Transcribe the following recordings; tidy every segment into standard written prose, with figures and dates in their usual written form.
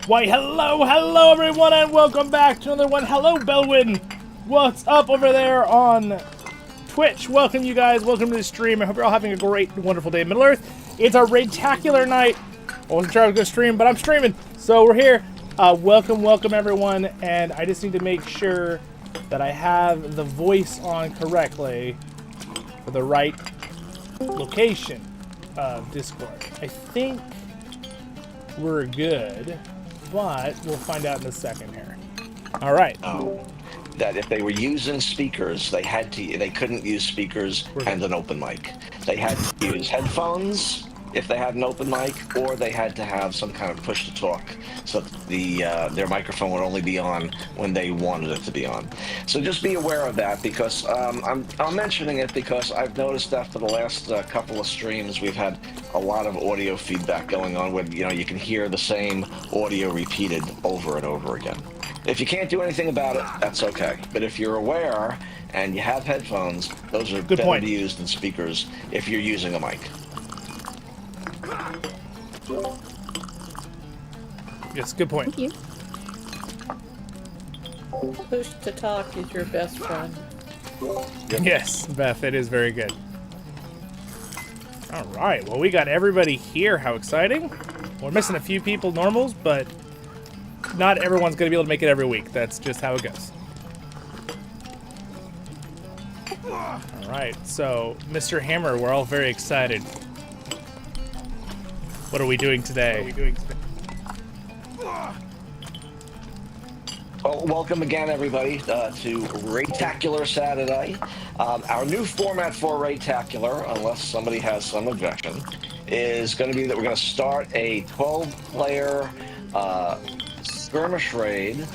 Why, hello everyone, and welcome back to another one. Hello, Belwyn. What's up over there on Twitch? Welcome, you guys. Welcome to the stream. I hope you're all having a great, wonderful day in Middle-earth. It's our Raid-Tacular night. I wasn't sure I was going to stream, but I'm streaming. So we're here. Welcome, everyone. And I just need to make sure that I have the voice on correctly for the right location of Discord. I think we're good, but we'll find out in a second here. All right. That if they were using speakers, they couldn't use speakers and an open mic. They had to use headphones if they had an open mic, or they had to have some kind of push to talk, so that their microphone would only be on when they wanted it to be on. So just be aware of that, because I'm mentioning it because I've noticed that for the last couple of streams we've had a lot of audio feedback going on, where you can hear the same audio repeated over and over again. If you can't do anything about it, that's okay. But if you're aware and you have headphones, those are better to use than speakers if you're using a mic. Yes, good point. Thank you. Push to talk is your best friend. Yes, Beth, it is very good. All right, well, we got everybody here. How exciting. We're missing a few people, normals, but not everyone's going to be able to make it every week. That's just how it goes. All right, so, Mr. Hammer, we're all very excited. What are we doing today? Well, welcome again, everybody, to Raid-Tacular Saturday. Our new format for Raid-Tacular, unless somebody has some objection, is going to be that we're going to start a 12-player skirmish raid.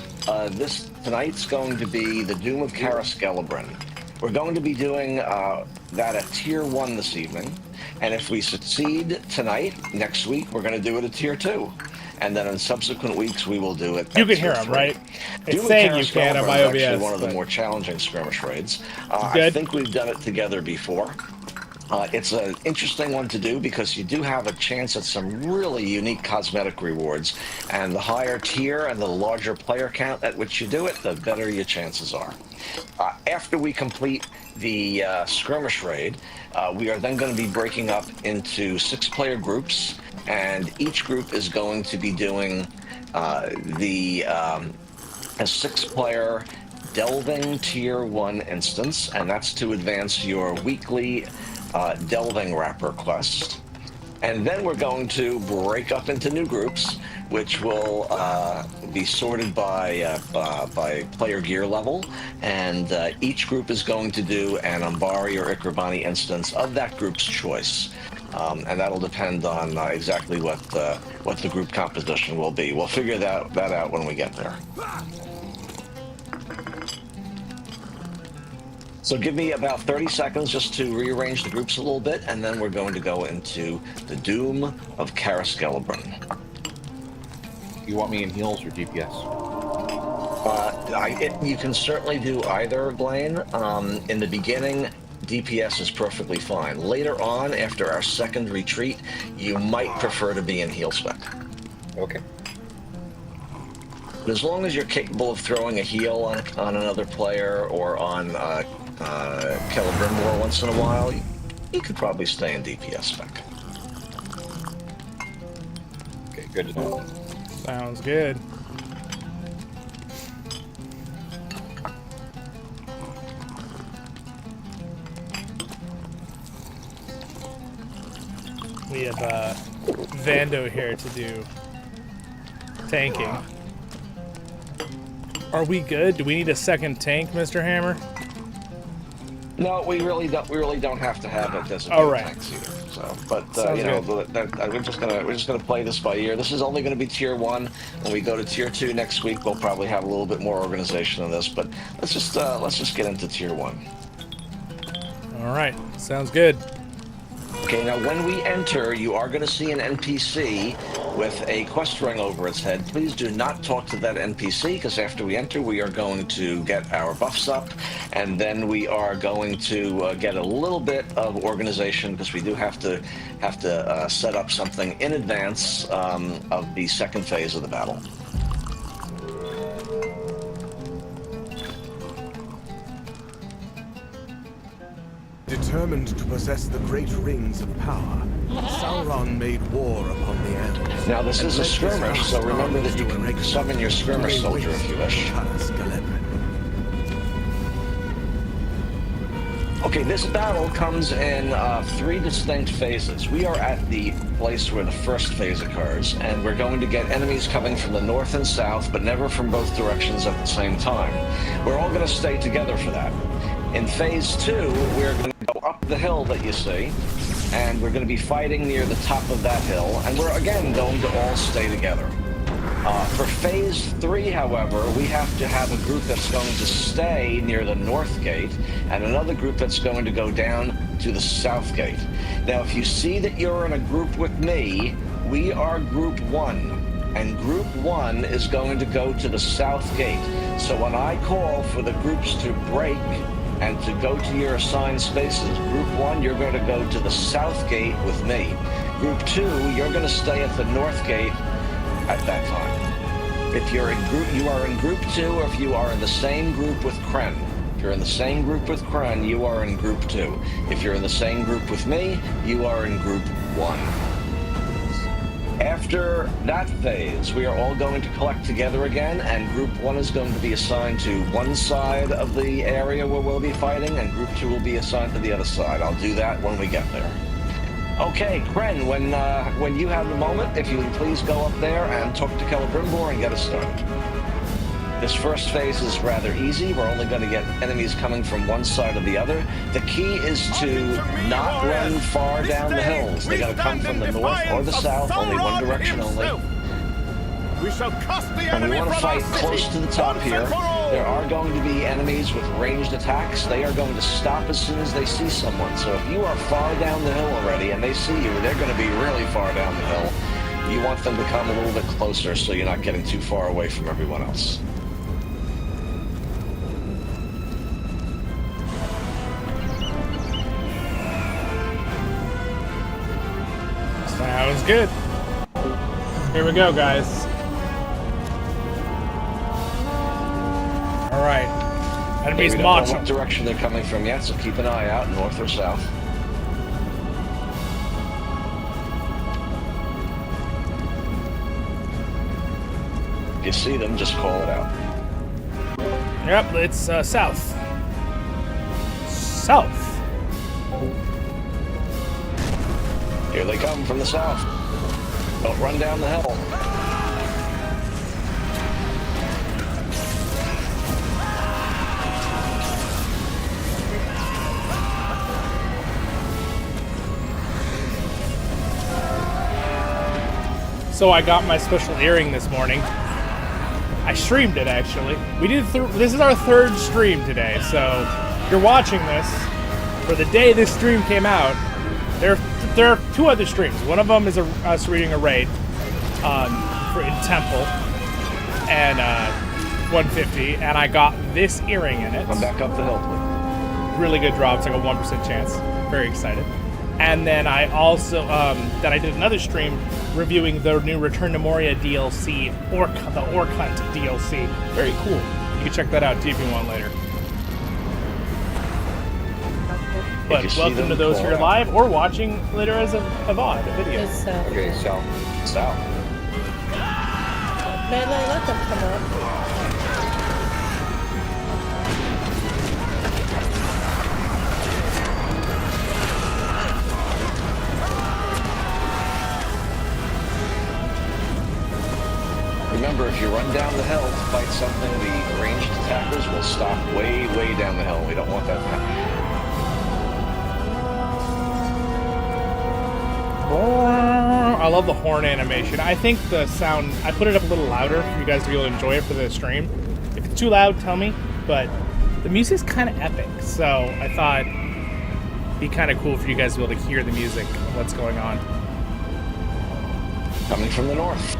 Tonight's going to be the Doom of Glamdring. We're going to be doing that at Tier 1 this evening. And if we succeed tonight, next week, we're going to do it at Tier 2. And then in subsequent weeks, we will do it. You can hear them, right? It's saying you can on my OBS. Actually one of the more challenging skirmish raids. I think we've done it together before. It's an interesting one to do because you do have a chance at some really unique cosmetic rewards. And the higher tier and the larger player count at which you do it, the better your chances are. After we complete the skirmish raid, we are then going to be breaking up into 6-player groups, and each group is going to be doing a 6-player delving tier 1 instance, and that's to advance your weekly delving wrapper quest. And then we're going to break up into new groups, which will be sorted by player gear level, and each group is going to do an Umbari or Ikrabani instance of that group's choice, and that'll depend on exactly what the group composition will be. We'll figure that out when we get there. So give me about 30 seconds just to rearrange the groups a little bit, and then we're going to go into the Doom of Glamdring. You want me in heals or DPS? You can certainly do either, Blaine. In the beginning, DPS is perfectly fine. Later on, after our second retreat, you might prefer to be in heal spec. Okay. But as long as you're capable of throwing a heal on another player or on Celebrimbor once in a while, you could probably stay in DPS spec. Okay, good to know. Sounds good. We have Vando here to do tanking. Are we good? Do we need a second tank, Mr. Hammer? No, we really don't have to have it designated tanks either. So, but we're just gonna play this by ear. This is only going to be Tier 1. When we go to Tier 2 next week, we'll probably have a little bit more organization on this. But let's just get into Tier 1. All right, sounds good. Okay, now when we enter, you are going to see an NPC with a quest ring over its head. Please do not talk to that NPC, because after we enter, we are going to get our buffs up, and then we are going to get a little bit of organization, because we do have to set up something in advance of the second phase of the battle. Determined to possess the great rings of power, Sauron made war upon the elves. Now this is a skirmish, so remember that you can summon your skirmish soldier if you wish. Okay, this battle comes in 3 distinct phases. We are at the place where the first phase occurs, and we're going to get enemies coming from the north and south, but never from both directions at the same time. We're all going to stay together for that. In phase 2, we're going to go up the hill that you see, and we're going to be fighting near the top of that hill, and we're again going to all stay together. For phase 3, however, we have to have a group that's going to stay near the north gate, and another group that's going to go down to the south gate. Now, if you see that you're in a group with me, we are group 1, and group 1 is going to go to the south gate. So when I call for the groups to break and to go to your assigned spaces, group 1, you're going to go to the south gate with me. Group 2, you're going to stay at the north gate at that time. If you're in group, you are in group 2, or if you are in the same group with Kren. If you're in the same group with Kren, you are in group 2. If you're in the same group with me, you are in group 1. After that phase, we are all going to collect together again, and group 1 is going to be assigned to one side of the area where we'll be fighting, and group 2 will be assigned to the other side. I'll do that when we get there. Okay, Kren, when you have the moment, if you would please go up there and talk to Celebrimbor and get us started. This first phase is rather easy. We're only going to get enemies coming from one side or the other. The key is to not run far down the hills. They're going to come from the north or the south, only one direction only. We shall cast the And we enemy want to from our fight close city, to the top once here. and for all. There are going to be enemies with ranged attacks. They are going to stop as soon as they see someone. So if you are far down the hill already and they see you, they're going to be really far down the hill. You want them to come a little bit closer so you're not getting too far away from everyone else. Sounds good. Here we go, guys. All right. Enemies We don't know marching. what direction they're coming from yet, so keep an eye out, north or south. If you see them, just call it out. Yep, it's south. South. Here they come from the south. Don't run down the hill. So I got my special earring this morning. I streamed it, actually. We did. This is our 3rd stream today, so if you're watching this for the day this stream came out. There are 2 other streams. One of them is us reading a raid in Temple and 150, and I got this earring in it. Come back up the hill, please. Really good drop. It's like a 1% chance. Very excited. And then I also then I did another stream reviewing the new Return to Moria DLC, the Orc Hunt DLC. Very cool. You can check that out too if you want later. But welcome to those who are live or watching later as a VOD, a video. It's Okay, south. South. Melee, let them come up. Remember, if you run down the hill to fight something, the ranged attackers will stop way, way down the hill. We don't want that to happen. I love the horn animation. I think the sound, I put it up a little louder for you guys to be able to enjoy it for the stream. If it's too loud, tell me. But the music's kind of epic, so I thought it'd be kind of cool for you guys to be able to hear the music of what's going on. Coming from the north.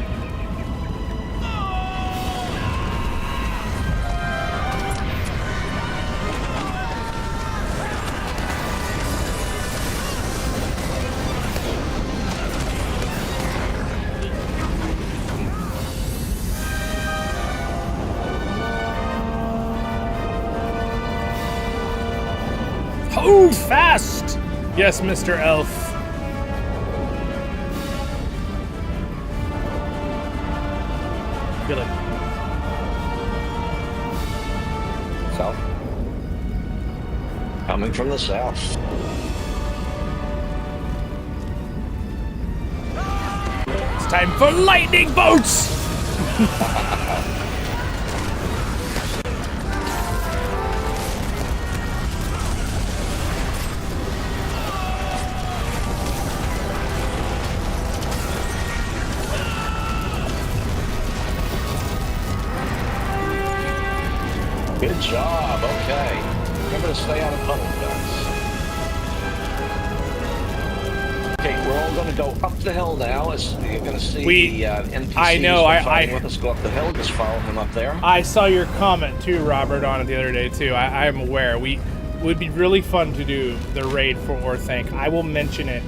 Hold fast! Yes, Mr. Elf. Feel it. South. Coming from the south. It's time for lightning bolts! Good job. Okay. Remember to stay out of puddles, guys. Okay, we're all going to go up the hill now. As you're going to see the NPCs I know. fighting with us go up the hill. Just follow him up there. I saw your comment too, Robert, on it the other day too. I'm aware. It would be really fun to do the raid for Orthanc. I will mention it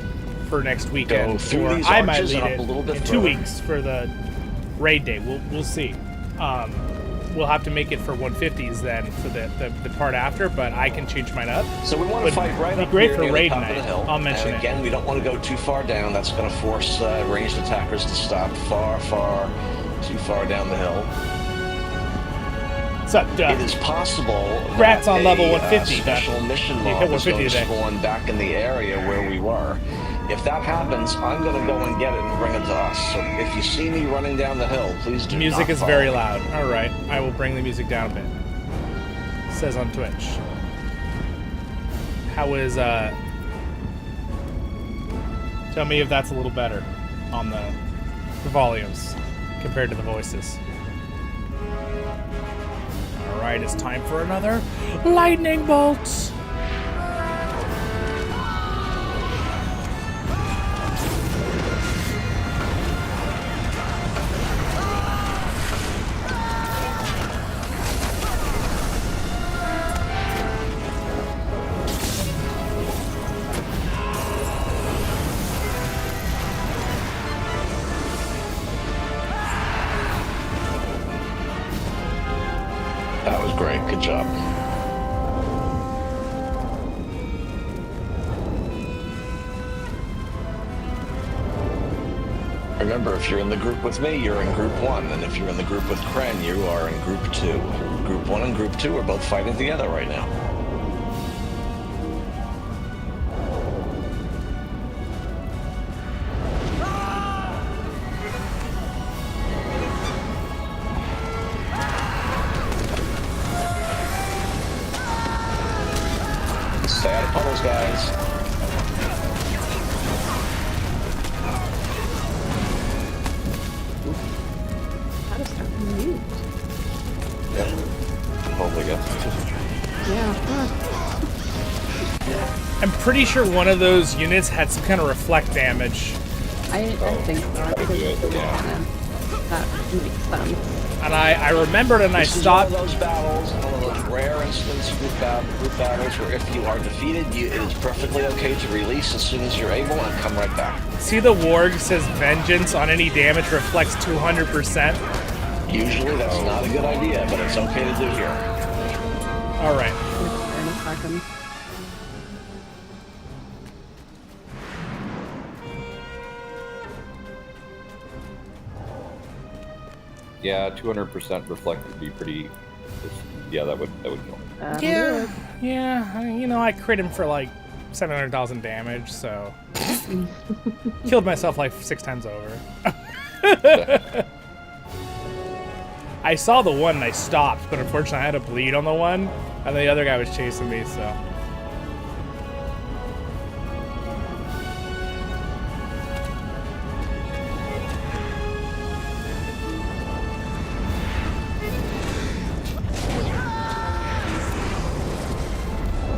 for next weekend. Go through or these I might arches lead and up it a little bit in 2 further. weeks for the raid day. We'll see. We'll have to make it for 150s then for the part after, but I can change mine up. So we want Would to fight right be up great here for near raid the top night. of the hill. I'll mention and again, we don't want to go too far down. That's going to force ranged attackers to stop too far down the hill. What's up, Doug? It is possible Congrats that on level a 150, special Doug. mission You mob hit is going 150 to today. spawn back in the area where we were. If that happens, I'm going to go and get it and bring it to us. So if you see me running down the hill, please do Music not is follow very me. loud. All right, I will bring the music down a bit. Says on Twitch. How is Tell me if that's a little better on the volumes compared to the voices. All right, it's time for another lightning bolt. That was great. Good job. Remember, if you're in the group with me, you're in group 1, and if you're in the group with Kren, you are in group 2. Group 1 and group 2 are both fighting together right now. Stay out of puddles, guys. How to start mute? Probably guess. Yeah. I'm pretty sure one of those units had some kind of reflect damage, I think so. Because it's the cannon. That makes sense. and I remembered and I This is stopped. one of those battles, one of those rare instance group battles where if you are defeated, it is perfectly okay to release as soon as you're able and come right back. See, the warg says vengeance on any damage reflects 200%. Usually that's not a good idea, but it's okay to do here. All right. In a second. Yeah, 200% reflect would be pretty. Yeah, that would kill me. Yeah. You know, I crit him for like 700,000 damage, so killed myself like 6 times over. I saw the one and I stopped, but unfortunately I had to bleed on the one, and the other guy was chasing me, so.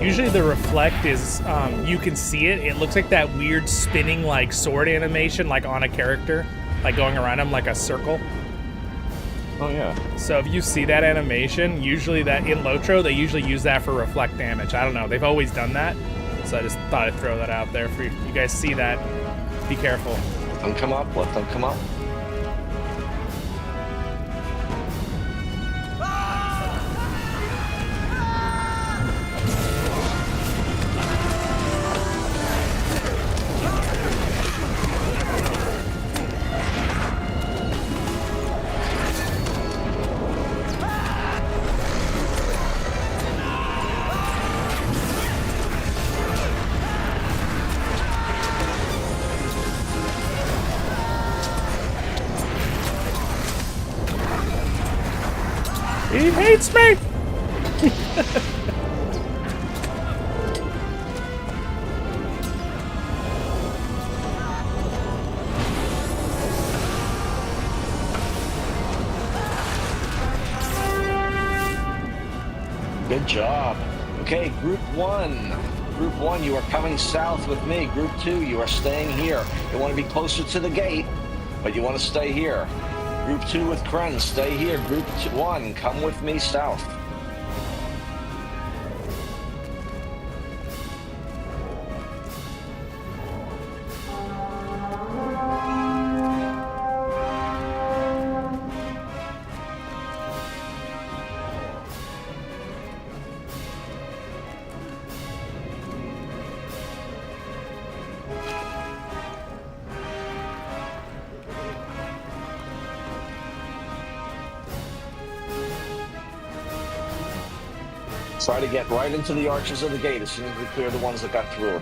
Usually the reflect is, you can see it. It looks like that weird spinning like sword animation, like on a character, like going around him like a circle. Oh yeah. So if you see that animation, usually that in LOTRO, they usually use that for reflect damage. I don't know. They've always done that. So I just thought I'd throw that out there for you. You guys see that. Be careful. Let them come up. Let them come up. hates me! Good job. Okay, Group 1. Group 1, you are coming south with me. Group 2, you are staying here. You want to be closer to the gate, but you want to stay here. Group 2 with Kren, stay here. Group 1, come with me south. Try to get right into the arches of the gate as soon as we clear the ones that got through.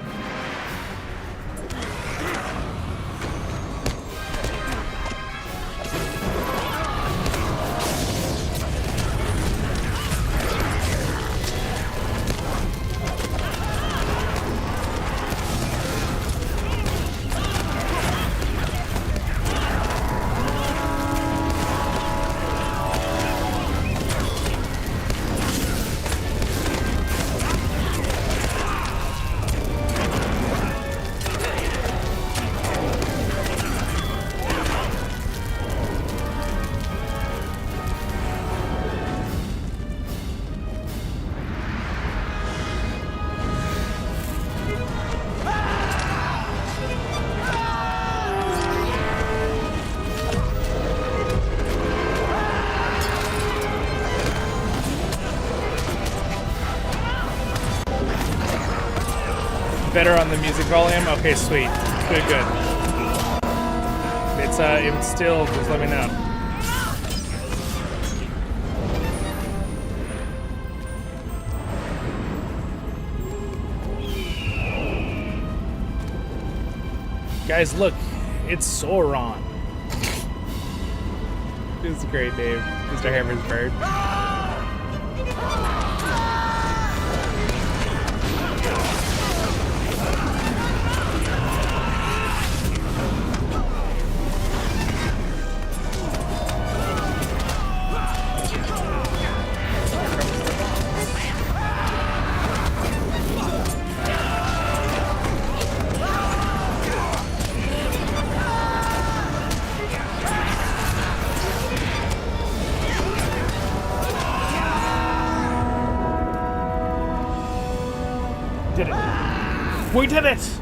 Better on the music volume? Okay, sweet. Good, good. If it's still, just let me know. Guys, look. It's Sauron. It's a great name. Mr. Hammer's bird. We did it!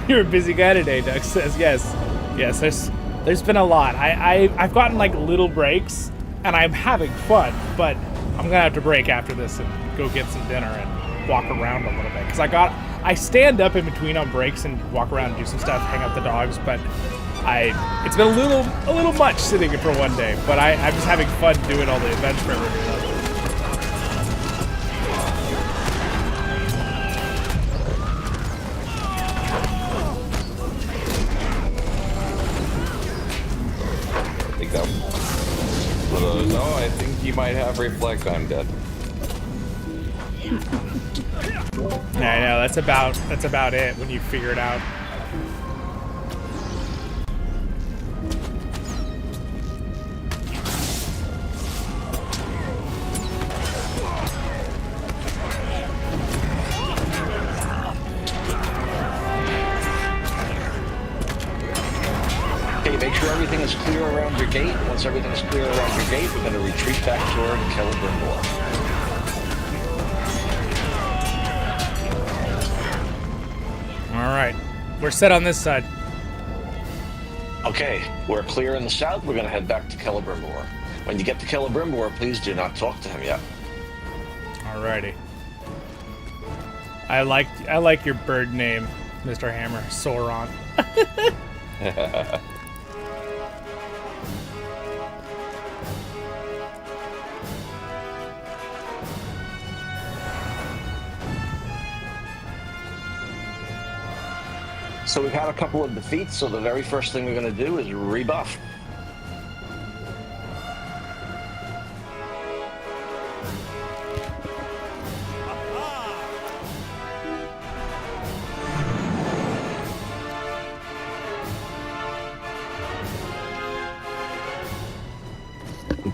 You're a busy guy today, Doug says. Yes. Yes, there's been a lot. I've gotten like little breaks and I'm having fun, but I'm gonna have to break after this and go get some dinner and walk around a little bit. Cause I stand up in between on breaks and walk around and do some stuff, hang out the dogs, but it's been a little much sitting here for one day, but I'm just having fun doing all the events for everybody else. Oh, I think he might have reflect. I'm dead. Yeah, I know. That's about it when you figure it out. Make sure everything is clear around your gate. Once everything is clear around your gate, we're going to retreat back toward Celebrimbor. All right. We're set on this side. Okay, we're clear in the south. We're going to head back to Celebrimbor. When you get to Celebrimbor, please do not talk to him yet. Alrighty. I like your bird name, Mr. Hammer. Sauron. So we've had a couple of defeats, so the very first thing we're going to do is rebuff.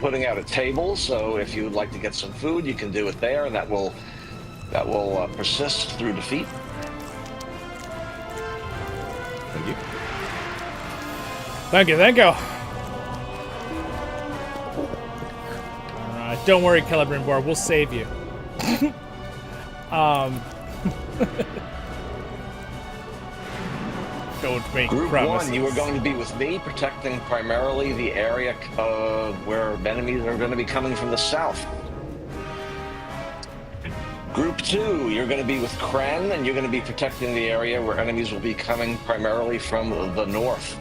putting out a table, so if you would like to get some food, you can do it there, and that will persist through defeat. Thank you. Thank you, thank you. Don't worry, Celebrimbor, we'll save you. Don't make Group promises. 1, you are going to be with me, protecting primarily the area where enemies are going to be coming from the south. Group 2, you're going to be with Kren, and you're going to be protecting the area where enemies will be coming primarily from the north.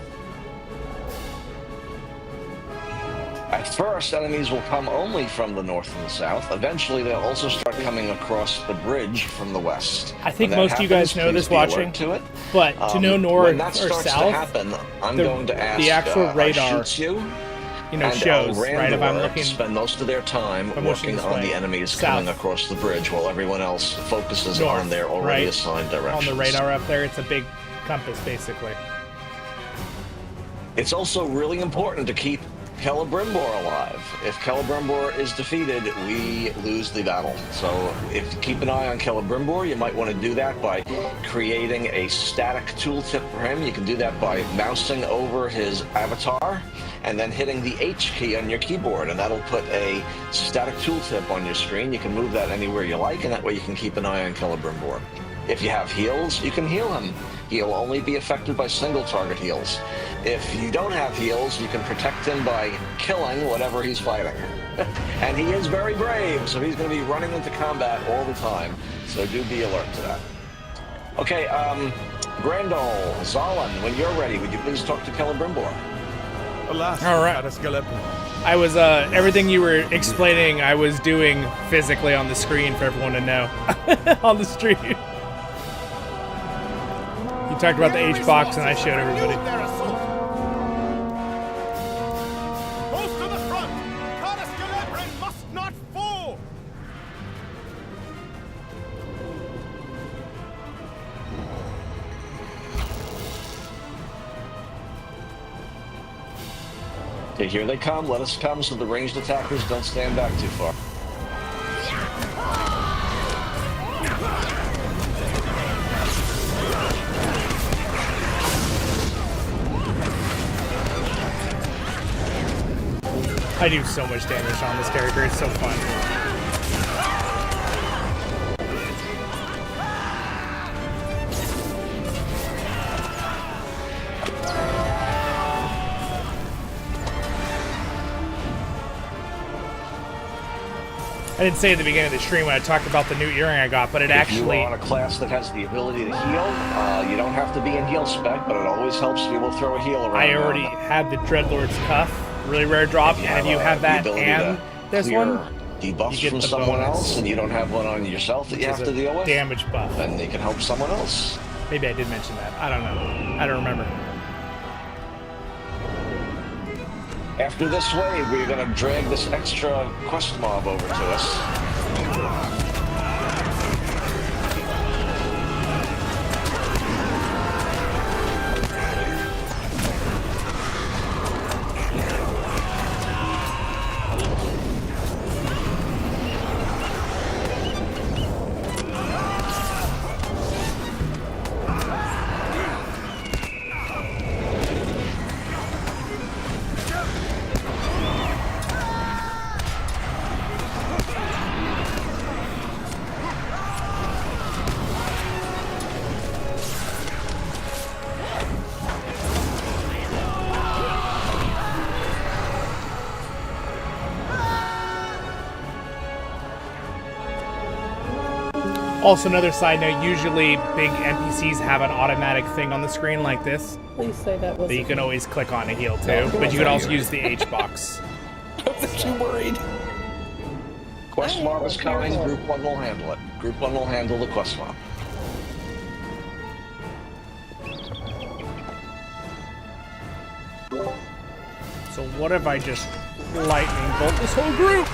At first, enemies will come only from the north and the south. Eventually, they'll also start coming across the bridge from the west. I think most of you guys know this watching, to it. but to know north when that or starts south, to happen, I'm going to ask the actual radar, shoots you, shows, right? If I'm Elraandor looking, spend most of their time working on the enemies coming across the bridge, while everyone else focuses north, on their already right? assigned directions. On the radar up there, it's a big compass, basically. It's also really important to keep Celebrimbor alive. If Celebrimbor is defeated, we lose the battle. So if you keep an eye on Celebrimbor, you might want to do that by creating a static tooltip for him. You can do that by mousing over his avatar and then hitting the H key on your keyboard, and that'll put a static tooltip on your screen. You can move that anywhere you like, and that way you can keep an eye on Celebrimbor. If you have heals, you can heal him. He'll only be affected by single target heals. If you don't have heals, you can protect him by killing whatever he's fighting. And he is very brave, so he's going to be running into combat all the time. So do be alert to that. Okay, Grandol, Zollin, when you're ready, would you please talk to Celebrimbor? Alas, All right. I was, everything you were explaining, I was doing physically on the screen for everyone to know. On the stream. You talked about the H-box and I showed everybody. Most to the front! Celebrimbor must not fall! Okay, here they come. Let us come so the ranged attackers don't stand back too far. I do so much damage on this character, it's so fun. I didn't say at the beginning of the stream when I talked about the new earring I got, but it actually... If you are on a class that has the ability to heal, you don't have to be in heal spec, but it always helps to be able to throw a heal around. I already had the Dreadlord's Cuff, really rare drop, and you have that and this one, debuffs from someone else, and you don't have one on yourself that you have to deal with, damage buff. then you can help someone else. Maybe I did mention that. I don't know. I don't remember. After this wave, we're going to drag this extra quest mob over to us. Also, another side note, usually big NPCs have an automatic thing on the screen like this Please say that was. that you can always click on to heal too, but you can also use the H box. I was actually worried. Quest mob is coming, Group 1 will handle it. Group 1 will handle the quest mob. So what if I just lightning bolt this whole group?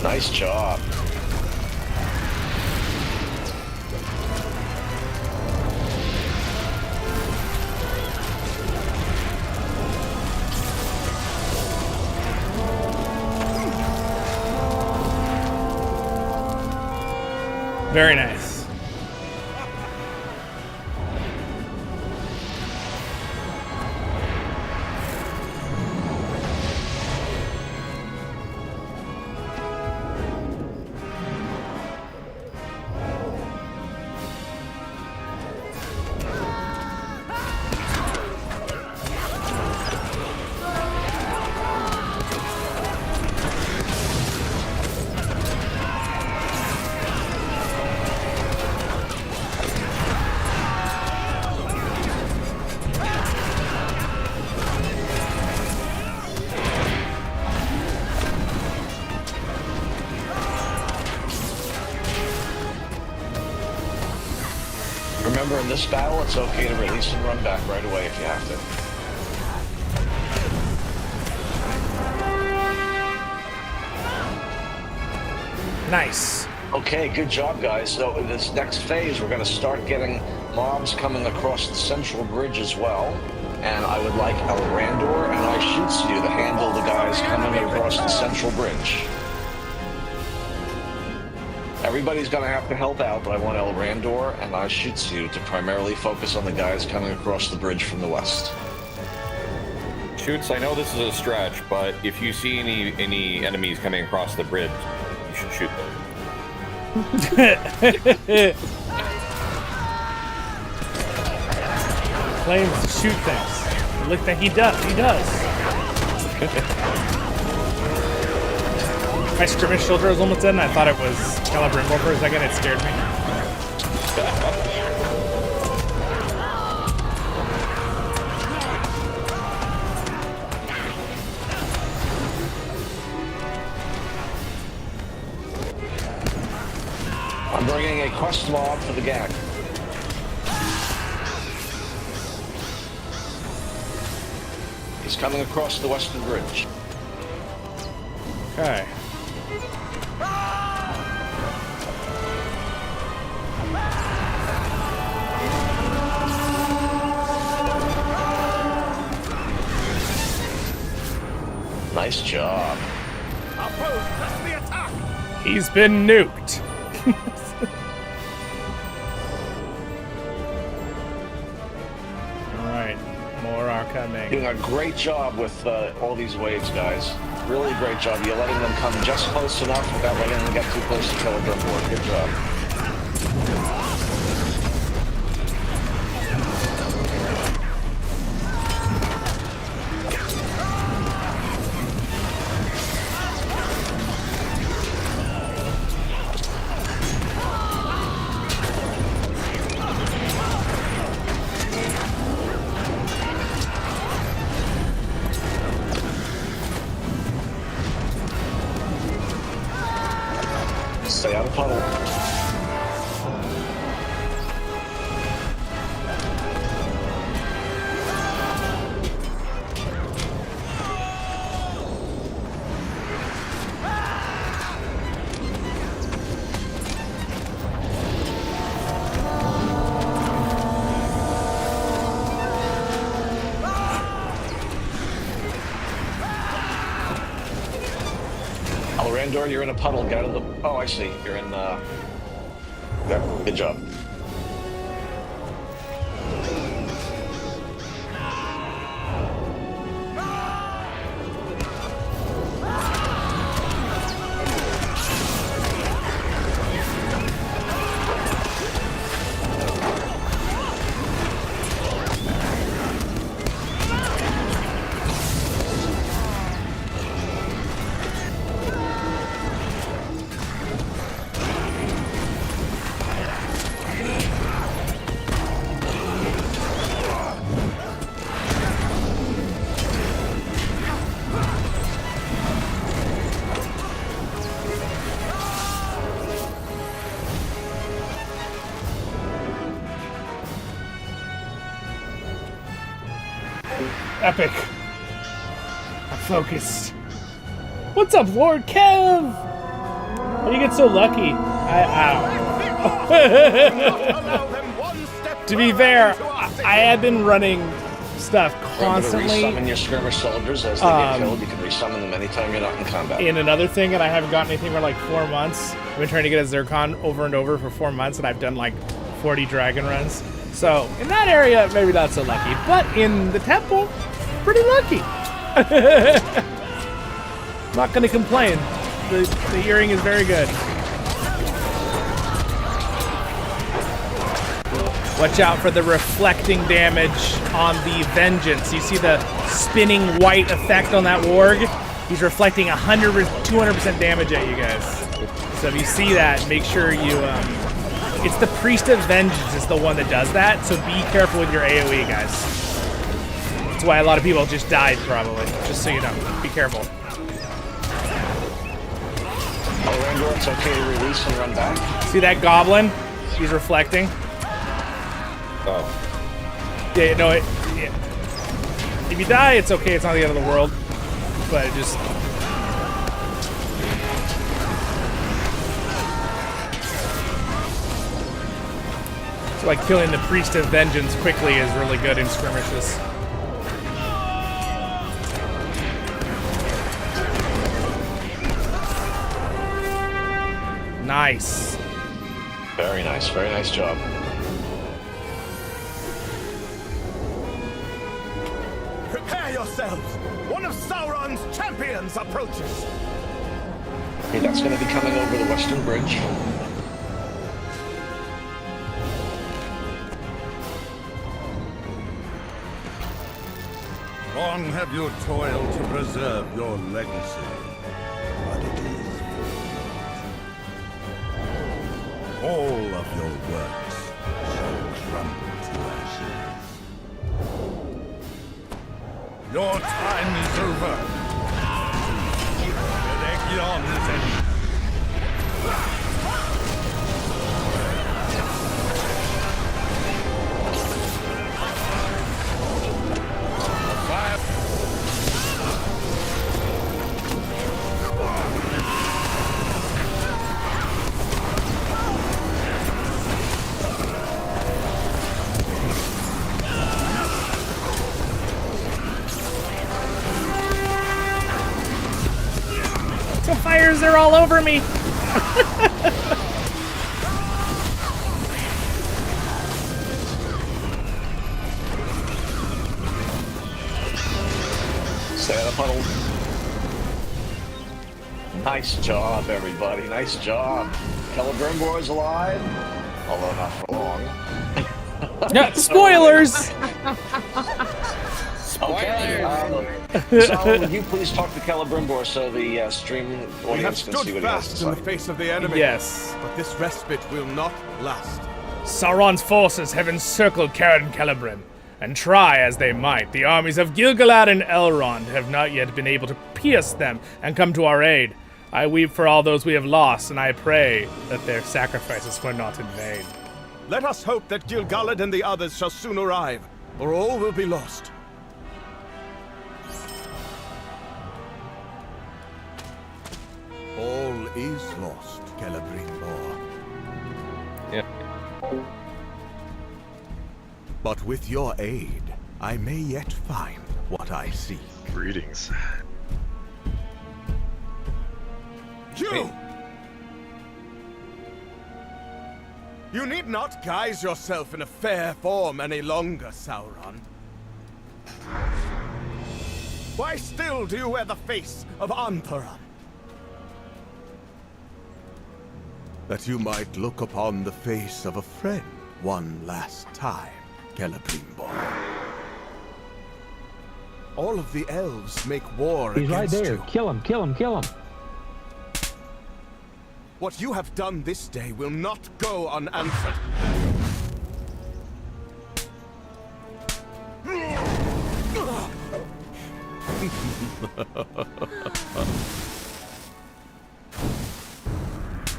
Nice job. Very nice. Remember, in this battle, it's okay to release and run back right away if you have to. Nice. Okay, good job, guys. So in this next phase, we're going to start getting mobs coming across the central bridge as well. And I would like Elraandor and I shoots you to handle the guys coming across the central bridge. Everybody's going to have to help out, but I want Elraandor and I shoots you to primarily focus on the guys coming across the bridge from the west. Shoots, I know this is a stretch, but if you see any enemies coming across the bridge, you should shoot them. Claims to shoot things. Look that he does. He does. My skirmish shoulder was almost in. I thought it was Elraandor for a second. It scared me. I'm bringing a quest log for the gang. He's coming across the western bridge. Okay. Nice job. He's been nuked. Alright, more are coming. Doing a great job with all these waves, guys. Really great job. You're letting them come just close enough without letting them get too close to kill a drum board. Good job. Stay out of puddle. Elraandor, you're in a puddle. Get out of the... Oh, I see. You're in, yeah, good job. Epic. I'm focused. What's up, Lord Kev? How do you get so lucky? To be fair, I have been running stuff constantly. Resummon your skirmish soldiers as they get killed. You can resummon them anytime you're not in combat. In another thing, and I haven't gotten anything for like 4 months. I've been trying to get a Zircon over and over for 4 months, and I've done like 40 dragon runs. So in that area, maybe not so lucky. But in the temple, pretty lucky. Not gonna complain. The hearing is very good. Watch out for the reflecting damage on the Vengeance. You see the spinning white effect on that warg? He's reflecting 100, 200% damage at you guys. So if you see that, make sure you, it's the Priest of Vengeance is the one that does that, so be careful with your AoE, guys. That's why a lot of people just died, probably, just so you know. Be careful. Elraandor, it's okay to release and run back. See that goblin? He's reflecting. Oh. Yeah, no, yeah. If you die, it's okay. It's not the end of the world. But it just... So, like, killing the Priest of Vengeance quickly is really good in skirmishes. Nice. Very nice job. Prepare yourselves! One of Sauron's champions approaches! Okay, that's going to be coming over the western bridge. Long have you toiled to preserve your legacy, but it is forgotten. All of your works shall crumble to ashes. Your time is over. Legion is ended. Fires, they're all over me. Stay out of puddle. Nice job, everybody. Nice job. Celebrimbor is alive, although not for long. Yeah, spoilers. Okay, so would you please talk to Celebrimbor so the stream We have audience can see stood what he has to fast in the say? face of the enemy. Yes. But this respite will not last. Sauron's forces have encircled Cairn Celebrim, and try as they might, the armies of Gil-galad and Elrond have not yet been able to pierce them and come to our aid. I weep for all those we have lost, and I pray that their sacrifices were not in vain. Let us hope that Gil-galad and the others shall soon arrive, or all will be lost. All is lost, Celebrimbor. Yeah. But with your aid, I may yet find what I seek. Greetings. You! You need not guise yourself in a fair form any longer, Sauron. Why still do you wear the face of Antaran? That you might look upon the face of a friend one last time, Celebrimbor. All of the elves make war He's right against there. you. Kill him, kill him, kill him. What you have done this day will not go unanswered.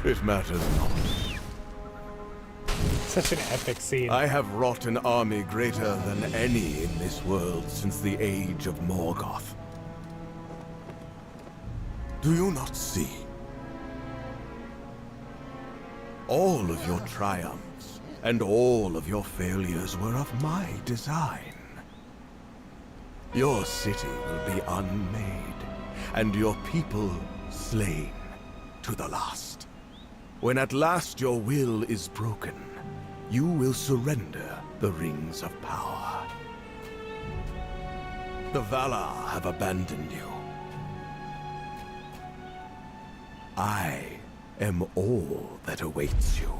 It matters not. Such an epic scene. I have wrought an army greater than any in this world since the age of Morgoth. Do you not see? All of your triumphs and all of your failures were of my design. Your city will be unmade, and your people slain to the last. When at last your will is broken, you will surrender the rings of power. The Valar have abandoned you. I am all that awaits you,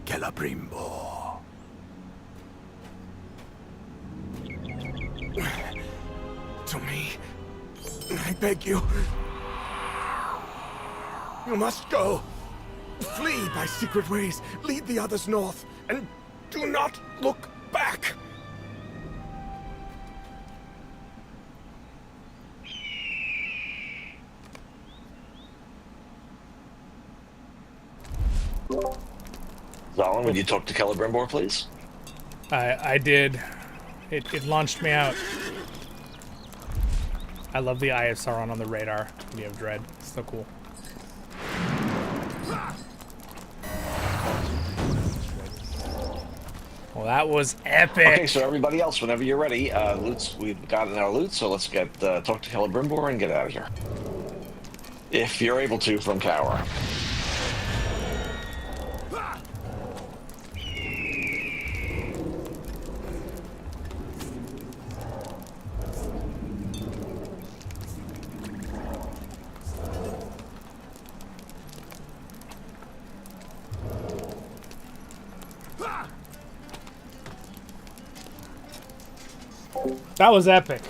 Celebrimbor. To me, I beg you. You must go. Flee by secret ways, lead the others north, and do not look back. Zollin, would you talk to Celebrimbor, please? I did. It launched me out. I love the Eye of Sauron on the radar. You have Dread. It's so cool. Well, that was epic. Okay, so everybody else, whenever you're ready, loots, we've gotten our loot, so let's get talk to Celebrimbor and get out of here. If you're able to, from Cower. That was epic.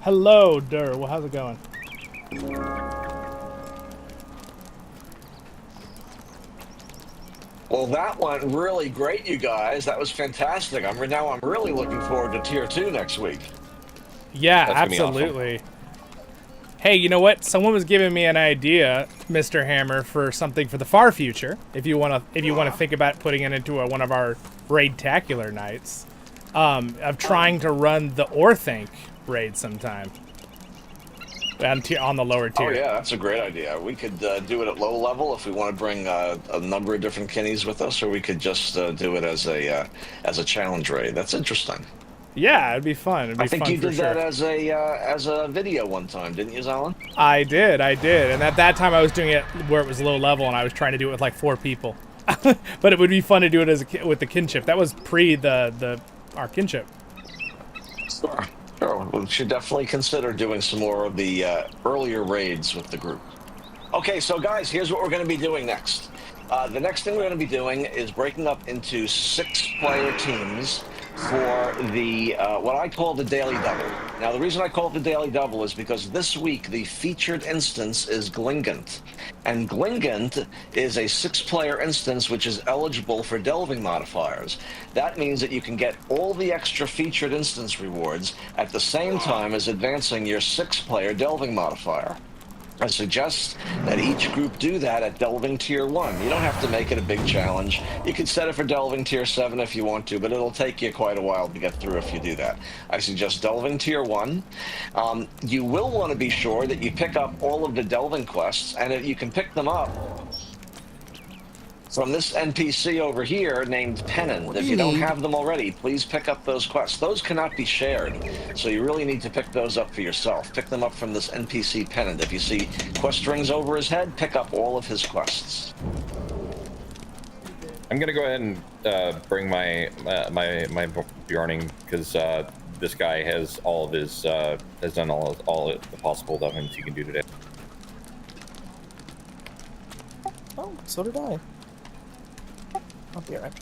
Hello, Dur. Well, how's it going? Well, that went really great, you guys. That was fantastic. I'm really looking forward to Tier 2 next week. Yeah, That's gonna be awesome. absolutely. Hey, you know what? Someone was giving me an idea, Mr. Hammer, for something for the far future. If you want to think about putting it into one of our Raid-Tacular nights, of trying to run the Orthanc raid sometime on the lower tier. Oh yeah, that's a great idea. We could do it at low level if we want to bring a number of different kinnies with us, or we could just do it as a challenge raid. That's interesting. Yeah, it'd be fun. It'd be I think fun you did sure. that as a video one time, didn't you, Zollin? I did. And at that time I was doing it where it was low level, and I was trying to do it with like 4 people. But it would be fun to do it with the Kinship. That was pre our Kinship. Sure. We should definitely consider doing some more of the earlier raids with the group. Okay, so guys, here's what we're going to be doing next. The next thing we're going to be doing is breaking up into 6-player teams for the what I call the Daily Double. Now, the reason I call it the Daily Double is because this week the featured instance is Glingant. And Glingant is a 6-player instance which is eligible for delving modifiers. That means that you can get all the extra featured instance rewards at the same time as advancing your 6-player delving modifier. I suggest that each group do that at Delving Tier 1. You don't have to make it a big challenge. You can set it for Delving Tier 7 if you want to, but it'll take you quite a while to get through if you do that. I suggest Delving Tier 1. You will want to be sure that you pick up all of the Delving quests, and if you can pick them up from this NPC over here named Pennant. If you don't have them already, please pick up those quests. Those cannot be shared, so you really need to pick those up for yourself. Pick them up from this NPC Pennant. If you see quest rings over his head, pick up all of his quests. I'm gonna go ahead and bring my Bjorning, because this guy has all of his has done all the possible things he can do today. Oh, so did I. I'll be alright.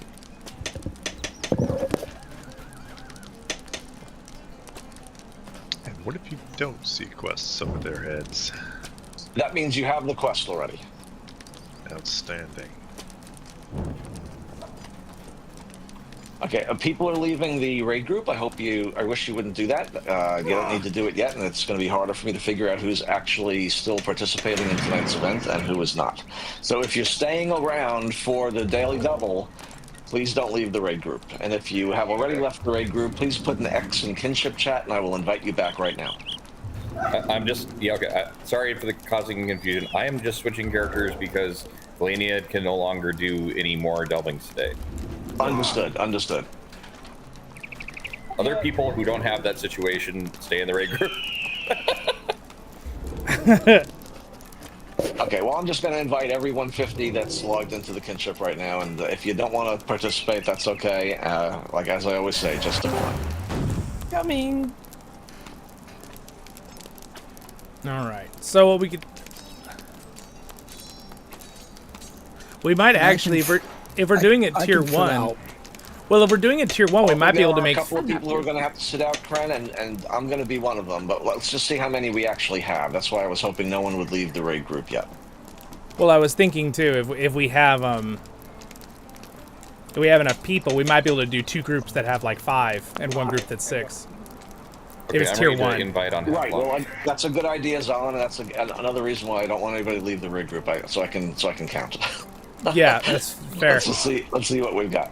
And what if you don't see quests over their heads? That means you have the quest already. Outstanding. Okay, people are leaving the raid group. I wish you wouldn't do that. You don't need to do it yet, and it's going to be harder for me to figure out who's actually still participating in tonight's event and who is not. So if you're staying around for the Daily Double, please don't leave the raid group. And if you have already left the raid group, please put an X in Kinship chat, and I will invite you back right now. I'm just okay. Sorry for the causing confusion. I am just switching characters because Galenia can no longer do any more delvings today. Understood. Other people who don't have that situation stay in the raid group. Okay, well, I'm just going to invite every 150 that's logged into the Kinship right now, and if you don't want to participate, that's okay. Like, as I always say, just decline. Coming. All right. So what we might actually, if we're doing it tier 1. Well, if we're doing it tier 1, we might be able to make... a couple of people who are going to have to sit out, Kren, and I'm going to be one of them. But let's just see how many we actually have. That's why I was hoping no one would leave the raid group yet. Well, I was thinking, too, if we have enough people, we might be able to do 2 groups that have, like, 5 and 1 group that's 6. Okay, if it's tier 1. Invite on right, well, that's a good idea, Zollin, and that's another reason why I don't want anybody to leave the raid group, so I can count. Yeah, that's fair. Let's see what we've got.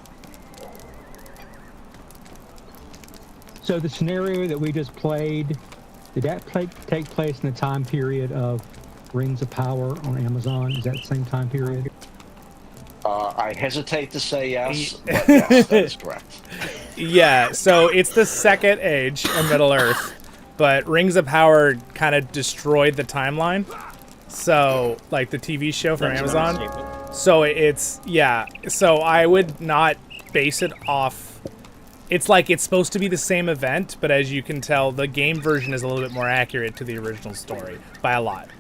So the scenario that we just played, did that take place in the time period of Rings of Power on Amazon? Is that the same time period? I hesitate to say yes, but yes, that is correct. Yeah, so it's the Second Age in Middle-earth, but Rings of Power kind of destroyed the timeline. So, like the TV show from Amazon. So so I would not base it off... It's like it's supposed to be the same event, but as you can tell, the game version is a little bit more accurate to the original story by a lot.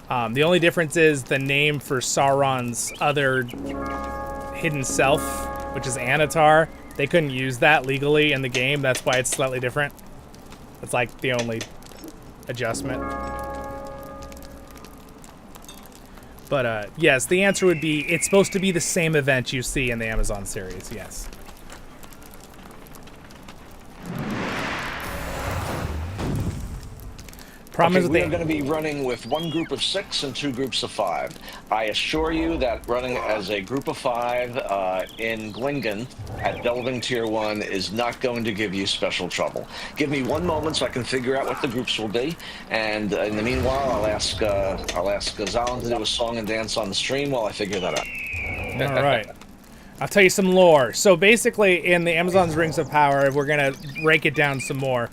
The only difference is the name for Sauron's other hidden self, which is Anatar. They couldn't use that legally in the game. That's why it's slightly different. That's like the only adjustment. But yes, the answer would be it's supposed to be the same event you see in the Amazon series, yes. Okay, we are going to be running with 1 group of 6 and 2 groups of 5. I assure you that running as a group of 5 in Glingen at Delving Tier 1 is not going to give you special trouble. Give me 1 moment so I can figure out what the groups will be, and in the meanwhile, I'll ask Zollin to do a song and dance on the stream while I figure that out. All right. I'll tell you some lore. So basically, in the Amazon's Rings of Power, we're going to break it down some more.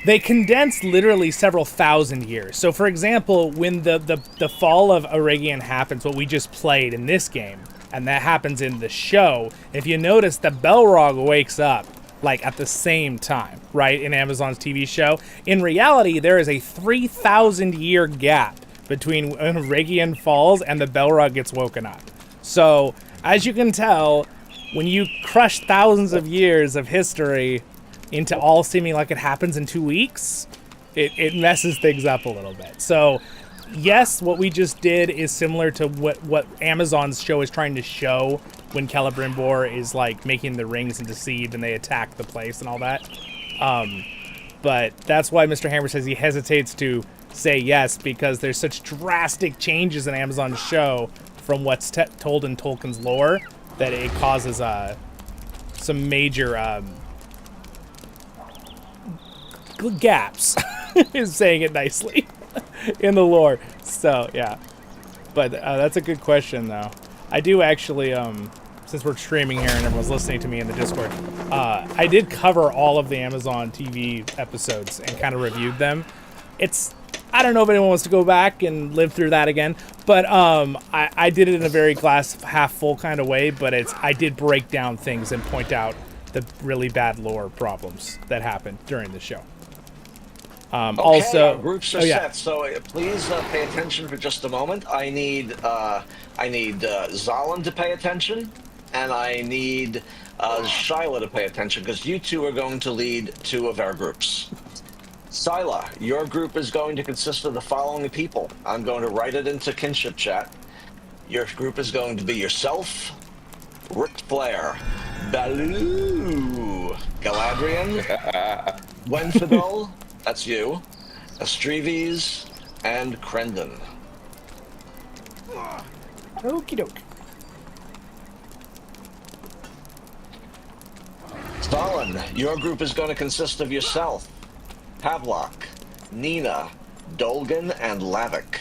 They condensed literally several thousand years. So, for example, when the fall of Eregion happens, what we just played in this game, and that happens in the show, if you notice, the Balrog wakes up, like, at the same time, right, in Amazon's TV show. In reality, there is a 3,000-year gap between when Eregion falls and the Balrog gets woken up. So, as you can tell, when you crush thousands of years of history into all seeming like it happens in 2 weeks, it messes things up a little bit. So, yes, what we just did is similar to what Amazon's show is trying to show when Celebrimbor is, like, making the rings into seed and they attack the place and all that. But that's why Mr. Hammer says he hesitates to say yes, because there's such drastic changes in Amazon's show from what's told in Tolkien's lore that it causes some major... gaps is saying it nicely in the lore. So yeah, but that's a good question though. I do actually since we're streaming here and everyone's listening to me in the Discord, I did cover all of the Amazon TV episodes and kind of reviewed them. I don't know if anyone wants to go back and live through that again, but I did it in a very glass half full kind of way, but I did break down things and point out the really bad lore problems that happened during the show. Okay, also, groups are set. So please pay attention for just a moment. I need Zollin to pay attention, and I need Shyla to pay attention, because you 2 are going to lead 2 of our groups. Shyla, your group is going to consist of the following people. I'm going to write it into Kinship chat. Your group is going to be yourself, Ric Flair, Baloo, Galadriel, Gwenfidel, that's you, Estreves, and Crendon. Okie doke. So Zollin, your group is going to consist of yourself, Havelock, Nina, Dolgan, and Lavik.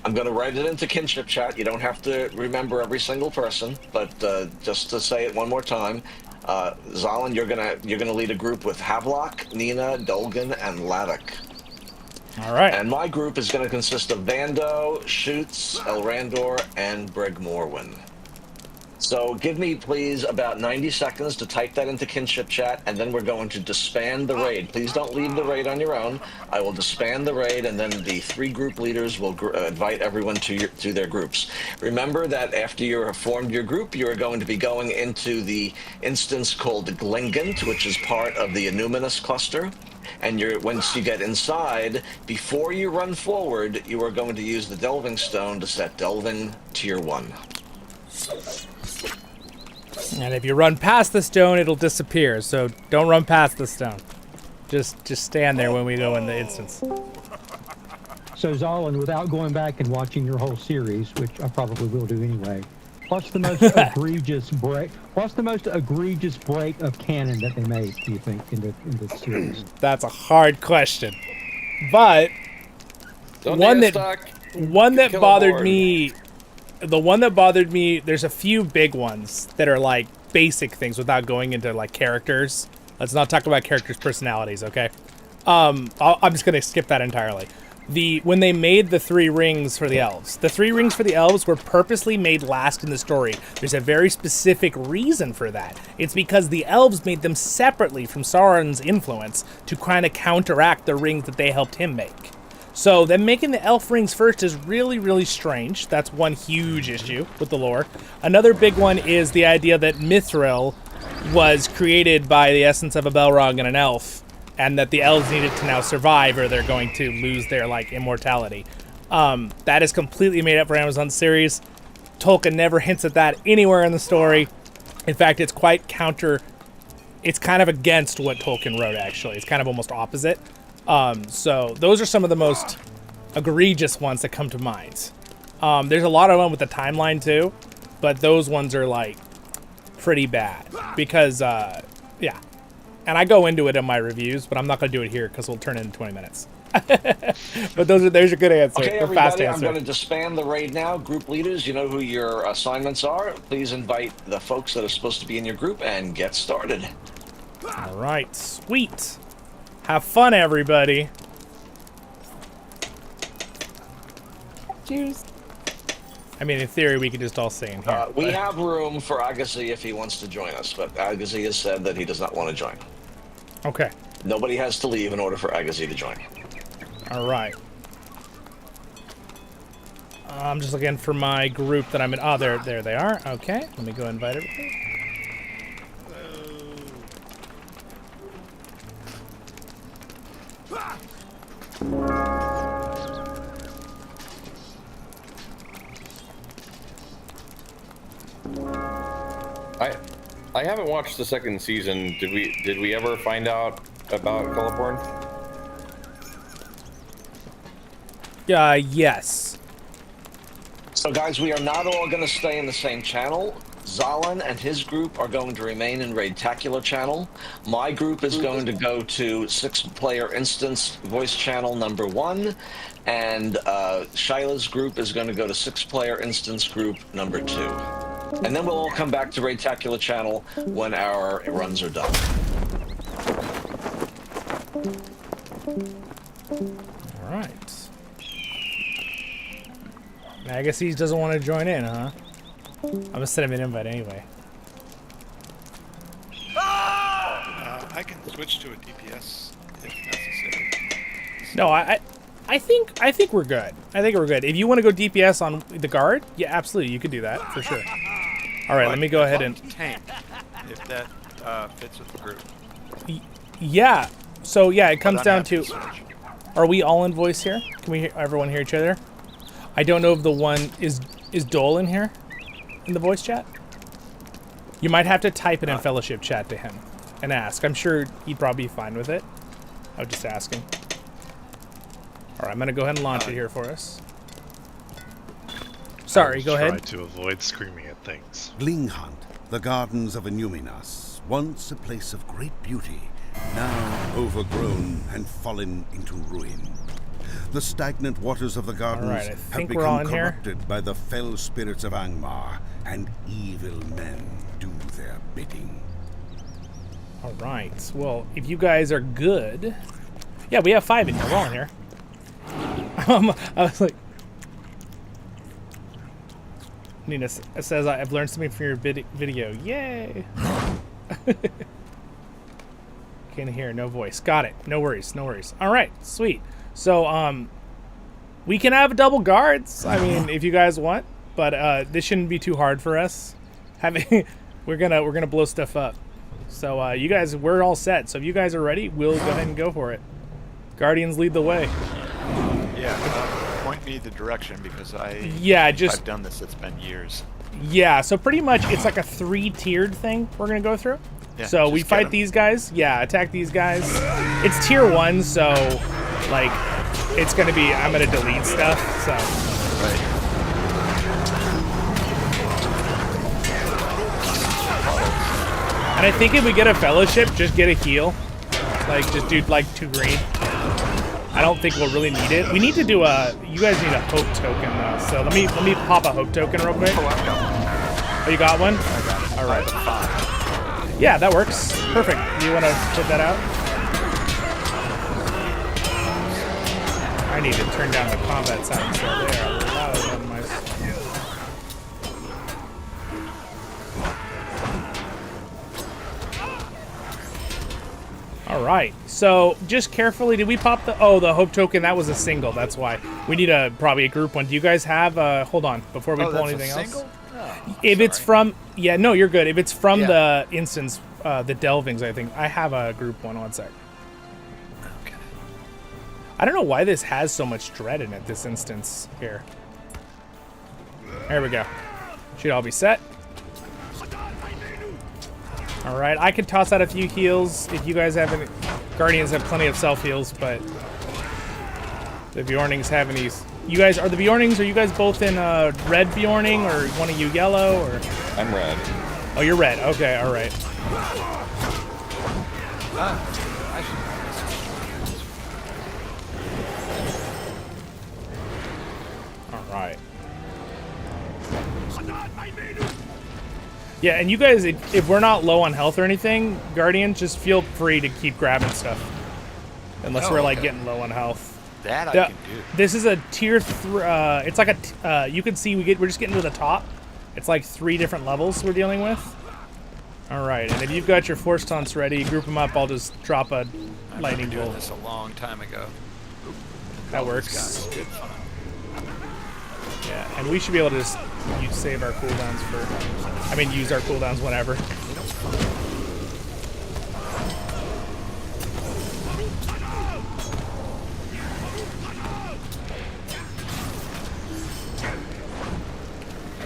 I'm going to write it into Kinship chat. You don't have to remember every single person, but just to say it one more time, Zollin, you're gonna lead a group with Havelock, Nina, Dolgan, and Lavik. All right. And my group is going to consist of Vando, Schutz, Elraandor, and Brig Morwen. So give me, please, about 90 seconds to type that into Kinship chat, and then we're going to disband the raid. Please don't leave the raid on your own. I will disband the raid, and then the 3 group leaders will invite everyone to their groups. Remember that after you have formed your group, you are going to be going into the instance called Glingant, which is part of the Innuminous cluster. And once you get inside, before you run forward, you are going to use the Delving Stone to set Delving Tier 1. And if you run past the stone, it'll disappear. So don't run past the stone. Just stand there when we go in the instance. So Zollin, without going back and watching your whole series, which I probably will do anyway, what's the most egregious break? What's the most egregious break of canon that they made? Do you think in the series? That's a hard question, but one that bothered me. The one that bothered me. There's a few big ones that are like basic things without going into like characters. Let's not talk about characters' personalities, okay? I'm just gonna skip that entirely. When they made the 3 rings for the elves. The 3 rings for the elves were purposely made last in the story. There's a very specific reason for that. It's because the elves made them separately from Sauron's influence to kind of counteract the rings that they helped him make. So them making the elf rings first is really, really strange. That's one huge issue with the lore. Another big one is the idea that Mithril was created by the essence of a Balrog and an elf, and that the elves needed to now survive or they're going to lose their, like, immortality. That is completely made up for Amazon's series. Tolkien never hints at that anywhere in the story. In fact, it's quite it's kind of against what Tolkien wrote, actually. It's kind of almost opposite. So those are some of the most egregious ones that come to mind. There's a lot of them with the timeline, too, but those ones are, like, pretty bad. Because, yeah. And I go into it in my reviews, but I'm not going to do it here because we'll turn it in 20 minutes. But there's a good answer. Okay, a fast everybody, answer. I'm going to disband the raid now. Group leaders, you know who your assignments are. Please invite the folks that are supposed to be in your group and get started. All right, sweet. Have fun, everybody. Cheers. I mean, in theory, we could just all stay in here. We have room for Agassi if he wants to join us, but Agassi has said that he does not want to join. Okay. Nobody has to leave in order for Agassi to join. All right. I'm just looking for my group that I'm in. Oh, there they are. Okay, let me go invite everybody. I haven't watched the 2nd season. Did we ever find out about Celeborn? Yes. So guys, we are not all going to stay in the same channel. Zollin and his group are going to remain in Raid-Tacular channel. My group is going to go to 6-player instance voice channel number 1, and Shyla's group is going to go to 6-player instance group number 2. And then we'll all come back to Raid-Tacular channel when our runs are done. All right. I guess he doesn't want to join in, huh? I'm gonna send him an invite anyway. I can switch to a DPS if necessary. No, I think we're good. I think we're good. If you want to go DPS on the guard, yeah, absolutely, you could do that for sure. All right, let me go ahead and tank if that fits with the group. Yeah. So yeah, it comes I'm down happy to. switch. Are we all in voice here? Can we everyone hear each other? I don't know if the one is Dole in here in the voice chat. You might have to type it in fellowship chat to him and ask. I'm sure he'd probably be fine with it. I was just asking. All right, I'm gonna go ahead and launch it here for us. Sorry, go Try ahead. to avoid screaming at things. Glinghunt, the gardens of Inuminas, once a place of great beauty, now overgrown and fallen into ruin. The stagnant waters of the gardens Alright, I have think we're all become in here. corrupted by the fell spirits of Angmar, and evil men do their bidding. Alright, well, if you guys are good... Yeah, we have 5 in here. We're all in here. I was like... Nina says, I've learned something from your video. Yay! Can't hear, no voice. Got it. No worries, no worries. Alright, sweet. So, we can have double guards, I mean, if you guys want. But, this shouldn't be too hard for us. We're gonna blow stuff up. So, you guys, we're all set. So if you guys are ready, we'll go ahead and go for it. Guardians lead the way. Yeah, point me the direction because I've done this, it's been years. Yeah, so pretty much it's like a 3-tiered thing we're gonna go through. Yeah, so we fight these guys. Yeah, attack these guys. It's tier 1, so like it's gonna be I'm gonna delete stuff. So Right. and I think if we get a fellowship, just get a heal. Like just do like 2 green. I don't think we'll really need it. We need to do a. You guys need a hope token though. So let me pop a hope token real quick. Oh, I've got one. Oh, you got one? I got it. All right. I have 5. Yeah, that works. Perfect. You want to put that out? I need to turn down the combat sounds so they are loud on my. All right. So just carefully, did we pop the? Oh, the hope token. That was a single. That's why we need probably a group one. Do you guys have? Hold on, before we pull anything else. Oh, If it's from, yeah, no, you're good. If it's from Yeah. the instance, the Delvings, I think I have a group one. 1 sec. Okay. I don't know why this has so much dread in it. This instance here. There we go. Should all be set. All right, I could toss out a few heals if you guys have any. Guardians have plenty of self heals, but the Bjornings have any. You guys are the Bjornings. Are you guys both in red Bjorning, or one of you yellow, or? I'm red. Oh, you're red. Okay, all right. All right. Yeah, and you guys, if we're not low on health or anything, Guardian, just feel free to keep grabbing stuff. Unless we're like getting low on health. That I can do. This is a tier 3. It's like a. You can see we're just getting to the top. It's like 3 different levels we're dealing with. All right, and if you've got your force taunts ready, group them up. I'll just drop a lightning doing bolt. this a long time ago. That works. Yeah, and we should be able to just save our cooldowns for. I mean, use our cooldowns whenever.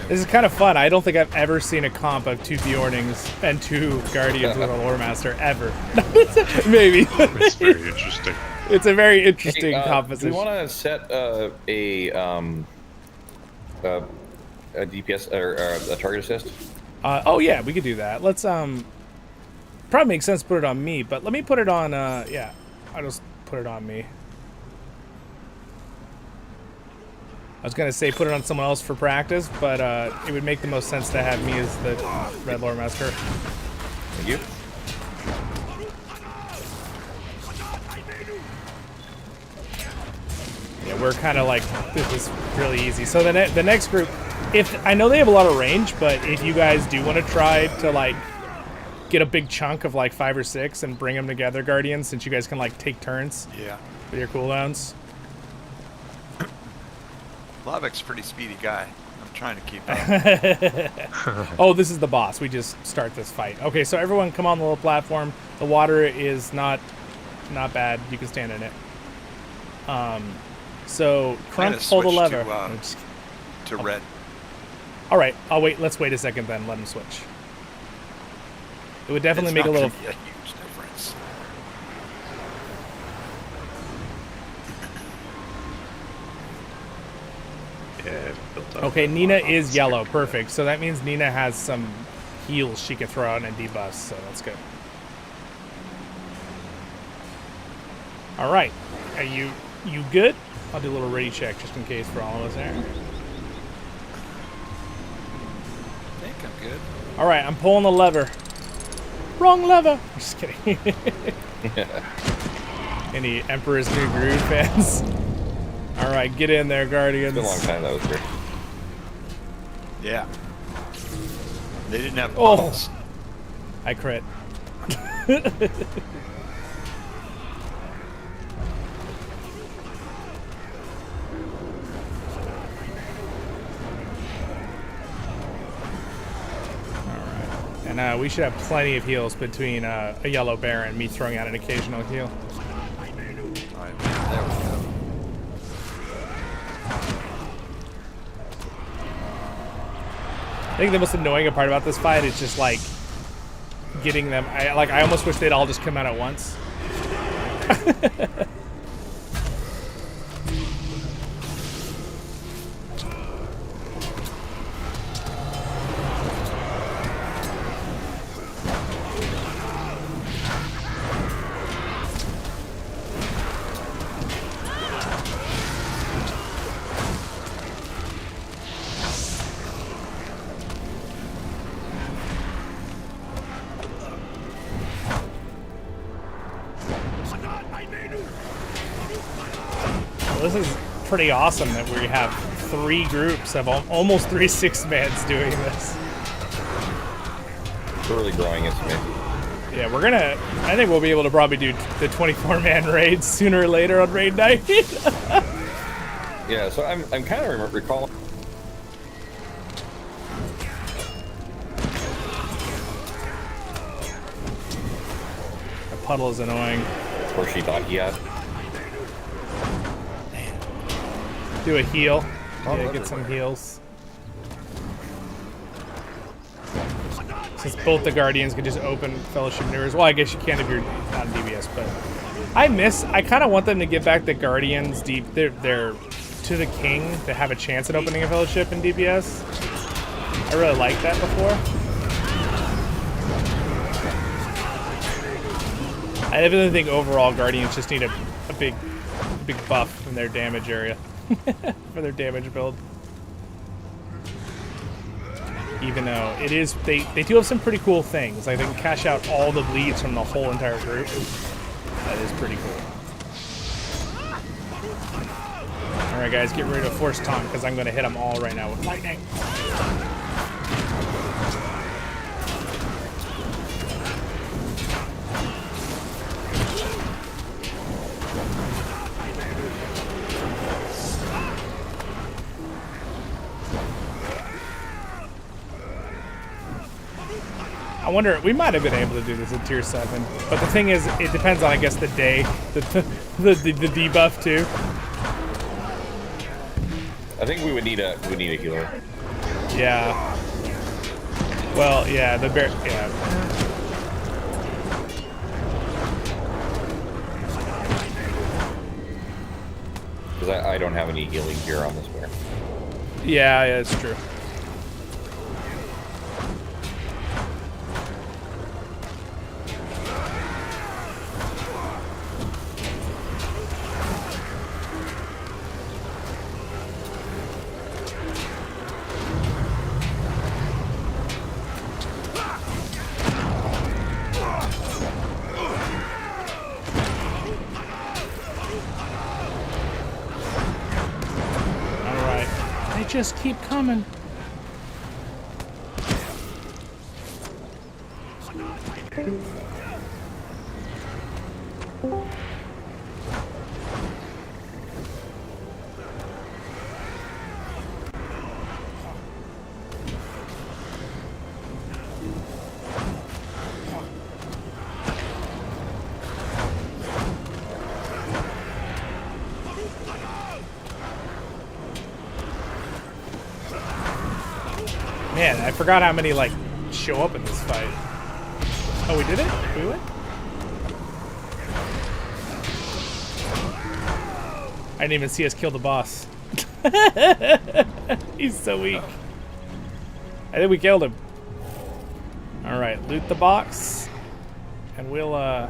This is kind of fun. I don't think I've ever seen a comp of 2 Bjornings and 2 Guardians with a Lore Master ever. Maybe. It's very interesting. It's a very interesting composition. Do we want to set a DPS or a target assist? Oh yeah, we could do that. Let's probably makes sense to put it on me, but let me put it on yeah. I'll just put it on me. I was gonna say put it on someone else for practice, but it would make the most sense to have me as the Red Lore Master. Thank you. Yeah, we're kind of like, this is really easy. So the next group, if I know they have a lot of range, but if you guys do want to try to like get a big chunk of like 5 or 6 and bring them together, Guardians, since you guys can like take turns with your cooldowns. Lavic's a pretty speedy guy. I'm trying to keep up. Oh, this is the boss. We just start this fight. Okay, so everyone come on the little platform. The water is not bad. You can stand in it. So Crunk, pull the lever. To red. All right, I'll wait. Let's wait a second then. Let him switch. It would definitely make a little. It's not gonna be a huge difference. Yeah, built up. Okay, Nina is yellow. Perfect. So that means Nina has some heals she can throw out and debuffs, so that's good. All right. Are you good? I'll do a little ready check just in case for all of us there. I think I'm good. All right, I'm pulling the lever. Wrong lever. I'm just kidding. Any Emperor's New Groove fans? All right, get in there, Guardians. It's been a long time, that was great. Yeah. They didn't have Oh. bottles. I crit. And we should have plenty of heals between a yellow bear and me throwing out an occasional heal. Alright, there we go. I think the most annoying part about this fight is just like getting them. I almost wish they'd all just come out at once. This is pretty awesome that we have 3 groups of almost 3 6-mans doing this. It's really growing into me. Yeah, I think we'll be able to probably do the 24-man raids sooner or later on raid night. Yeah, so I'm kind of recalling. The puddle is annoying. Where she thought he had. Do a heal. Yeah, get some heals. Since both the Guardians can just open Fellowship Mirrors. Well, I guess you can if you're not in DBS, but I kind of want them to get back the Guardians they're to the King to have a chance at opening a Fellowship in DBS. I really liked that before. I definitely think overall Guardians just need a big buff in their damage area. For their damage build. Even though it is, they do have some pretty cool things. Like they can cash out all the bleeds from the whole entire group. That is pretty cool. Alright guys, get ready to force taunt because I'm going to hit them all right now with lightning. I wonder, we might have been able to do this at tier 7, but the thing is, it depends on, I guess, the day, the debuff too. I think we would need a healer. Yeah. Well, yeah, the bear, yeah. Because I don't have any healing gear on this bear. Yeah, it's true. Just keep coming. Man, I forgot how many, like, show up in this fight. Oh, we did it? We went? I didn't even see us kill the boss. He's so weak. I think we killed him. All right, loot the box, and we'll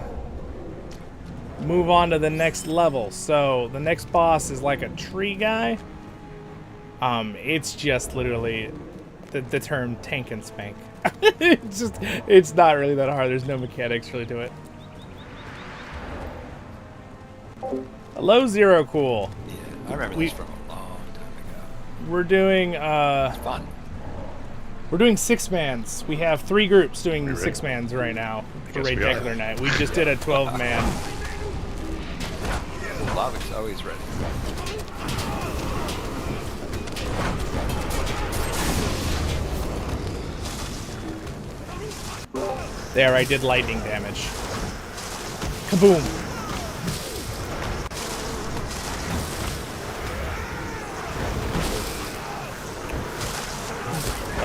move on to the next level. So the next boss is like a tree guy. It's just literally the term tank and spank. It's not really that hard. There's no mechanics really to it. Hello, Zero Cool. Yeah, I remember this from a long time ago. We're doing It's fun. we're doing 6-mans. We have 3 groups doing 6-mans right now for Raid-Tacular night. We just did a 12-man. Lavic's always ready. There, I did lightning damage. Kaboom!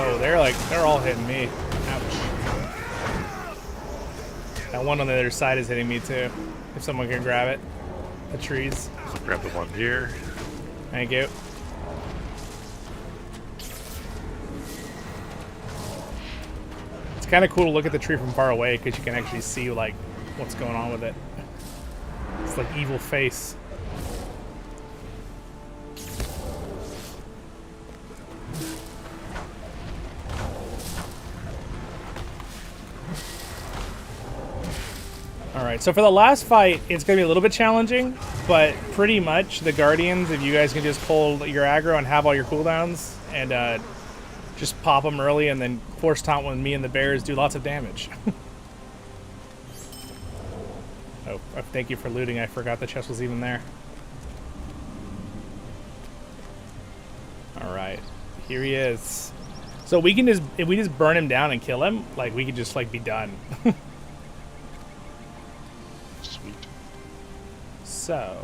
Oh, they're all hitting me. Ouch. That one on the other side is hitting me too. If someone can grab it. The trees. I'll grab the one here. Thank you. It's kind of cool to look at the tree from far away because you can actually see like what's going on with it. It's like evil face. Alright, so for the last fight, it's going to be a little bit challenging, but pretty much the Guardians, if you guys can just hold your aggro and have all your cooldowns, and just pop them early and then force taunt with me and the bears, do lots of damage. Oh, thank you for looting. I forgot the chest was even there. Alright, here he is. So we can just, if we just burn him down and kill him, like we could just like be done. Sweet. So,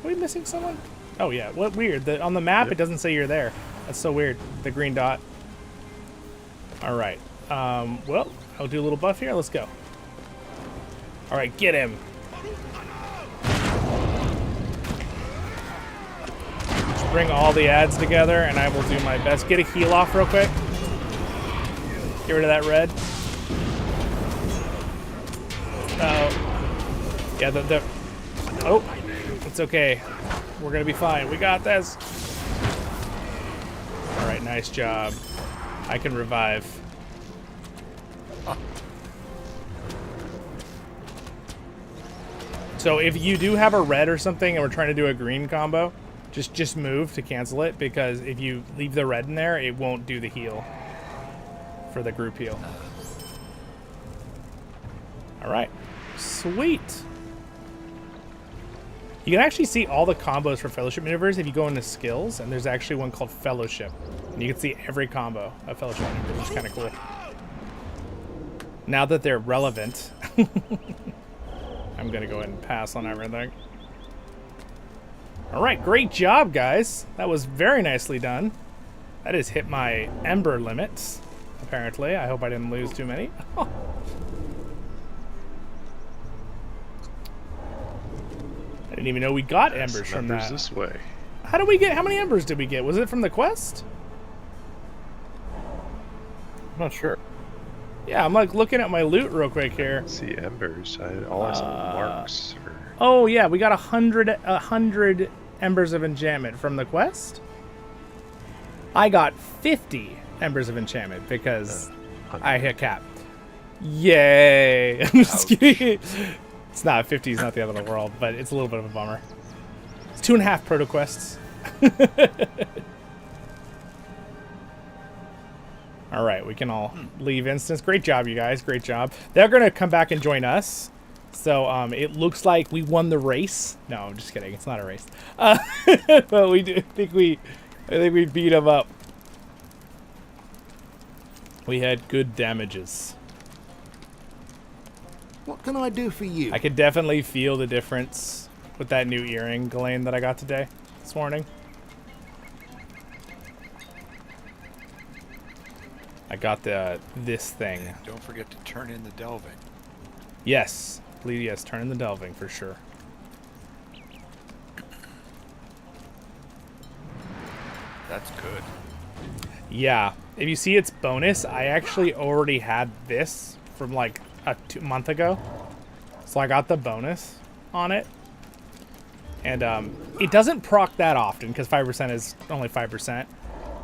are we missing someone? Oh yeah, what weird. On the map it doesn't say you're there. That's so weird. The green dot. All right. Well, I'll do a little buff here. Let's go. All right, get him. Just bring all the ads together, and I will do my best. Get a heal off real quick. Get rid of that red. Yeah, oh, it's okay. We're gonna be fine. We got this. All right, nice job. I can revive. So if you do have a red or something and we're trying to do a green combo, just move to cancel it, because if you leave the red in there, it won't do the heal for the group heal. All right, sweet. You can actually see all the combos for Fellowship maneuvers if you go into skills, and there's actually one called Fellowship, and you can see every combo of Fellowship maneuvers, which is kind of cool. Now that they're relevant, I'm gonna go ahead and pass on everything. All right, great job, guys. That was very nicely done. That has hit my Ember limits, apparently. I hope I didn't lose too many. I didn't even know we got embers from that. This way. How did we get? How many embers did we get? Was it from the quest? I'm not sure. Yeah, I'm like looking at my loot real quick here. Let's see, embers. All I saw marks. Or... Oh yeah, we got 100 embers of enchantment from the quest. I got 50 embers of enchantment because I hit cap. Yay! I'm just kidding. It's not 50. Is not the end of the world, but it's a little bit of a bummer. It's 2.5 proto quests. All right, we can all leave instance. Great job, you guys. Great job. They're gonna come back and join us. So it looks like we won the race. No, I'm just kidding. It's not a race. But we do think I think we beat them up. We had good damages. What can I do for you? I could definitely feel the difference with that new earring, Ghislaine, that I got this morning. I got this thing. And don't forget to turn in the delving. Yes, please, yes, turn in the delving for sure. That's good. Yeah. If you see its bonus, I actually already had this from like a month ago. So I got the bonus on it. And it doesn't proc that often because 5% is only 5%.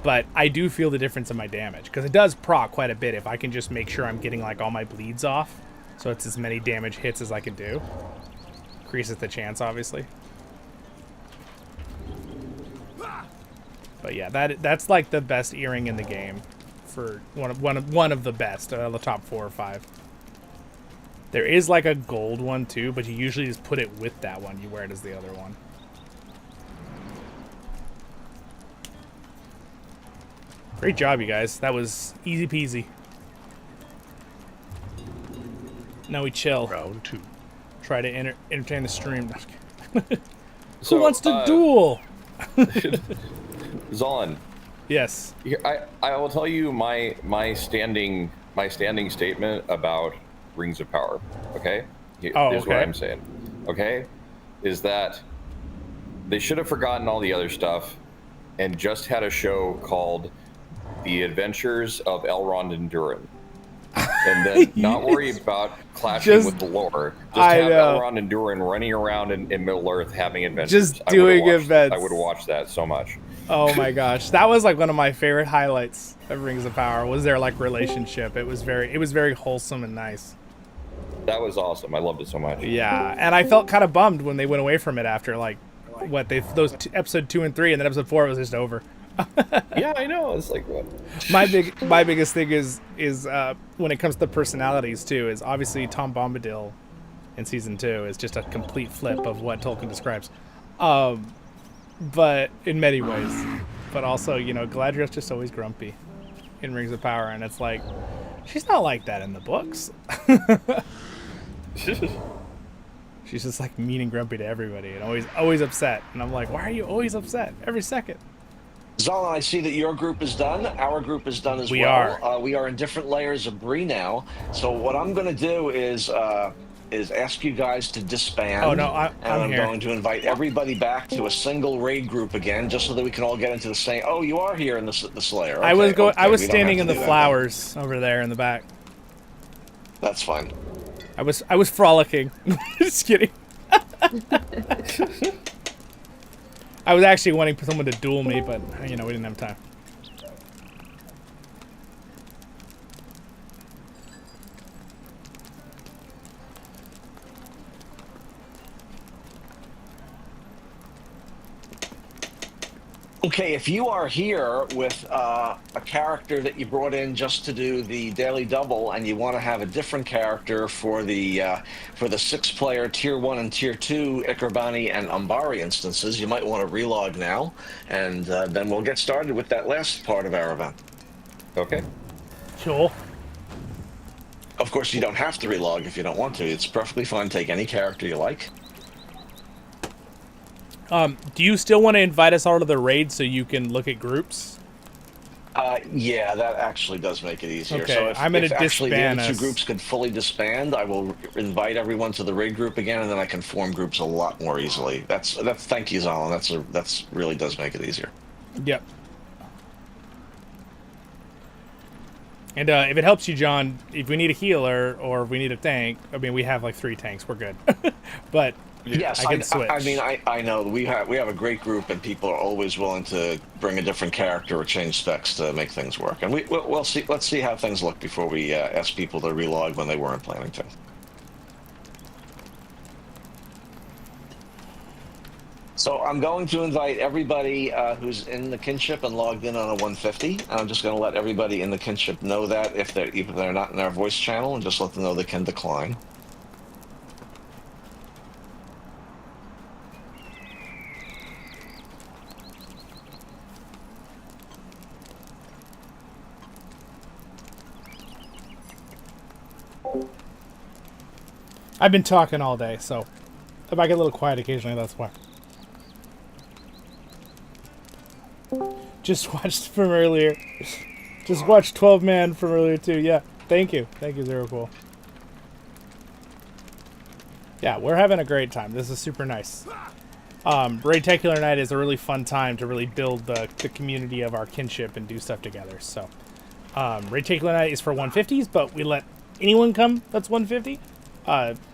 But I do feel the difference in my damage because it does proc quite a bit if I can just make sure I'm getting like all my bleeds off. So it's as many damage hits as I can do. Increases the chance, obviously. But yeah, that's like the best earring in the game, for one of the best, the top 4 or 5. There is like a gold one too, but you usually just put it with that one. You wear it as the other one. Great job, you guys. That was easy peasy. Now we chill. Round 2. Try to entertain the stream. So, Who wants to duel? Zollin. Yes. I will tell you my standing statement about Rings of Power. Okay. Here's what I'm saying. Okay, is that they should have forgotten all the other stuff and just had a show called The Adventures of Elrond and Durin. And then not worry about clashing with the lore. Just have Elrond and Durin running around in Middle-earth having adventures. Just doing events. I would have watched that so much. Oh my gosh, that was like one of my favorite highlights of Rings of Power. Was their like relationship? It was very wholesome and nice. That was awesome. I loved it so much. Yeah, and I felt kind of bummed when they went away from it after like episode 2 and 3, and then episode 4 was just over. Yeah, I know. It's like what? My biggest thing is when it comes to personalities too, is obviously Tom Bombadil in season 2 is just a complete flip of what Tolkien describes, but in many ways. But also, you know, Galadriel's just always grumpy in Rings of Power, and it's like she's not like that in the books. She's just like mean and grumpy to everybody, and always upset. And I'm like, why are you always upset every second? Zollin, I see that your group is done. Our group is done as well. We are in different layers of Bree now. So what I'm going to do is ask you guys to disband. Oh, no, I'm here. Going to invite everybody back to a single raid group again, just so that we can all get into the same. Oh, you are here in the Slayer. Okay, I was standing in the flowers over there in the back. That's fine. I was frolicking. Just kidding. I was actually wanting someone to duel me, but you know, we didn't have time. Okay, if you are here with a character that you brought in just to do the daily double, and you want to have a different character for the 6-player Tier 1 and Tier 2 Ikrabani and Umbari instances, you might want to relog now, and then we'll get started with that last part of our event. Okay. Sure. Of course, you don't have to relog if you don't want to. It's perfectly fine. Take any character you like. Do you still want to invite us all to the raid so you can look at groups? Yeah, that actually does make it easier. Okay, So if I'm going to actually the disband other us. 2 groups could fully disband, I will invite everyone to the raid group again, and then I can form groups a lot more easily. That's thank you, Zollin. That's really does make it easier. Yep. And if it helps you, John, if we need a healer or if we need a tank, I mean, we have like 3 tanks. We're good. But yes, I can switch. I mean, I know we have a great group, and people are always willing to bring a different character or change specs to make things work. And we'll see. Let's see how things look before we ask people to relog when they weren't planning to. So I'm going to invite everybody who's in the Kinship and logged in on a 150. And I'm just going to let everybody in the Kinship know that if they're not in our voice channel, and just let them know they can decline. I've been talking all day, so if I get a little quiet occasionally, that's why. Just watched from earlier. Just watched 12 Man from earlier too. Yeah, thank you, Zero Cool. Yeah, we're having a great time. This is super nice. Raid-Tacular Night is a really fun time to really build the community of our kinship and do stuff together. So, Raid-Tacular Night is for 150s, but we let anyone come that's 150.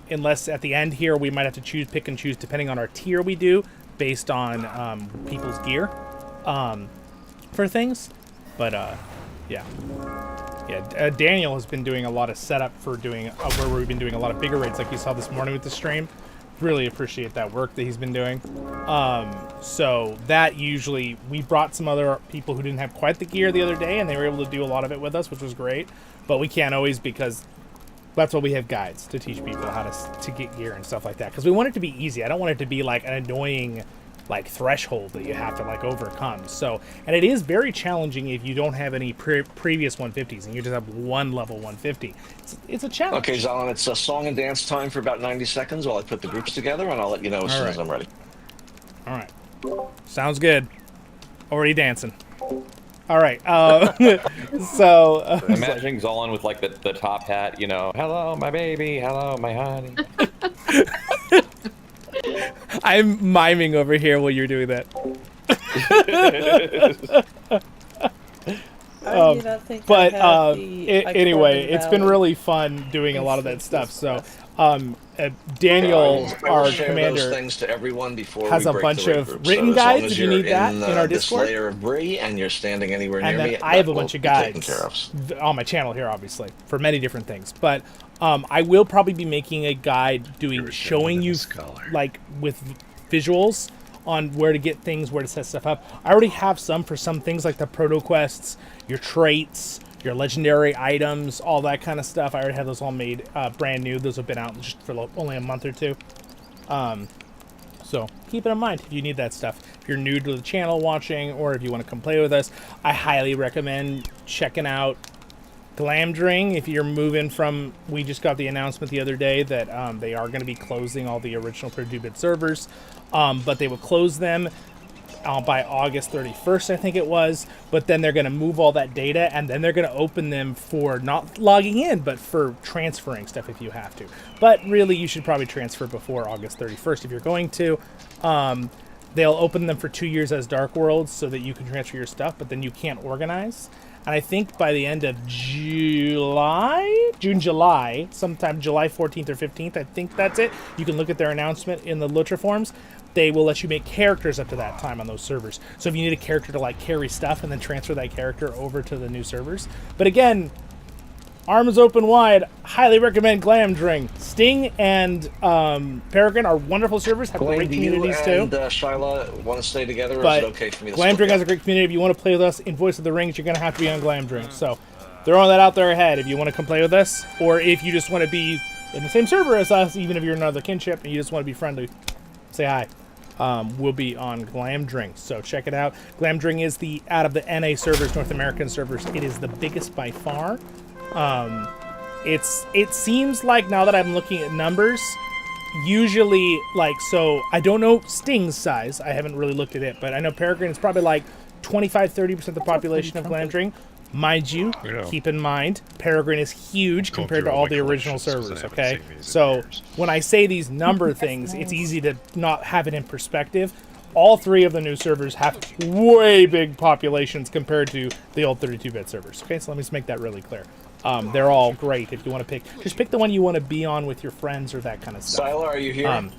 Unless at the end here we might have to pick and choose depending on our tier we do based on people's gear for things. But yeah. Daniel has been doing a lot of setup for doing where we've been doing a lot of bigger raids like you saw this morning with the stream. Really appreciate that work that he's been doing. So that usually, we brought some other people who didn't have quite the gear the other day, and they were able to do a lot of it with us, which was great. But we can't always, because that's why we have guides to teach people how to get gear and stuff like that. Because we want it to be easy. I don't want it to be like an annoying like threshold that you have to like overcome. So, and it is very challenging if you don't have any previous 150s and you just have one level 150. It's a challenge. Okay, Zollin, it's a song and dance time for about 90 seconds while I put the groups together, and I'll let you know as soon as I'm ready. All right. Sounds good. Already dancing. All right. So imagining Zollin with like the top hat, you know, hello my baby, hello my honey. I'm miming over here while you're doing that. Anyway, it's been really fun doing a lot of that stuff. So, Daniel, our commander, those things to everyone before has we a break bunch the raid of group. written So guides if you need that in our Discord. This layer of Bree, and you're standing anywhere near and then me, I have a bunch of guides on my channel here, obviously, for many different things. But I will probably be making a guide showing you like with visuals on where to get things, where to set stuff up. I already have some for some things like the proto quests, your traits, your legendary items, all that kind of stuff. I already have those all made brand new. Those have been out just for only a month or two. So keep it in mind if you need that stuff. If you're new to the channel watching, or if you want to come play with us, I highly recommend checking out Glamdring. If you're moving from, we just got the announcement the other day that they are going to be closing all the original 32-bit servers, but they will close them by August 31st, I think it was, but then they're going to move all that data, and then they're going to open them for not logging in, but for transferring stuff if you have to. But really, you should probably transfer before August 31st if you're going to. They'll open them for 2 years as Dark Worlds so that you can transfer your stuff, but then you can't organize. And I think by the end of July, sometime July 14th or 15th, I think that's it. You can look at their announcement in the LOTRO forums. They will let you make characters up to that time on those servers. So if you need a character to like carry stuff and then transfer that character over to the new servers. But again, arms open wide. Highly recommend Glamdring. Sting and Peregrine are wonderful servers. Have great communities too. And Shyla want to stay together, or but is it okay for me to Glamdring has a great community. If you want to play with us in Voice of the Rings, you're going to have to be on Glamdring. So throwing that out there ahead if you want to come play with us, or if you just want to be in the same server as us, even if you're another kinship and you just want to be friendly, say hi. We'll be on Glamdring, so check it out. Glamdring is out of the NA servers, North American servers, it is the biggest by far. It seems like, now that I'm looking at numbers, usually, like, so I don't know Sting's size. I haven't really looked at it, but I know Peregrine is probably like 25-30% of the population of Glamdring. Mind you, keep in mind, Peregrine is huge compared to all the original servers, okay? So when I say these number things, it's easy to not have it in perspective. All three of the new servers have way big populations compared to the old 32-bit servers, okay? So let me just make that really clear. They're all great if you want to pick. Just pick the one you want to be on with your friends or that kind of stuff. Sila, are you here?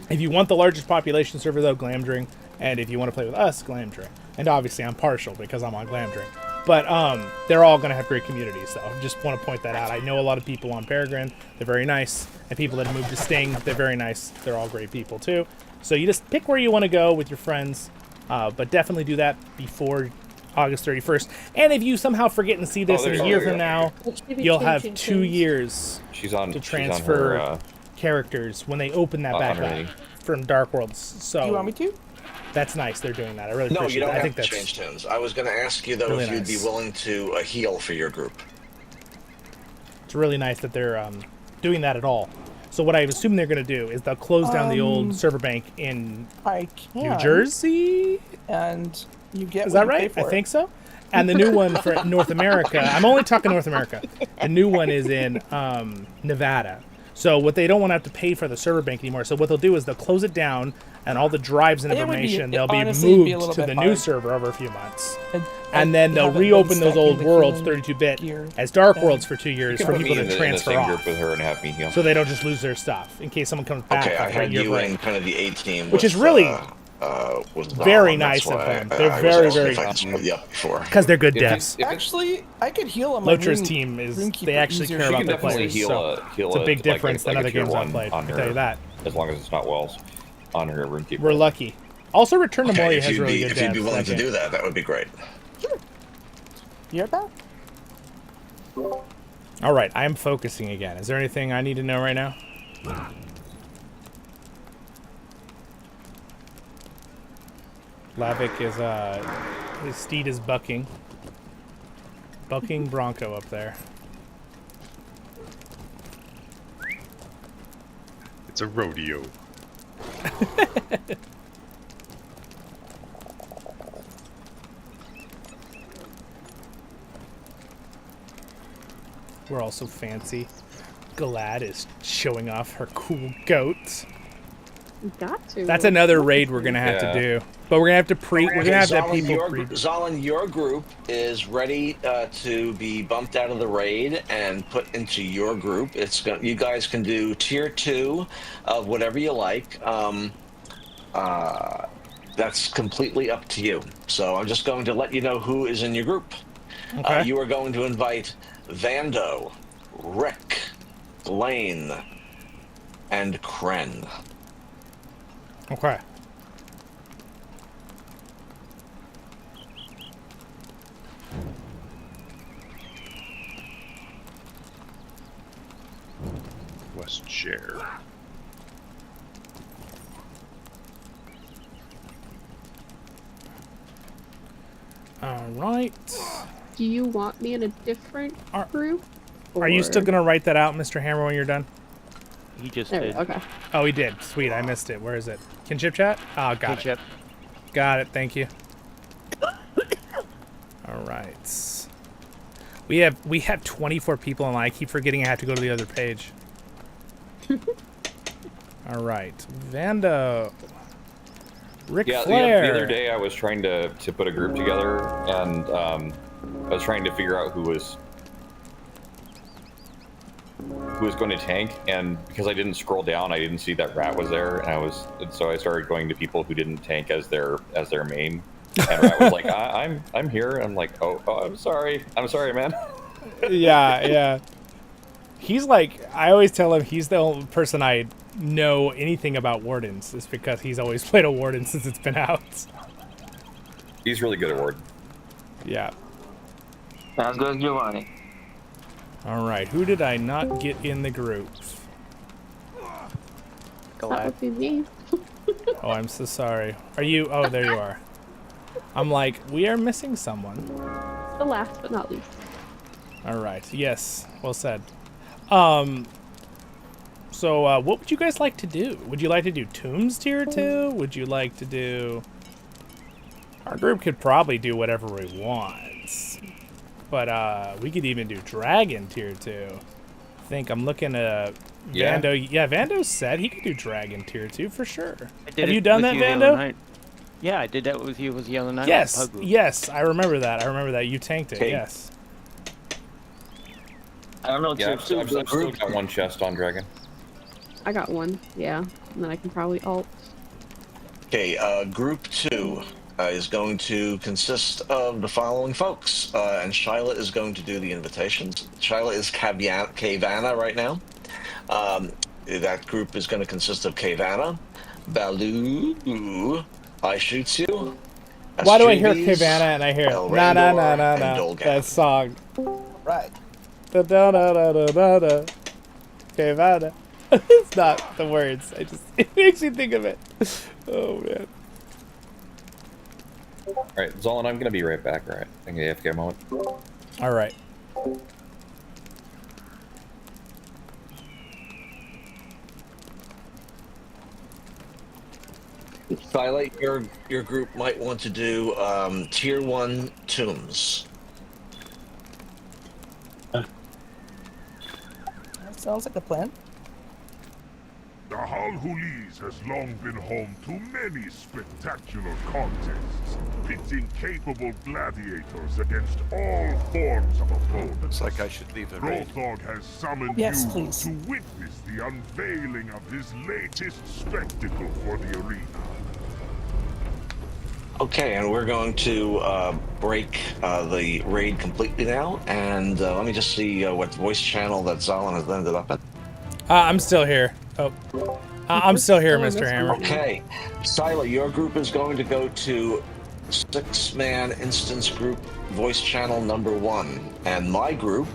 If you want the largest population server, though, Glamdring. And if you want to play with us, Glamdring. And obviously, I'm partial because I'm on Glamdring. But they're all going to have great communities, so I just want to point that out. I know a lot of people on Peregrine. They're very nice. And people that have moved to Sting, they're very nice. They're all great people, too. So you just pick where you want to go with your friends. But definitely do that before August 31st. And if you somehow forget and see this in a year from now, you'll have 2 years to transfer characters when they open that backpack from Dark Worlds. So you want me to? That's nice. They're doing that. I really appreciate No, you don't that. have to change tunes. I was going to ask you, though, really if you'd be willing to heal for your group. It's really nice that they're doing that at all. So what I assume they're going to do is they'll close down the old server bank in New Jersey? And you get Is that right? I think so. And the new one for North America, I'm only talking North America. The new one is in Nevada. So what they don't want to have to pay for the server bank anymore. So what they'll do is they'll close it down, and all the drives and It would be- information they'll honestly, it'd be be a moved little to bit the new hard. server over a few months. And And then they'll haven't been reopen those old stacking the worlds, healing 32-bit, gear. as Dark Yeah. Worlds for 2 years for Put people me to in the transfer same off. group with her and have me heal. So they don't just lose their stuff in case someone comes back Okay, I after a had year you break. in kind of the A team, Which with, is really with very Zollin. That's nice of why them. I They're was very, asking very- if I could split you up before. Because they're good If you- devs. if it- Actually, I could heal on my LOTR's rune- team is, Runekeeper they actually easier. care She about can their definitely players. heal So heal it's a big like difference than like other a tier games I've one played. I on can her, tell you that. as long as it's not wells on her Runekeeper. We're lucky. Also, Return to Okay, Moria if has you'd really be, good if you'd be devs, willing that to game. do that, that would be great. You're back. All right, I am focusing again. Is there anything I need to know right now? Lavik is, his steed is bucking. Bucking Bronco up there. It's a rodeo. We're all so fancy. Galad is showing off her cool goats. You got to. That's another raid we're gonna have Yeah. to do. But we're gonna have to we're gonna have to have Zollin, people Zollin, your group is ready to be bumped out of the raid and put into your group. It's going. You guys can do tier 2 of whatever you like. That's completely up to you. So I'm just going to let you know who is in your group. Okay. You are going to invite Vando, Rick, Lane, and Kren. Okay. West Share. All right. Do you want me in a different group? Are you still or- gonna write that out, Mr. Hammer, when you're done? He just There, did. okay. Oh, he did. Sweet, I missed it. Where is it? Kinship chat? Oh, got Kinship. it. Got it. Thank you. All right. We have 24 people online. I keep forgetting I have to go to the other page. All right, Vando. Ric Yeah, Flair. the other day I was trying to put a group together, and I was trying to figure out who was going to tank, and because I didn't scroll down, I didn't see that Rat was there, and so I started going to people who didn't tank as their main. And Rat was like, I'm here. I'm like, oh, I'm sorry, man. Yeah. He's like, I always tell him he's the only person I know anything about Wardens, is because he's always played a Warden since it's been out. He's really good at Warden. Yeah. Sounds good, Giovanni. All right, who did I not get in the group? That would be me. Oh, I'm so sorry. Are you? Oh, there you are. I'm like, we are missing someone. The last but not least. All right. Yes. Well said. So, what would you guys like to do? Would you like to do Tombs tier 2? Would you like to do... Our group could probably do whatever we want. But, we could even do Dragon tier 2. I think I'm looking at Yeah. Vando. Yeah, Vando said he could do Dragon tier 2 for sure. I did Have it you done with that, you the other Vando? night. Yeah, I did that with you the other night. Yes. With the pug group. Yes, I remember that. You tanked it. Okay. Yes. I don't know. Yeah, I've still got one chest on Dragon. I got one, yeah. And then I can probably alt. Okay, group 2 is going to consist of the following folks, and Shyla is going to do the invitations. Shyla is Kavana right now. That group is going to consist of Kavana, Baloo, I Shoots You. Why do I hear Astrides, Kavana and I hear Elraandor, na and Dolgan. that song? Right. Da da da da da da da. Kavana. It's not the words. It makes me think of it. Oh man. Alright, Zollin, I'm gonna be right back, alright? I'm gonna AFK a moment. All right. Shyla, your group might want to do tier 1 tombs. That sounds like a plan. The Hal Hulis has long been home to many spectacular contests, pitting capable gladiators against all forms of opponents. Looks like I should leave the raid. Rothog has summoned Yes, you please. to witness the unveiling of his latest spectacle for the arena. Okay, and we're going to break the raid completely now, and let me just see what voice channel that Zollin has ended up in. I'm still here. Oh, I'm still here, Mr. Hammer. Okay, Sila, your group is going to go to 6-man instance group voice channel number 1, and my group,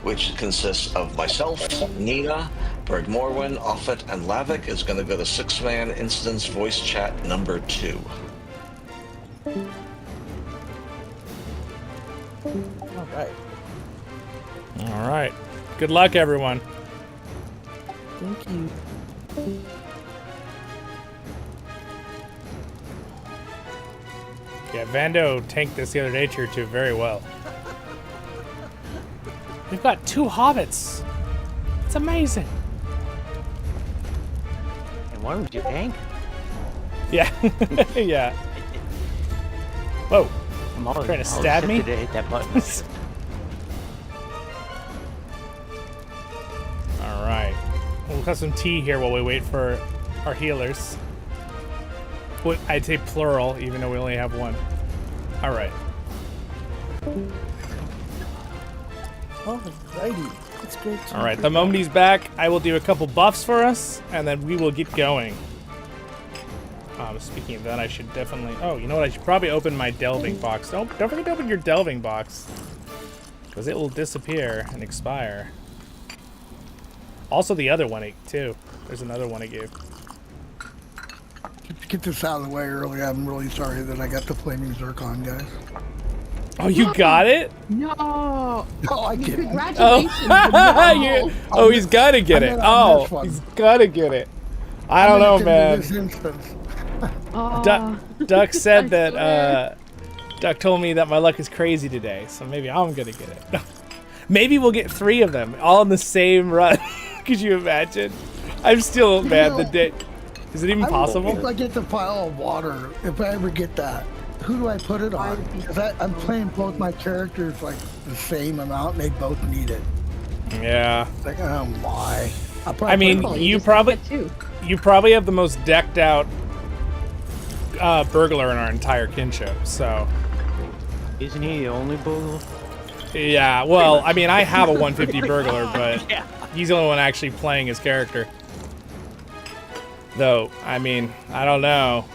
which consists of myself, Nina, Berg Morwen, Offit, and Lavik, is going to go to 6-man instance voice chat number 2. All right. All right. Good luck, everyone. Thank you. Yeah, Vando tanked this the other day, tier 2, very well. We've got 2 hobbits. It's amazing. And one was your tank? Yeah. Yeah. Whoa. I'm always, Trying to stab me? tempted to hit that button. All right. We'll have some tea here while we wait for our healers. Well, I'd say plural, even though we only have one. All right. Alrighty. That's great. All right. The moment he's back, I will do a couple buffs for us, and then we will get going. Speaking of that, I should definitely... Oh, you know what? I should probably open my delving box. Don't forget to open your delving box, because it will disappear and expire. Also, the other one, too. There's another one I gave. Get this out of the way early. I'm really sorry that I got the Flaming Zircon, guys. Oh, you got it? No. Oh, I get it. Congratulations. Oh, oh, he's got to get it. Oh, he's got to get it. I don't know, man. This instance. Duck said that, Duck told me that my luck is crazy today, so maybe I'm going to get it. Maybe we'll get 3 of them, all in the same run. Could you imagine? I'm still mad the day. Is it even possible? If I get the pile of water, if I ever get that, who do I put it on? Because I'm playing both my characters like the same amount, and they both need it. Yeah. It's like, oh my. I mean, you probably have the most decked out burglar in our entire kinship, so. Isn't he the only burglar? Yeah, well, I mean, I have a 150 burglar, but yeah. He's the only one actually playing his character. Though, I mean, I don't know.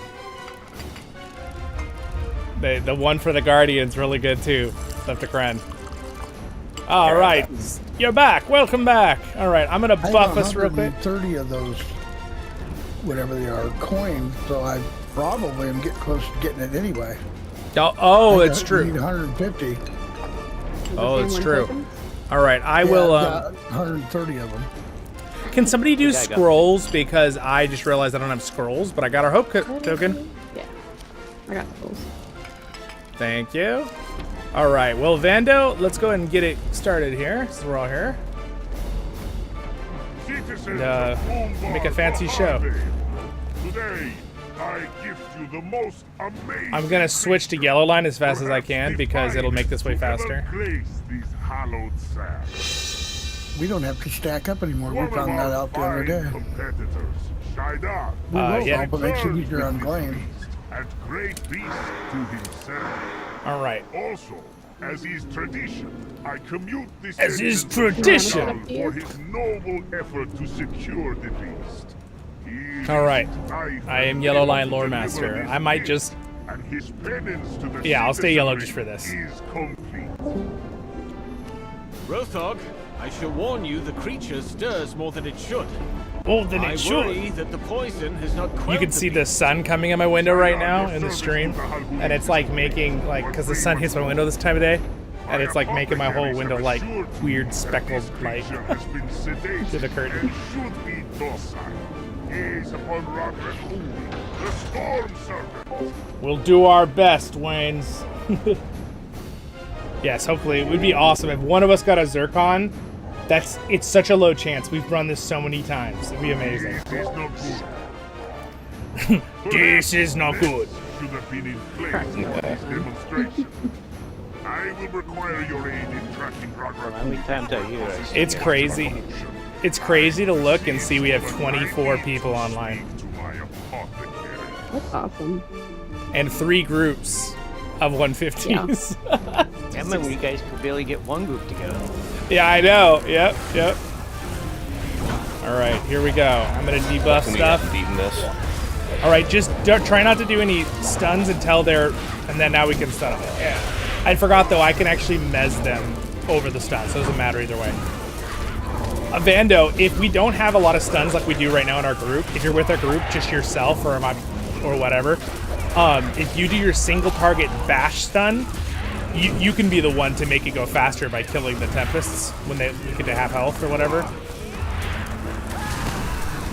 The one for the Guardian's really good too. Left to Kren. All right, you're back. Welcome back. All right, I'm gonna buff us real quick. 30 of those, whatever they are, coins. So I probably am getting close to getting it anyway. Oh, it's true. Need 150. Oh, it's true. All right, I will. 130 of them. Can somebody do scrolls? Because I just realized I don't have scrolls, but I got our hope token. Yeah, I got those. Thank you. All right, well, Vando, let's go ahead and get it started here, since we're all here. And, make a fancy show. Today, I gift you the most amazing. I'm gonna switch to yellow line as fast as I can because it'll make this way faster. We don't have to stack up anymore. We found that out the other day. Yeah. But make sure you're on blame. And great beast to himself. All right. Also, as is tradition, I commute this as is tradition for his noble effort to secure the beast. All right. I am Yellow Line Lore Master. I might just. And his penance to the yeah, I'll stay yellow just for this. Rothog, I shall warn you, the creature stirs more than it should. More than it should. I worry that the poison has not quelled. You can see the sun coming in my window right now in the stream, and it's like making because the sun hits my window this time of day, and it's like making my whole window like weird speckled light through the curtain. We'll do our best, Waynes. Yes, hopefully it would be awesome if one of us got a Zircon It's such a low chance. We've run this so many times. It'd be amazing. This is not This is not good. good. Should have been in place for this demonstration. I will require your aid in tracking progress. How many times are you? It's crazy. It's crazy to look and see we have 24 people online. That's awesome. And 3 groups of 150s. I remember you guys could barely get one group together. Yeah, I know. Yep. All right, here we go. I'm gonna debuff stuff. Beating this. All right, just try not to do any stuns until they're, and then now we can stun them. Yeah. I forgot though, I can actually mez them over the stun, so it doesn't matter either way. Vando, if we don't have a lot of stuns like we do right now in our group, if you're with our group, just yourself or whatever, if you do your single target bash stun, you can be the one to make it go faster by killing the Tempests when they get to half health or whatever.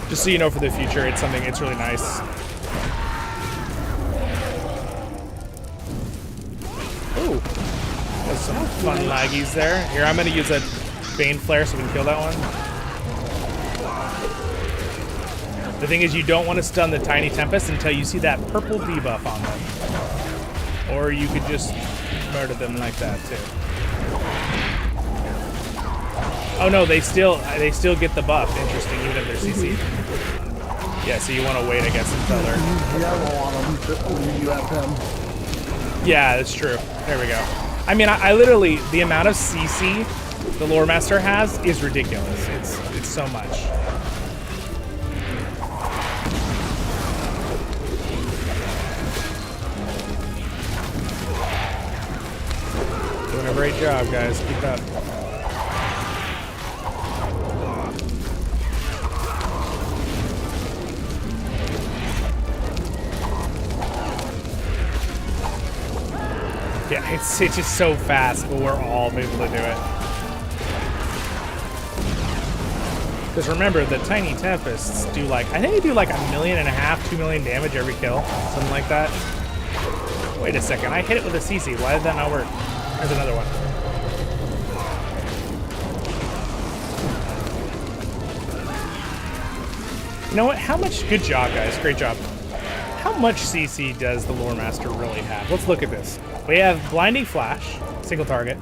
Just so you know for the future, it's really nice. Ooh, there's some fun laggies there. Here, I'm gonna use a Bane Flare so we can kill that one. The thing is, you don't want to stun the Tiny Tempest until you see that purple debuff on them. Or you could just murder them like that too. Oh no, they still get the buff. Interesting, even if they're CC. Yeah, so you want to wait, I guess, until they're. You have them. Yeah, that's true. There we go. I mean, I literally, the amount of CC the Lore Master has is ridiculous. It's so much. Doing a great job, guys. Keep up. Yeah, it's just so fast, but we're all able to do it. Because remember, the Tiny Tempests do like, I think they do like 1.5 million, 2 million damage every kill. Something like that. Wait a second, I hit it with a CC. Why did that not work? There's another one. You know what? How much? Good job, guys. Great job. How much CC does the Lore Master really have? Let's look at this. We have Blinding Flash, single target.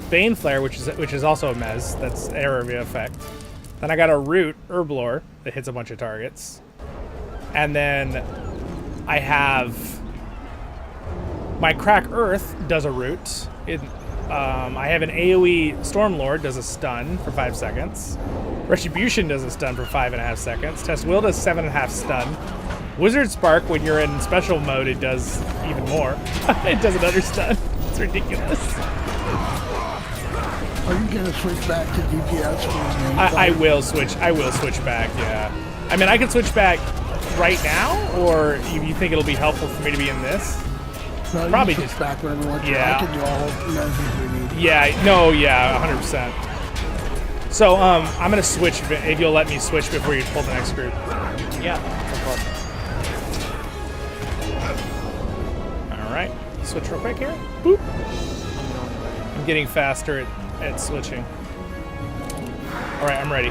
Bane Flare, which is also a mez. That's area effect. Then I got a Root, Herblore, that hits a bunch of targets. And then I have my Crack Earth does a Root. I have an AoE Stormlord, does a stun for 5 seconds. Retribution does a stun for 5.5 seconds. Test Will does 7.5 stun. Wizard Spark, when you're in special mode, it does even more. It does another stun. It's ridiculous. Are you gonna switch back to DPS? I will switch back, yeah. I mean, I can switch back right now, or you think it'll be helpful for me to be in this? No, probably just back whenever you want to. Yeah. I can do all the measures we need. Yeah, no, yeah, 100%. So, I'm gonna switch, if you'll let me switch before you pull the next group. Yeah, no problem. Alright, switch real quick here. Boop. I'm getting faster at switching. Alright, I'm ready.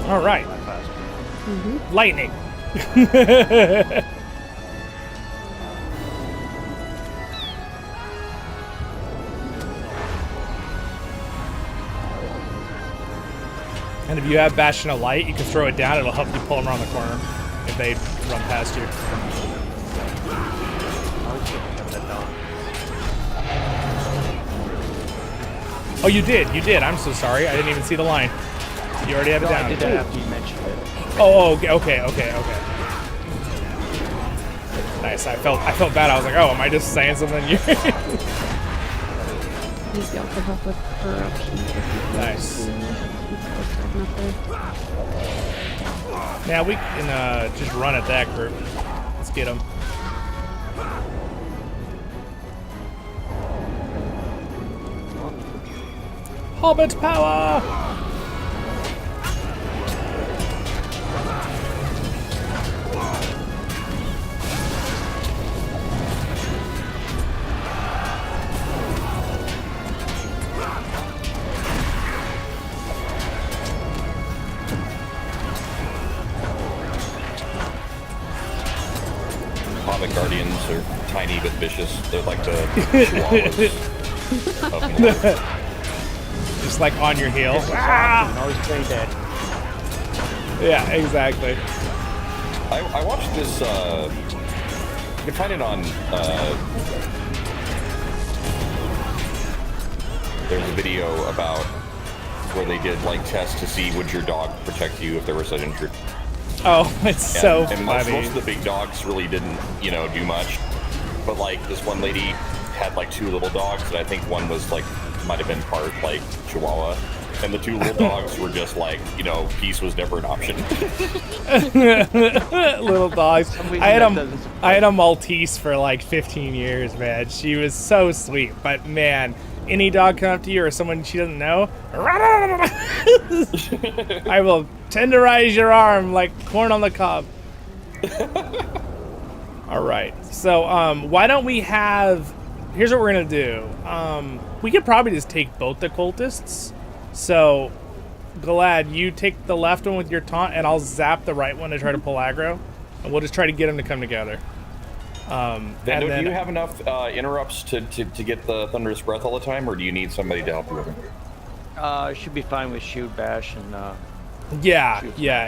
All right. Lightning. And if you have Bastion of Light, you can throw it down. It'll help you pull them around the corner if they run past you. Oh, you did. You did. I'm so sorry. I didn't even see the line. You already have it down. I did that after you mentioned it. Oh, okay. Nice. I felt bad. I was like, oh, am I just saying something? He's also help with corruption. Nice. Now we can just run at that group. Let's get them. Hobbit power! Hobbit Guardians are tiny but vicious. They're like the chihuahuas of North. Just like on your heel. Always play dead. Yeah, exactly. I watched this, you can find it on, there's a video about where they did like tests to see would your dog protect you if there was an injured. Oh, it's so and funny. most of the big dogs really didn't, you know, do much. But like this one lady had like 2 little dogs, and I think one was like, might have been part like Chihuahua. And the 2 little dogs were just like, you know, peace was never an option. Little dogs. I had a Maltese for like 15 years, man. She was so sweet, but man, any dog come up to you or someone she doesn't know, I will tenderize your arm like corn on the cob. All right. So, why don't we have? Here's what we're gonna do. We could probably just take both the cultists. So, Glad, you take the left one with your taunt, and I'll zap the right one to try to pull aggro, and we'll just try to get them to come together. Do you have enough interrupts to get the Thunderous Breath all the time, or do you need somebody to help you with it? Should be fine with Shoot Bash and. Yeah.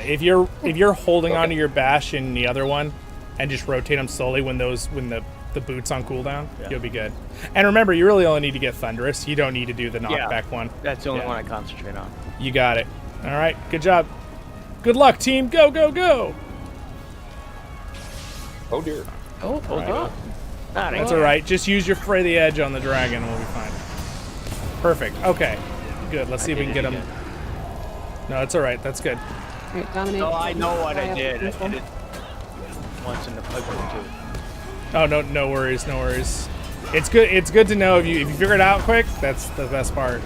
If you're holding onto your bash in the other one, and just rotate them slowly when the boot's on cooldown, you'll be good. And remember, you really only need to get Thunderous. You don't need to do the knockback one. That's the only one I concentrate on. You got it. All right, good job. Good luck, team. Go, go, go. Oh dear. Oh, right. That's all right. Just use your Fray the Edge on the dragon, and we'll be fine. Perfect. Okay. Good. Let's see if we can get him. No, it's all right. That's good. All right, Dominic. Oh, I know what I did. I did it once in the puggle too. Oh no worries, no worries. It's good to know if you figure it out quick. That's the best part.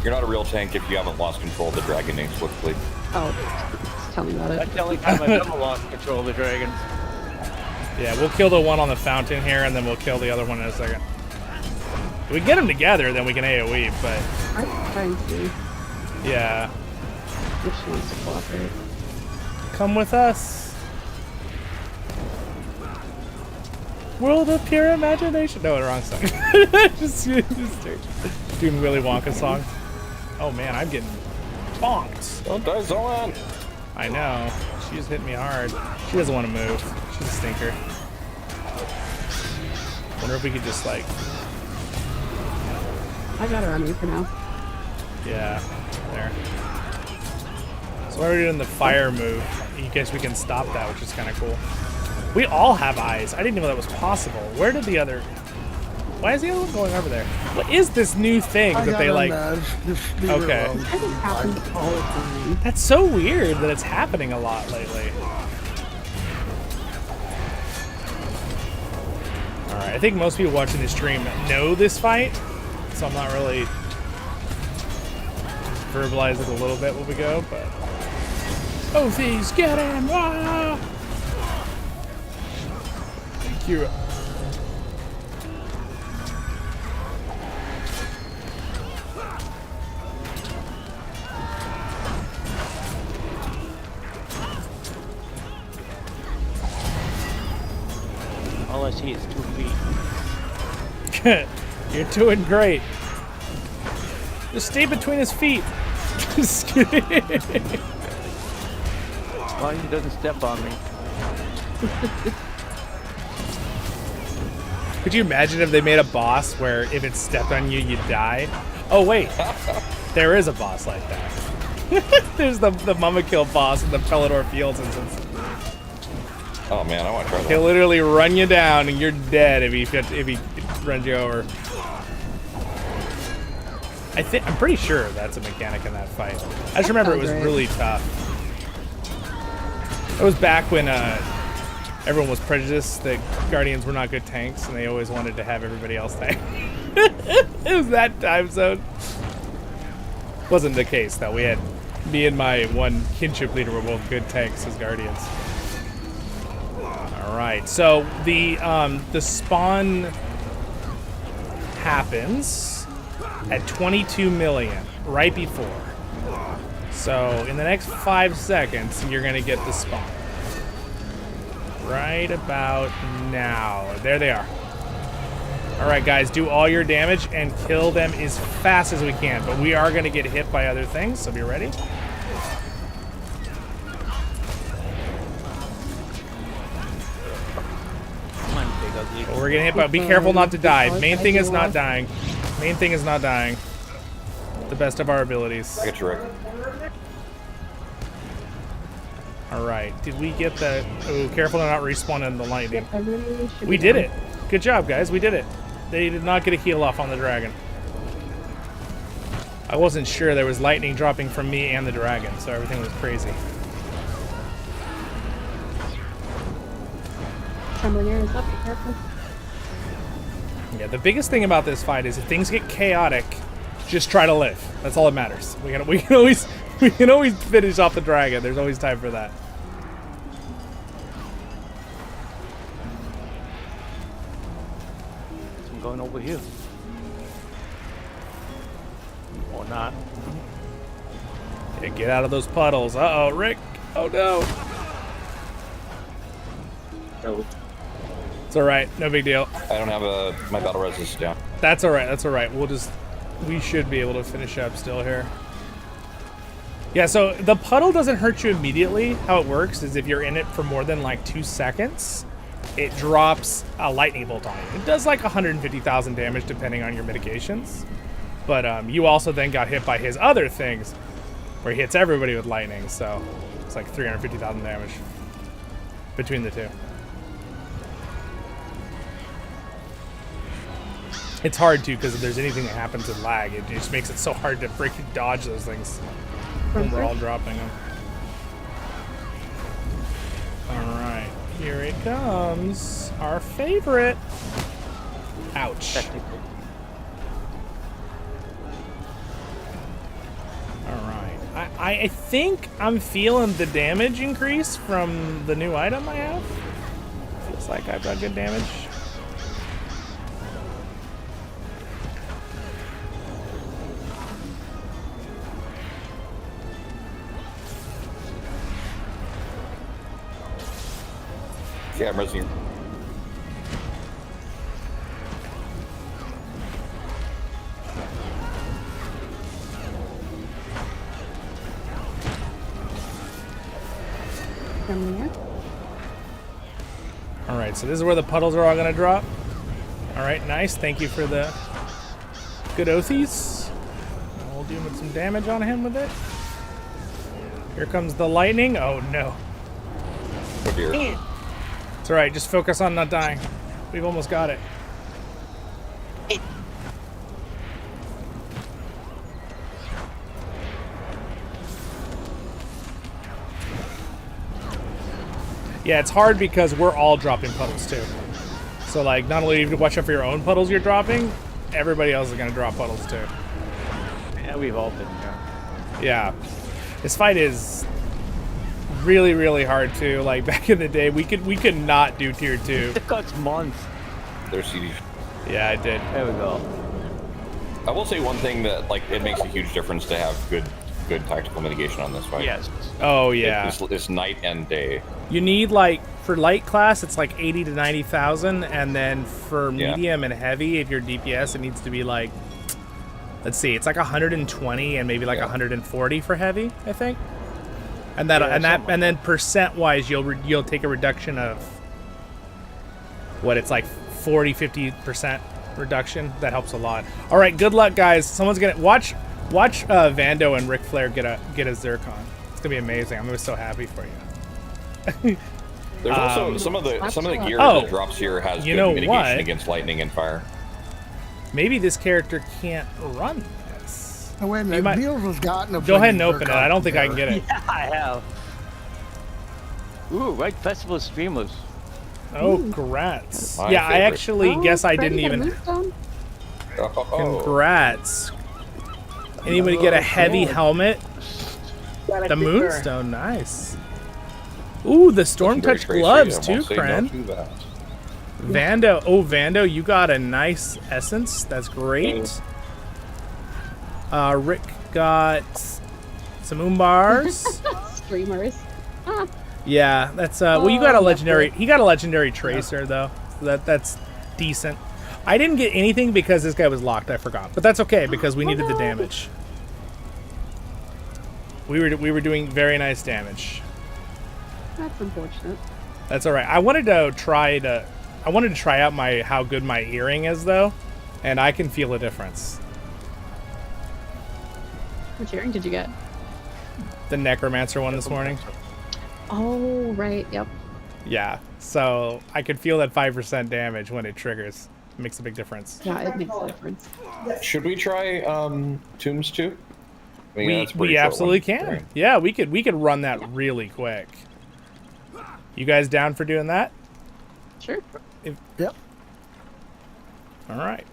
You're not a real tank if you haven't lost control of the dragon inexplicably. Oh, tell me about it. That's the only time I've ever lost control of the dragons. Yeah, we'll kill the one on the fountain here, and then we'll kill the other one in a second. If we get them together, then we can AoE. But I'm trying to. Yeah. Which wants to cooperate? Come with us. World of pure imagination. No, the wrong song. just doing Willy Wonka song. Oh man, I'm getting bonked. Don't die, Zollin. I know. She's hitting me hard. She doesn't want to move. She's a stinker. Wonder if we could just like. I got her on me for now. Yeah. There. So while we're doing the fire move, I guess we can stop that, which is kind of cool. We all have eyes. I didn't know that was possible. Where did the other... Why is the other one going over there? What is this new thing that they like... Okay. It happens all the time. That's so weird that it's happening a lot lately. Alright, I think most people watching this stream know this fight, so I'm not really... verbalize it a little bit when we go, but... Oh, thieves, get him! Ah! Thank you. All I see is 2 feet. You're doing great. Just stay between his feet. Just kidding. As long as he doesn't step on me. Could you imagine if they made a boss where if it stepped on you, you'd die? Oh, wait. There is a boss like that. There's the Mummakill boss in the Pelennor Fields instance. Oh man, I want to try that. He'll literally run you down and you're dead if he runs you over. I'm pretty sure that's a mechanic in that fight. I just remember it was really tough. It was back when everyone was prejudiced that Guardians were not good tanks, and they always wanted to have everybody else tank. It was that time zone. Wasn't the case though. We had me and my one kinship leader were both good tanks as Guardians. All right, so the spawn happens at 22 million right before. So in the next 5 seconds, you're gonna get the spawn. Right about now. There they are. All right, guys, do all your damage and kill them as fast as we can. But we are gonna get hit by other things, so be ready. But we're getting hit by. Be careful not to die. Main thing is not dying. Main thing is not dying. The best of our abilities. I get you, Rick. All right. Did we get the? Oh, careful to not respawn in the lightning. We did it. Good job, guys. We did it. They did not get a heal off on the dragon. I wasn't sure there was lightning dropping from me and the dragon, so everything was crazy. Is up, be careful. Yeah, the biggest thing about this fight is if things get chaotic, just try to live. That's all that matters. We can always finish off the dragon. There's always time for that. I'm going over here. Or not. Yeah, get out of those puddles. Uh-oh, Rick. Oh, no. Oh. It's all right. No big deal. I don't have my battle resist down. That's all right. That's all right. We should be able to finish up still here. Yeah, so the puddle doesn't hurt you immediately. How it works is if you're in it for more than like 2 seconds, it drops a lightning bolt on you. It does like 150,000 damage depending on your mitigations. But you also then got hit by his other things where he hits everybody with lightning. So it's like 350,000 damage between the two. It's hard too because if there's anything that happens with lag, it just makes it so hard to freaking dodge those things when we're all dropping them. All right, here it comes. Our favorite. Ouch. All right, I think I'm feeling the damage increase from the new item I have. Feels like I've got good damage. Yeah, I'm resing. All right, so this is where the puddles are all gonna drop. All right, nice. Thank you for the good oathies. We'll do some damage on him with it. Here comes the lightning. Oh no. Oh dear. It's all right. Just focus on not dying. We've almost got it. Yeah, it's hard because we're all dropping puddles too. So like, not only do you have to watch out for your own puddles you're dropping, everybody else is gonna drop puddles too. Yeah, we've all been there. Yeah, this fight is really, really hard too. Like back in the day, we could not do tier 2. It took us months. There's CD. Yeah, I did. There we go. I will say one thing that like it makes a huge difference to have good tactical mitigation on this fight. Yes. Oh yeah. It's night and day. You need like for light class, it's like 80 to 90,000, and then for medium and heavy, if you're DPS, it needs to be like, let's see, it's like 120 and maybe like 140 for heavy, I think. And that and then percent wise, you'll take a reduction of what it's like 40-50% reduction. That helps a lot. All right, good luck, guys. Someone's gonna watch Vando and Ric Flair get a Zircon. It's gonna be amazing. I'm gonna be so happy for you. There's also some of the gear that drops here has good mitigation against lightning and fire. Maybe this character can't run this. Oh, wait a minute. Beals has gotten a Go ahead and open it. I don't think I can get it. Yeah, I have. Ooh, right, festival streamers. Oh, congrats. My Yeah, I favorite. actually guess I didn't Freddie got a even... moonstone? Oh. Congrats. Anybody get a heavy helmet? The moonstone, nice. Ooh, the storm touch gloves too, Kren. Vando, oh Vando, you got a nice essence. That's great. Rick got some bars. Streamers. Ah. Yeah, that's well, you got a legendary. He got a legendary tracer though. So that's decent. I didn't get anything because this guy was locked. I forgot, but that's okay because we needed the damage. We were doing very nice damage. That's unfortunate. That's all right. I wanted to try out how good my earring is though, and I can feel a difference. Which earring did you get? The necromancer one this morning. Oh, right. Yep. Yeah. So I could feel that 5% damage when it triggers. It makes a big difference. Yeah, it makes a difference. Should we try tombs too? I mean, that's a pretty we short absolutely one. can. Right. Yeah, we could run that really quick. You guys down for doing that? Sure. Yep. All right.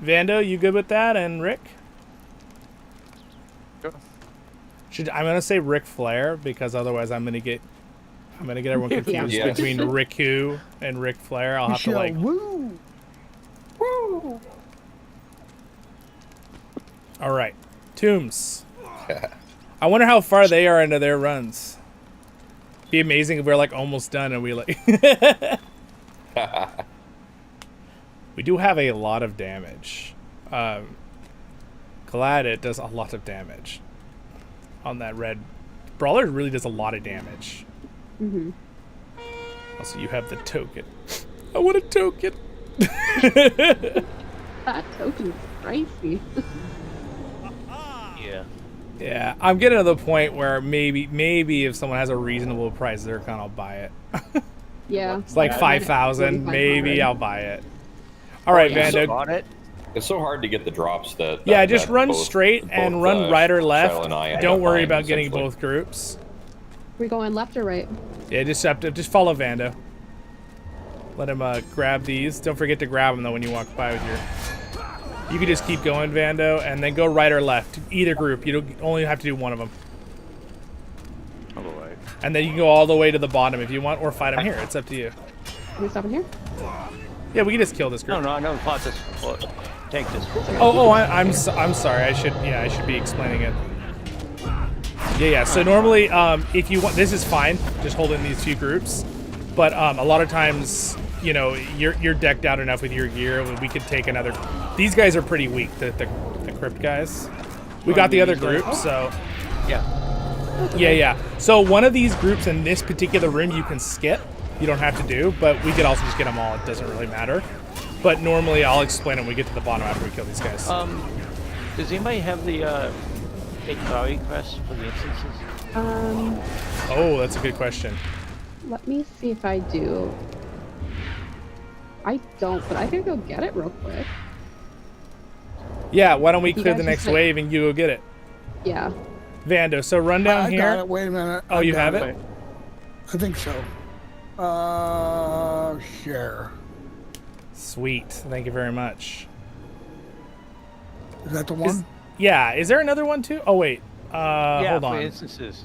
Vando, you good with that? And Rick? Sure. I'm gonna say Ric Flair because otherwise I'm gonna get everyone confused Yeah. between Riku and Ric Flair. I'll have to like. Woo! Woo! All right, Tombs. I wonder how far they are into their runs. Be amazing if we're like almost done and we like. We do have a lot of damage. Glad it does a lot of damage on that red. Brawler really does a lot of damage. Mm-hmm. Also, you have the token. I want a token. That token's pricey. Yeah. Yeah, I'm getting to the point where maybe if someone has a reasonable price, they're gonna buy it. Yeah. It's like 5,000. Maybe I'll buy it. All right, Vando. It's so hard to get the drops that. Yeah, just run straight and run right or left. Don't worry about getting both groups. We going left or right? Yeah, just follow Vando. Let him grab these. Don't forget to grab them though when you walk by with your. You can just keep going, Vando, and then go right or left. Either group. You don't only have to do one of them. All the way. And then you can go all the way to the bottom if you want, or fight them here. It's up to you. Can we stop in here? Yeah, we can just kill this group. No, I never fought this before. Take this. I'm sorry. I should be explaining it. Yeah. So normally, if you want, this is fine. Just holding these two groups, but a lot of times, you know, you're decked out enough with your gear. We could take another. These guys are pretty weak. The crypt guys. We got the other group, so. Yeah. So one of these groups in this particular room you can skip. You don't have to do, but we could also just get them all. It doesn't really matter. But normally I'll explain when we get to the bottom after we kill these guys. Does anybody have the big Value quest for the instances? Oh, that's a good question. Let me see if I do. I don't, but I can go get it real quick. Yeah, why don't we You clear guys the just next like- wave and you go get it? Yeah. Vando, so run down I here. got it. Wait a minute. Oh, you have it? I think so. Share. Sweet. Thank you very much. Is that the one? Yeah. Is there another one too? Oh wait. Yeah, Hold for on. instances.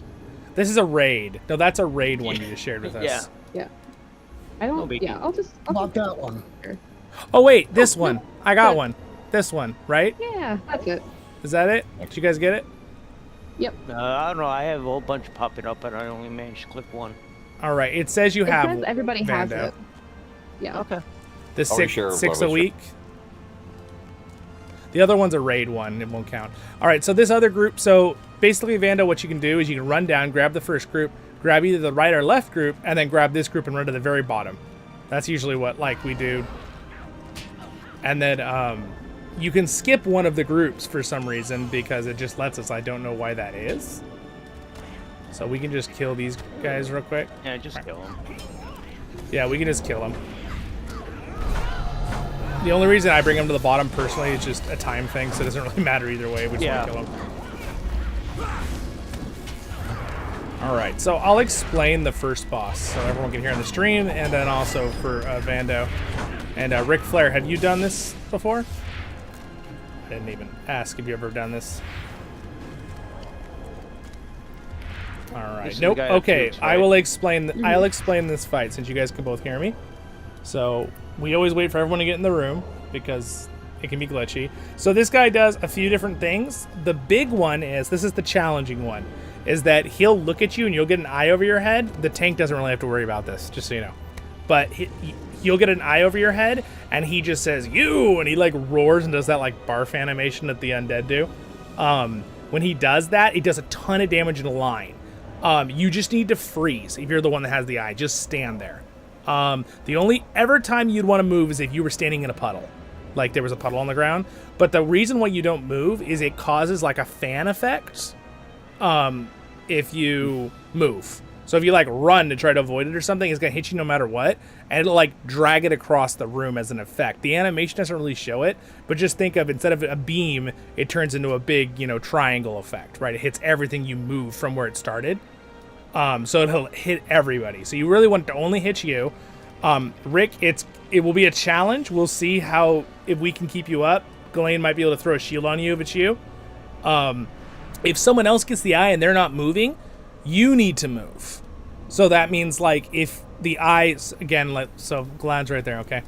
This is a raid. No, that's a raid one you just shared with us. Yeah. I don't. Yeah. I'll just. About that one. Oh wait, this one. I got one. This one, right? Yeah, that's it. Is that it? Did you guys get it? Yep. I don't know. I have a whole bunch popping up, and I only managed to click one. All right. It says you It have. says everybody has Vando. it. Yeah. Okay. The Are we six sure a week. The other one's a raid one. It won't count. All right. So this other group. So basically, Vando, what you can do is you can run down, grab the first group, grab either the right or left group, and then grab this group and run to the very bottom. That's usually what we do. And then you can skip one of the groups for some reason because it just lets us. I don't know why that is. So we can just kill these guys real quick. Yeah, just kill them. Yeah, we can just kill them. The only reason I bring them to the bottom personally is just a time thing, so it doesn't really matter either way. We just want to kill them. Alright, so I'll explain the first boss so everyone can hear on the stream, and then also for Vando. And Ric Flair, have you done this before? I didn't even ask if you ever done this. Alright, nope, okay, I will explain, I'll explain this fight since you guys can both hear me. So, we always wait for everyone to get in the room, because it can be glitchy. So this guy does a few different things. The big one is, this is the challenging one, is that he'll look at you and you'll get an eye over your head. The tank doesn't really have to worry about this, just so you know. But you'll get an eye over your head, and he just says, you, and he like roars and does that like barf animation that the undead do. When he does that, he does a ton of damage in a line. You just need to freeze if you're the one that has the eye. Just stand there. The only ever time you'd want to move is if you were standing in a puddle. Like there was a puddle on the ground. But the reason why you don't move is it causes like a fan effect if you move. So if you like run to try to avoid it or something, it's going to hit you no matter what. And it'll like drag it across the room as an effect. The animation doesn't really show it, but just think of instead of a beam, it turns into a big, you know, triangle effect, right? It hits everything you move from where it started. So it'll hit everybody. So you really want it to only hit you. Rick, it will be a challenge. We'll see if we can keep you up. Ghislaine might be able to throw a shield on you if it's you. If someone else gets the eye and they're not moving, you need to move. So that means like if the eye, again, so Galad's right there, okay?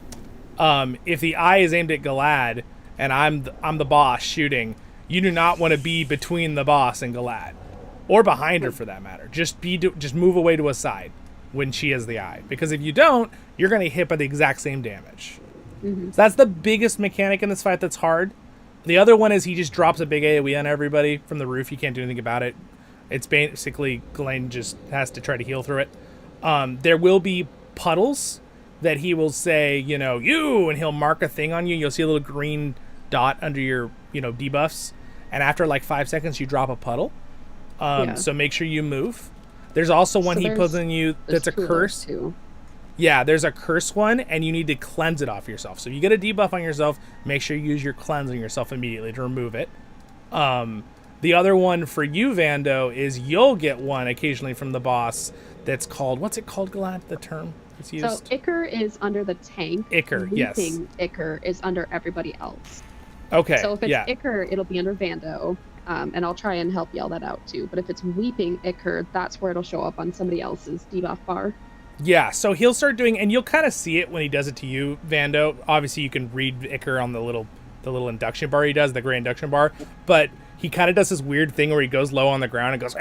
If the eye is aimed at Galad and I'm the boss shooting, you do not want to be between the boss and Galad. Or behind her for that matter. Just move away to a side when she has the eye. Because if you don't, you're going to hit by the exact same damage. So that's the biggest mechanic in this fight that's hard. The other one is he just drops a big AoE on everybody from the roof. You can't do anything about it. It's basically Ghislaine just has to try to heal through it. There will be puddles that he will say, you know, you, and he'll mark a thing on you. You'll see a little green dot under your, you know, debuffs. And after like 5 seconds, you drop a puddle. So make sure you move. There's also one he puts on you that's a curse. Too. Yeah, there's a curse one, and you need to cleanse it off yourself. So if you get a debuff on yourself, make sure you use your cleanse on yourself immediately to remove it. The other one for you, Vando, is you'll get one occasionally from the boss that's called, what's it called, Galad, the term it's used? So Ichor is under the tank. Ichor, yes. Ichor is under everybody else. Okay, so if it's Ichor, it'll be under Vando. And I'll try and help yell that out too. But if it's Weeping Ichor, that's where it'll show up on somebody else's debuff bar. Yeah, so he'll start doing, and you'll kind of see it when he does it to you, Vando. Obviously, you can read Ichor on the little induction bar he does, the gray induction bar. But he kind of does this weird thing where he goes low on the ground and goes,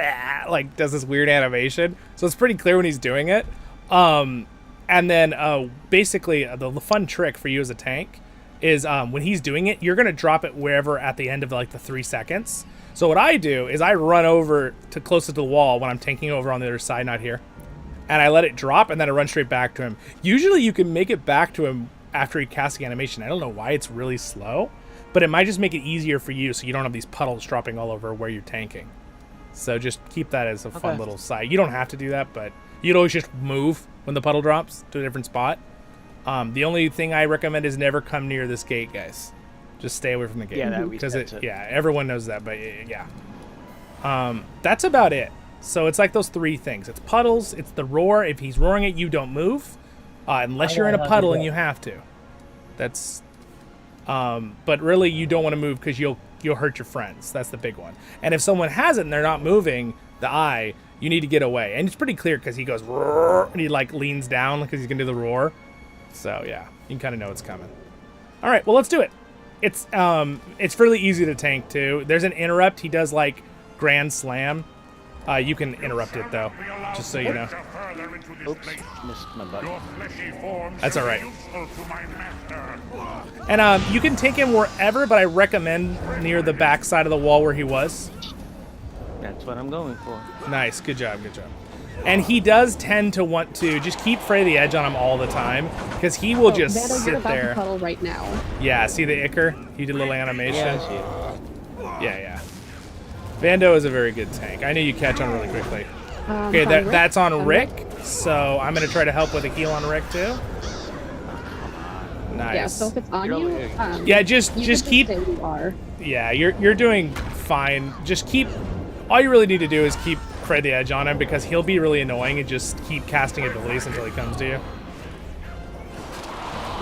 like does this weird animation. So it's pretty clear when he's doing it. And then basically the fun trick for you as a tank is when he's doing it, you're going to drop it wherever at the end of like the 3 seconds. So what I do is I run over to closest to the wall when I'm tanking over on the other side, not here. And I let it drop, and then I run straight back to him. Usually you can make it back to him after he casts the animation. I don't know why it's really slow, but it might just make it easier for you so you don't have these puddles dropping all over where you're tanking. So just keep that as a fun little side. You don't have to do that, but you'd always just move when the puddle drops to a different spot. The only thing I recommend is never come near this gate, guys. Just stay away from the gate. Yeah, because everyone knows that, but yeah. That's about it. So it's like those 3 things. It's puddles, it's the roar. If he's roaring at you, don't move. Unless you're in a puddle and you have to. That's but really you don't want to move because you'll hurt your friends. That's the big one. And if someone has it and they're not moving the eye, you need to get away. And it's pretty clear because he goes roar, and he like leans down because he's gonna do the roar. So yeah, you can kind of know it's coming. All right, well let's do it. It's fairly easy to tank too. There's an interrupt. He does like Grand Slam. You can interrupt it though, just so you know. Oops, missed my button. That's all right. And you can take him wherever, but I recommend near the back side of the wall where he was. That's what I'm going for. Nice, good job, good job. And he does tend to want to just keep Fray the Edge on him all the time, because he will just Vando, sit you're about there. to puddle right now. Yeah, see the Ichor? He did a little animation. Yeah, I see it. Yeah. Vando is a very good tank. I knew you catch on really quickly. Okay, that's on Rick. So I'm going to try to help with a heal on Rick too. Nice. Yeah, so if it's on you, yeah, just keep. Stay where you are. Yeah, you're doing fine. Just keep. All you really need to do is keep fray the edge on him because he'll be really annoying and just keep casting abilities until he comes to you.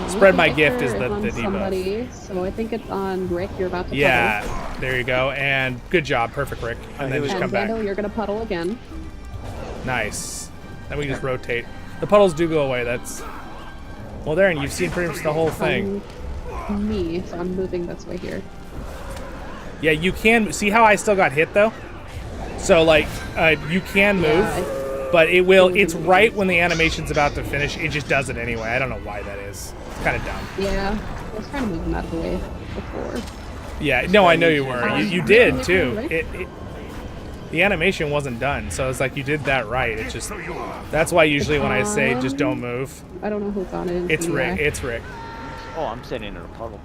Spread my gift is the debuff. Somebody, so I think it's on Rick. You're about to puddle. Yeah, there you go. And good job. Perfect, Rick. And then just come back. Vandal, you're going to puddle again. Nice. Then we just rotate. The puddles do go away. That's... Well, there, and you've seen pretty much the whole thing. Me, so I'm moving this way here. Yeah, you can... See how I still got hit, though? So, like, you can move, but it will... It's right when the animation's about to finish. It just does it anyway. I don't know why that is. It's kind of dumb. Yeah, I was trying to move him out of the way before. Yeah, no, I know you were. You did, too. The animation wasn't done, so it's like you did that right. It's just... That's why usually when I say just don't move... I don't know who's on it. It's Rick. It's Rick. Oh, I'm sitting in a puddle.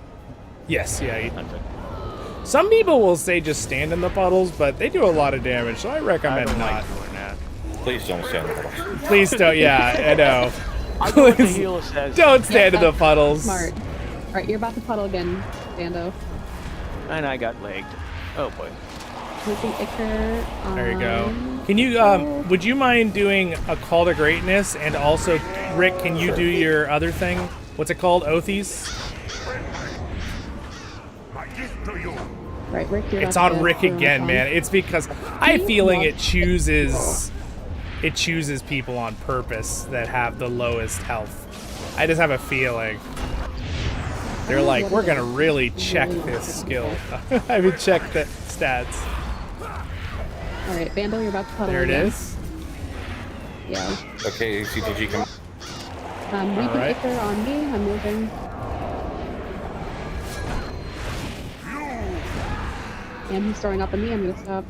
Yes, yeah. Some people will say just stand in the puddles, but they do a lot of damage, so I recommend not. Please don't stand in the puddles. Please don't, yeah, I know. I know what the healer says. Don't stand in the puddles. Smart. All right, you're about to puddle again, Bando. And I got legged. Oh boy. There you go. Can you, would you mind doing a call to greatness? And also, Rick, can you do your other thing? What's it called? Oathies? Right, Rick, you're it's on Rick again, man. It's because I have a feeling it chooses people on purpose that have the lowest health. I just have a feeling. They're like, we're gonna really check this skill. I mean, check the stats. All right, Vandal, you're about to puddle. There it is. Yeah. Okay, CTG come. Reaping Ichor on me. I'm moving. And he's throwing up on me. I'm gonna stop.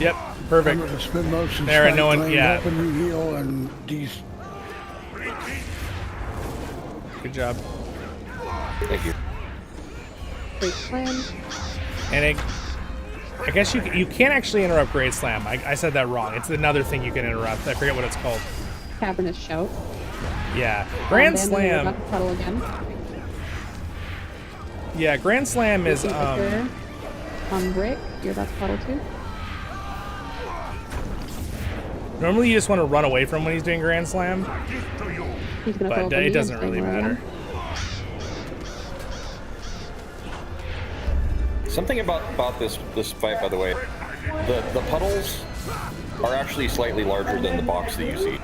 Yep, perfect. I'm gonna spin motion. There, and no one, yeah. Up and heal and these. Good job. Thank you. Great slam. And I guess you can't actually interrupt Great Slam. I said that wrong. It's another thing you can interrupt. I forget what it's called. Cavernous Shout. Yeah, Grand Slam. About to puddle again. Yeah, Grand Slam is on Rick, you're about to puddle too. Normally you just want to run away from when he's doing Grand Slam, but it doesn't really matter. Something about this fight, by the way, the puddles are actually slightly larger than the box that you see.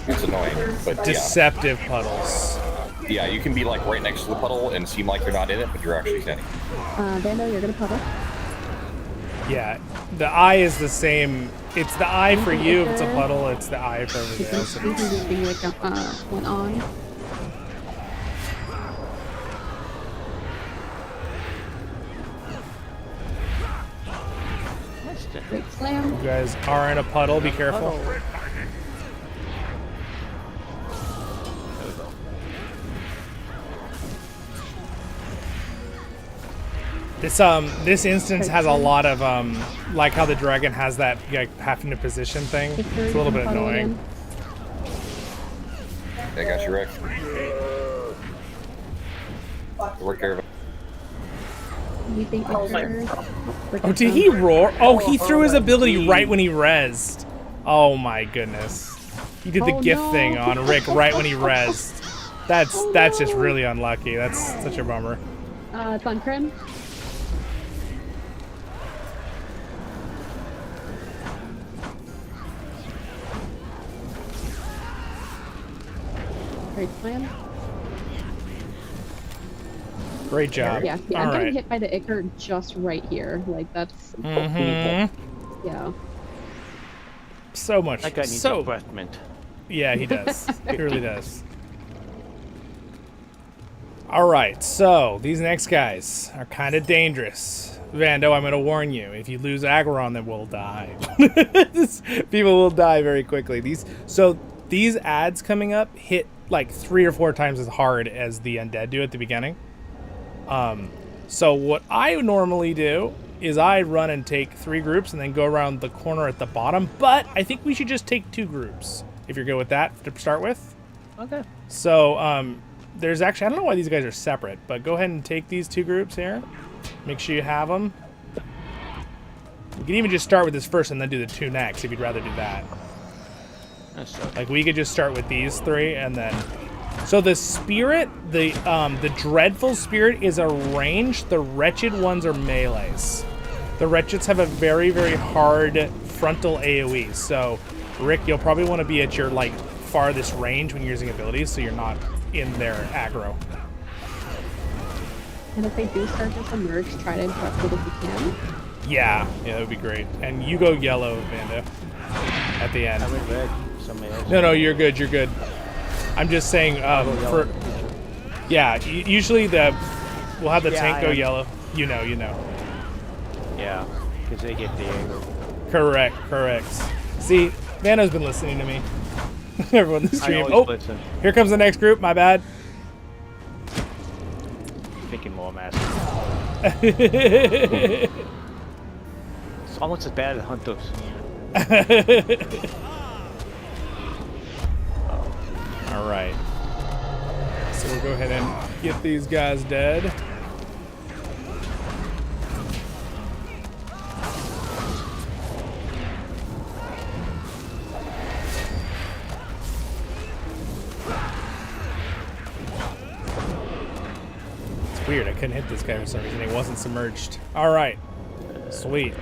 It's annoying, but deceptive puddles. Yeah, you can be like right next to the puddle and seem like you're not in it, but you're actually standing. Vando, you're gonna puddle. Yeah, the eye is the same. It's the eye for you if it's a puddle. It's the eye for everybody else. Went on. Great slam. You guys are in a puddle. Be careful. This instance has a lot of like how the dragon has that like having to position thing. It's a little bit annoying. I got you, Rick. Work care of it. Oh, did he roar? Oh, he threw his ability right when he rezzed. Oh my goodness. He did the gift thing on Rick right when he rezzed. That's just really unlucky. That's such a bummer. It's on Krim. Great plan. Great job. Yeah, I'm getting hit by the Ichor just right here. Like that's. Yeah. So much. That guy needs a breath mint. Yeah, he does. He really does. All right, so these next guys are kind of dangerous. Vando, I'm going to warn you. If you lose aggro on them, we'll die. People will die very quickly. These ads coming up hit like 3 or 4 times as hard as the undead do at the beginning. So what I normally do is I run and take 3 groups and then go around the corner at the bottom. But I think we should just take 2 groups, if you're good with that to start with. Okay. So there's actually, I don't know why these guys are separate, but go ahead and take these 2 groups here. Make sure you have them. We can even just start with this first and then do the 2 next if you'd rather do that. Like we could just start with these 3 and then. So the spirit, the dreadful spirit is a range. The wretched ones are melees. The wretched have a very, very hard frontal AoE. So Rick, you'll probably want to be at your like farthest range when you're using abilities, so you're not in their aggro. And if they do start to submerge, try to interrupt it if you can. Yeah, that would be great. And you go yellow, Vanda, at the end. I went red. No, you're good. You're good. I'm just saying for. Yeah, usually we'll have the tank go yellow. You know. Yeah, because they get the aggro. Correct. See, Vando's been listening to me. Everyone in the stream. Oh, listen. Here comes the next group. My bad. Thinking more massive. It's almost as bad as Huntos. All right. So we'll go ahead and get these guys dead. Weird, I couldn't hit this guy for some reason. He wasn't submerged. All right, sweet.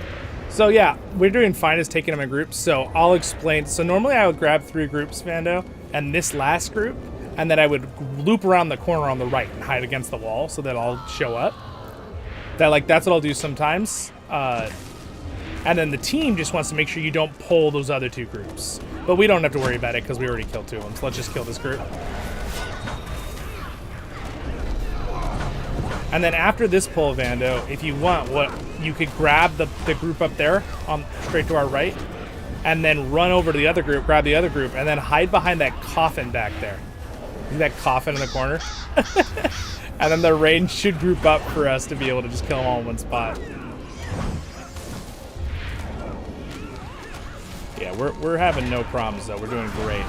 So yeah, we're doing fine as taking them in groups. So I'll explain. So normally I would grab 3 groups, Vando, and this last group, and then I would loop around the corner on the right and hide against the wall so that I'll show up. That's what I'll do sometimes. And then the team just wants to make sure you don't pull those other 2 groups. But we don't have to worry about it because we already killed 2 of them. So let's just kill this group. And then after this pull, Vando, if you want, you could grab the group up there, straight to our right, and then run over to the other group, grab the other group, and then hide behind that coffin back there. See that coffin in the corner? And then the range should group up for us to be able to just kill them all in one spot. Yeah, we're having no problems though. We're doing great.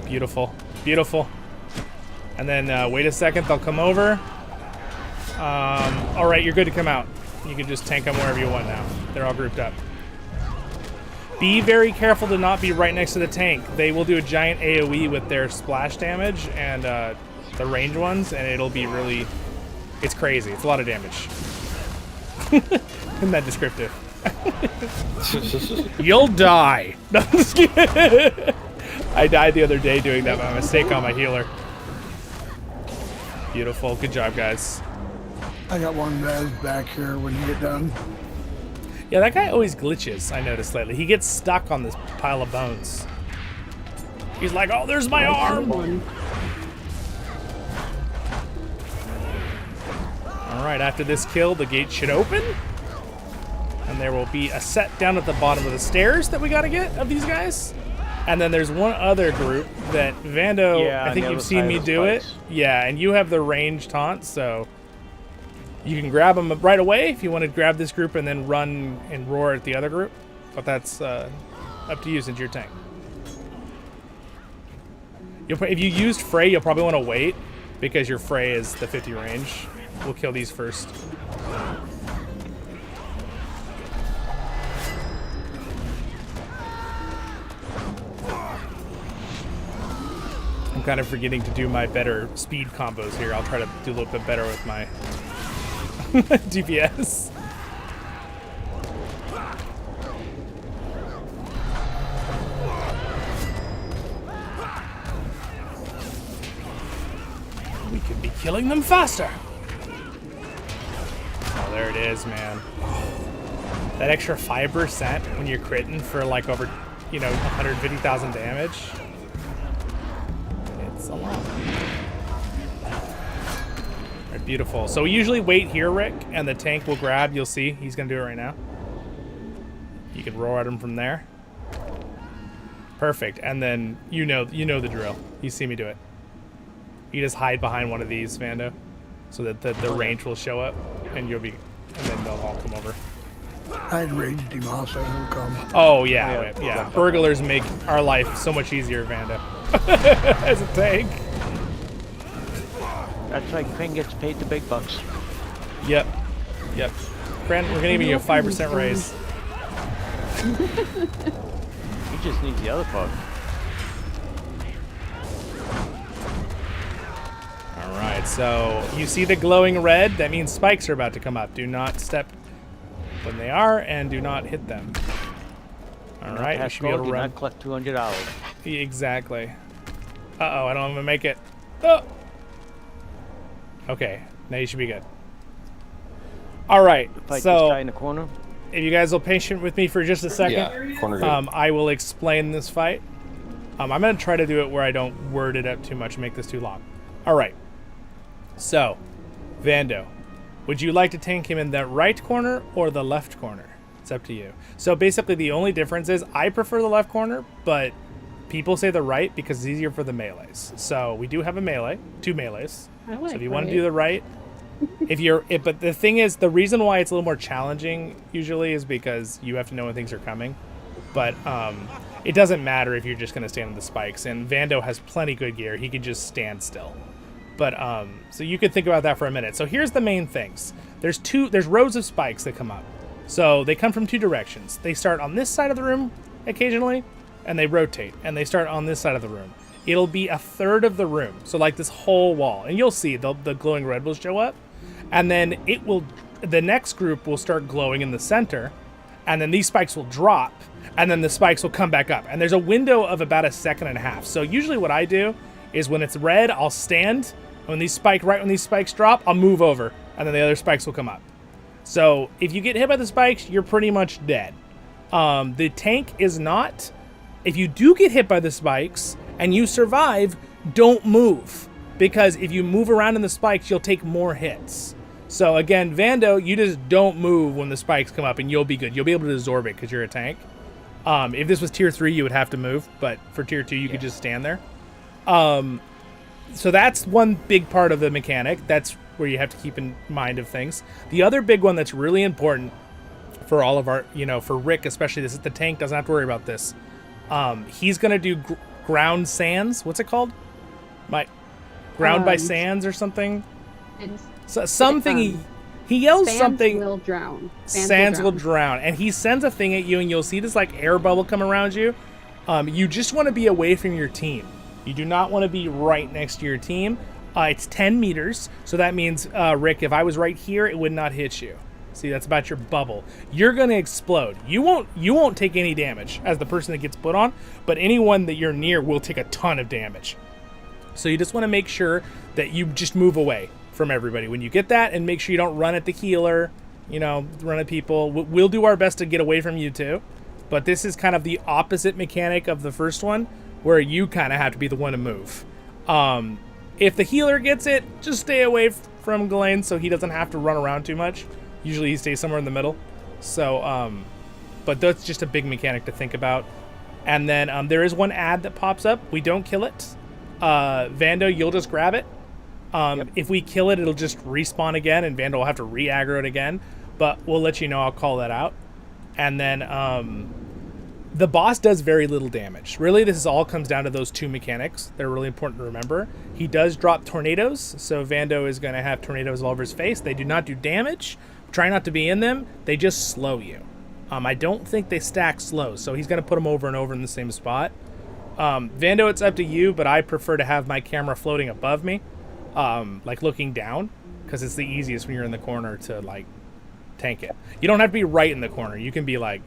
Beautiful, beautiful. And then wait a second, they'll come over. All right, you're good to come out. You can just tank them wherever you want now. They're all grouped up. Be very careful to not be right next to the tank. They will do a giant AoE with their splash damage and the range ones, and it'll be really, it's crazy. It's a lot of damage. Isn't that descriptive? You'll die. I died the other day doing that by mistake on my healer. Beautiful. Good job, guys. I got 1 res back here when you get done. Yeah, that guy always glitches, I noticed lately. He gets stuck on this pile of bones. He's like, oh, there's my arm! Alright, after this kill, the gate should open. And there will be a set down at the bottom of the stairs that we gotta get of these guys. And then there's one other group that Vando, yeah, I think you've seen me do it. Yeah, and you have the range taunt, so you can grab them right away if you want to grab this group and then run and roar at the other group. But that's up to you since you're tank. If you used Frey, you'll probably want to wait because your Frey is the 50 range. We'll kill these first. I'm kind of forgetting to do my better speed combos here. I'll try to do a little bit better with my DPS. We could be killing them faster. Oh, there it is, man. That extra 5% when you're critting for like over, 150,000 damage. It's a lot. Alright, beautiful. So we usually wait here, Rick, and the tank will grab. You'll see. He's going to do it right now. You can roar at him from there. Perfect. And then you know the drill. You see me do it. You just hide behind one of these, Vando, so that the range will show up, and and then they'll all come over. I'd raged him off, so he'll come. Oh, yeah. Burglars make our life so much easier, Vanda. As a tank. That's why Crane gets paid the big bucks. Yep. Grant, we're gonna give you a 5% raise. He just needs the other part. Alright, so you see the glowing red? That means spikes are about to come up. Do not step when they are, and do not hit them. Alright, you should be able to run. Not collect $200. Exactly. Uh-oh, I don't even make it. Oh. Okay, now you should be good. Alright, Fight so this guy in the corner. If you guys will patient with me for just a second, I will explain this fight. I'm going to try to do it where I don't word it up too much and make this too long. Alright, so, Vando, would you like to tank him in the right corner or the left corner? It's up to you. So basically the only difference is I prefer the left corner, but people say the right because it's easier for the melees. So we do have a melee, 2 melees. So if you want to do the right, but the thing is, the reason why it's a little more challenging usually is because you have to know when things are coming. But it doesn't matter if you're just going to stand on the spikes. And Vando has plenty good gear. He can just stand still. But so you could think about that for a minute. So here's the main things. There's rows of spikes that come up. So they come from 2 directions. They start on this side of the room occasionally, and they rotate, and they start on this side of the room. It'll be a third of the room, so like this whole wall, and you'll see the glowing red will show up, and then the next group will start glowing in the center, and then these spikes will drop, and then the spikes will come back up, and there's a window of about 1.5 seconds. So usually what I do is when it's red, I'll stand. When these spikes drop, I'll move over, and then the other spikes will come up. So if you get hit by the spikes, you're pretty much dead. The tank is not. If you do get hit by the spikes and you survive, don't move. Because if you move around in the spikes, you'll take more hits. So again, Vando, you just don't move when the spikes come up and you'll be good. You'll be able to absorb it because you're a tank. If this was tier 3, you would have to move. But for tier 2, you could just stand there. So that's one big part of the mechanic. That's where you have to keep in mind of things. The other big one that's really important for all of our, for Rick especially, this is the tank, doesn't have to worry about this. He's going to do ground sands. What's it called? Ground by sands or something? So something he yells something. Will drown. Sands will drown. And he sends a thing at you and you'll see this like air bubble come around you. You just want to be away from your team. You do not want to be right next to your team. It's 10 meters. So that means, Rick, if I was right here, it would not hit you. See, that's about your bubble. You're going to explode. You won't take any damage as the person that gets put on, but anyone that you're near will take a ton of damage. So you just want to make sure that you just move away from everybody when you get that, and make sure you don't run at the healer, run at people. We'll do our best to get away from you too, but this is kind of the opposite mechanic of the first one, where you kind of have to be the one to move. If the healer gets it, just stay away from Ghislaine so he doesn't have to run around too much. Usually he stays somewhere in the middle. So, but that's just a big mechanic to think about. And then there is one ad that pops up. We don't kill it. Vando, you'll just grab it. If we kill it, it'll just respawn again, and Vando will have to re-aggro it again. But we'll let you know. I'll call that out. And then the boss does very little damage. Really, this all comes down to those 2 mechanics. They're really important to remember. He does drop tornadoes, so Vando is going to have tornadoes all over his face. They do not do damage. Try not to be in them. They just slow you. I don't think they stack slow, so he's going to put them over and over in the same spot. Vando, it's up to you, but I prefer to have my camera floating above me, like looking down, because it's the easiest when you're in the corner to like tank it. You don't have to be right in the corner. You can be like,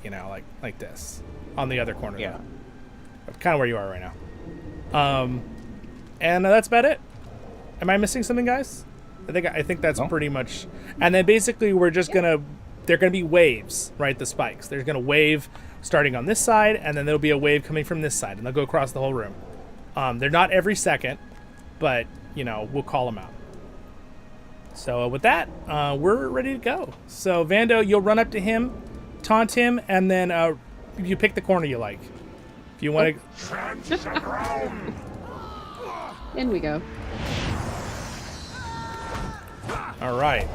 like this on the other corner. Yeah. Kind of where you are right now. And that's about it. Am I missing something, guys? I think that's pretty much. And then basically we're just they're gonna be waves, right? The spikes. There's gonna wave starting on this side, and then there'll be a wave coming from this side, and they'll go across the whole room. They're not every second, but we'll call them out. So with that, we're ready to go. So Vando, you'll run up to him, taunt him, and then you pick the corner you like. If you want to. In we go. All right.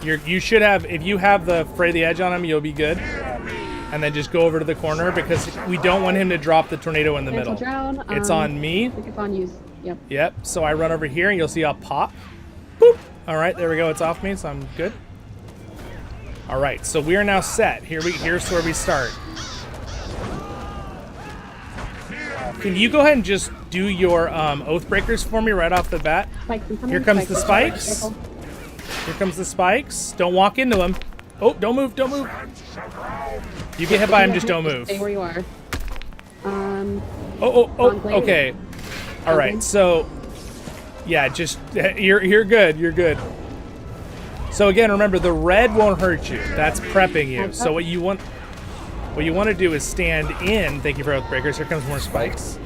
You should have, if you have the Fray the Edge on him, you'll be good. And then just go over to the corner because we don't want him to drop the tornado in the middle. Drown. It's on me. I think it's on you. Yep. Yep. So I run over here and you'll see I'll pop. Boop. All right, there we go. It's off me, so I'm good. All right, so we are now set. Here's where we start. Can you go ahead and just do your oath breakers for me right off the bat? Here comes the spikes. Here comes the spikes. Don't walk into them. Oh, don't move, don't move. You get hit by him, just don't move. Stay where you are. Okay. All right, so yeah, just you're good. You're good. So again, remember the red won't hurt you. That's prepping you. So what you want to do is stand in. Thank you for oath breakers. Here comes more spikes.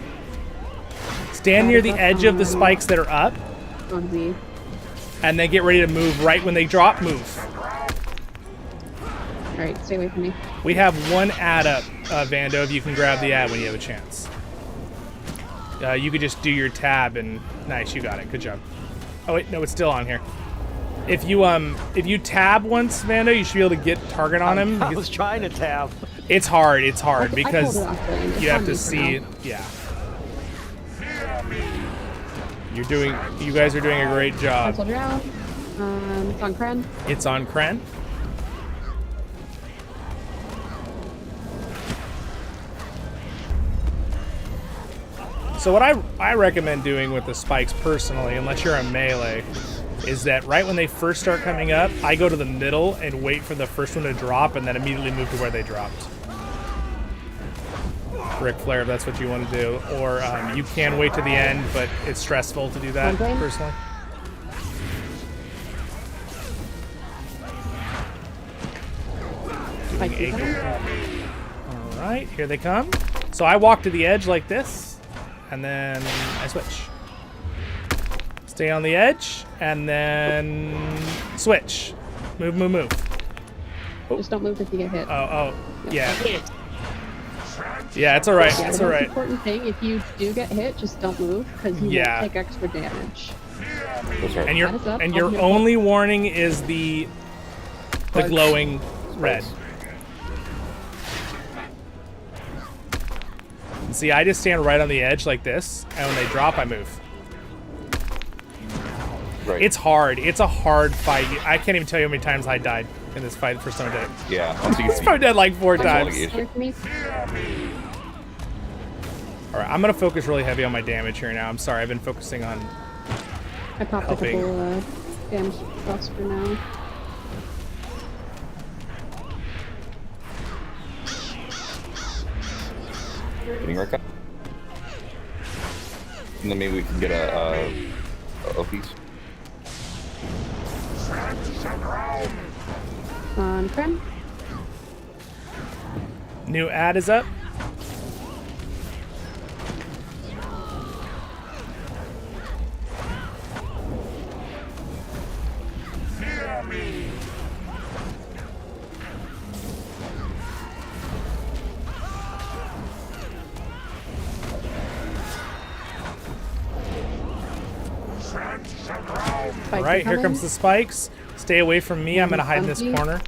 Stand near the edge of the spikes that are up. And then get ready to move right when they drop. Move. All right, stay away from me. We have one ad up, Vando, if you can grab the ad when you have a chance. You could just do your tab and nice, you got it. Good job. Oh wait, no, it's still on here. If you tab once, Vando, you should be able to get target on him. I was trying to tab. It's hard because you have to see. Yeah. You guys are doing a great job. It's on Kren. It's on Kren. So what I recommend doing with the spikes personally, unless you're a melee, is that right when they first start coming up, I go to the middle and wait for the first one to drop and then immediately move to where they dropped. Ric Flair, if that's what you want to do. Or you can wait to the end, but it's stressful to do that, personally. Alright, here they come. So I walk to the edge like this, and then I switch. Stay on the edge, and then switch. Move, move, move. Oh. Just don't move if you get hit. Yeah. Yeah, it's alright. Yeah, it's alright. The most important thing, if you do get hit, just don't move because you won't take extra damage. That's right. And your only warning is the glowing red. And see, I just stand right on the edge like this, and when they drop, I move. Right. It's hard. It's a hard fight. I can't even tell you how many times I died in this fight the first time I did it. Yeah. I'm probably dead like 4 times. Alright, I'm gonna focus really heavy on my damage here now. I'm sorry, I've been focusing on I popped helping. a couple damage buffs for now. Getting right up. And then maybe we can get a piece. On Kren. New ad is up. All right, here comes the spikes. Stay away from me. I'm gonna hide in this corner.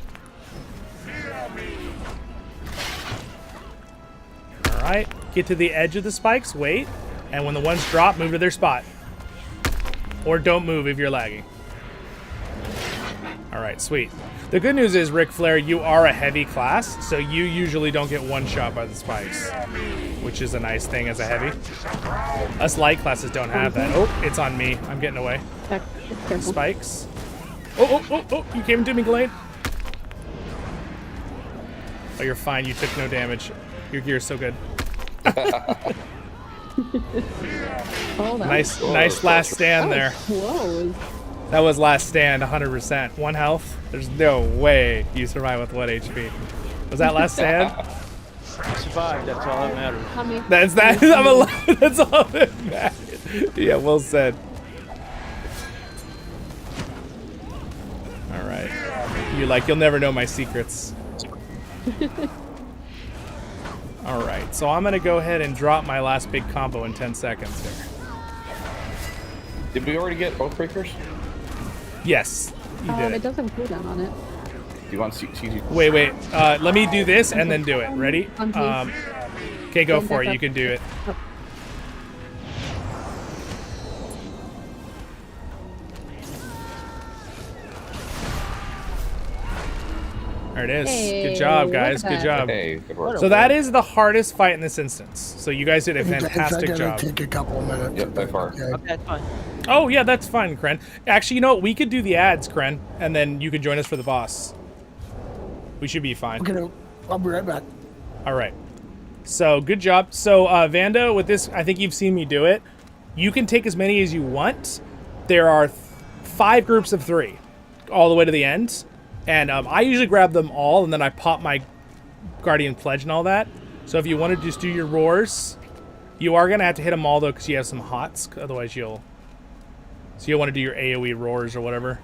All right, get to the edge of the spikes. Wait, and when the ones drop, move to their spot, or don't move if you're lagging. All right, sweet. The good news is, Ric Flair, you are a heavy class, so you usually don't get one shot by the spikes, which is a nice thing as a heavy. Us light classes don't have that. Oh, it's on me. I'm getting away. Spikes. Oh, you came to me, Glade. Oh, you're fine. You took no damage. Your gear's so good. Nice last stand there. Close. That was last stand, 100%. 1 health. There's no way you survive with 1 HP. Was that last stand? I survived. That's all that matters. That's that. I'm alive. That's all that matters. Yeah, well said. All right. You'll never know my secrets. All right. So I'm gonna go ahead and drop my last big combo in 10 seconds here. Did we already get both breakers? Yes, you did. It doesn't cool down on it. Do you want to Wait. Let me do this and then do it. Ready? Okay, go for it. You can do it. Oh. There it is. Hey, good job, guys. look at Good job. Hey, good work. So that is the hardest fight in this instance. So you guys did a fantastic job. Take a couple of minutes. Yep, by far. Okay, that's fine. Oh, yeah, that's fine, Kren. Actually, you know what? We could do the ads, Kren, and then you could join us for the boss. We should be fine. Okay, I'll be right back. All right. So, good job. So, Vando, with this, I think you've seen me do it. You can take as many as you want. There are 5 groups of 3 all the way to the end. And I usually grab them all, and then I pop my Guardian Pledge and all that. So if you want to just do your roars, you are going to have to hit them all, though, because you have some hots. Otherwise, you'll... So you'll want to do your AoE roars or whatever.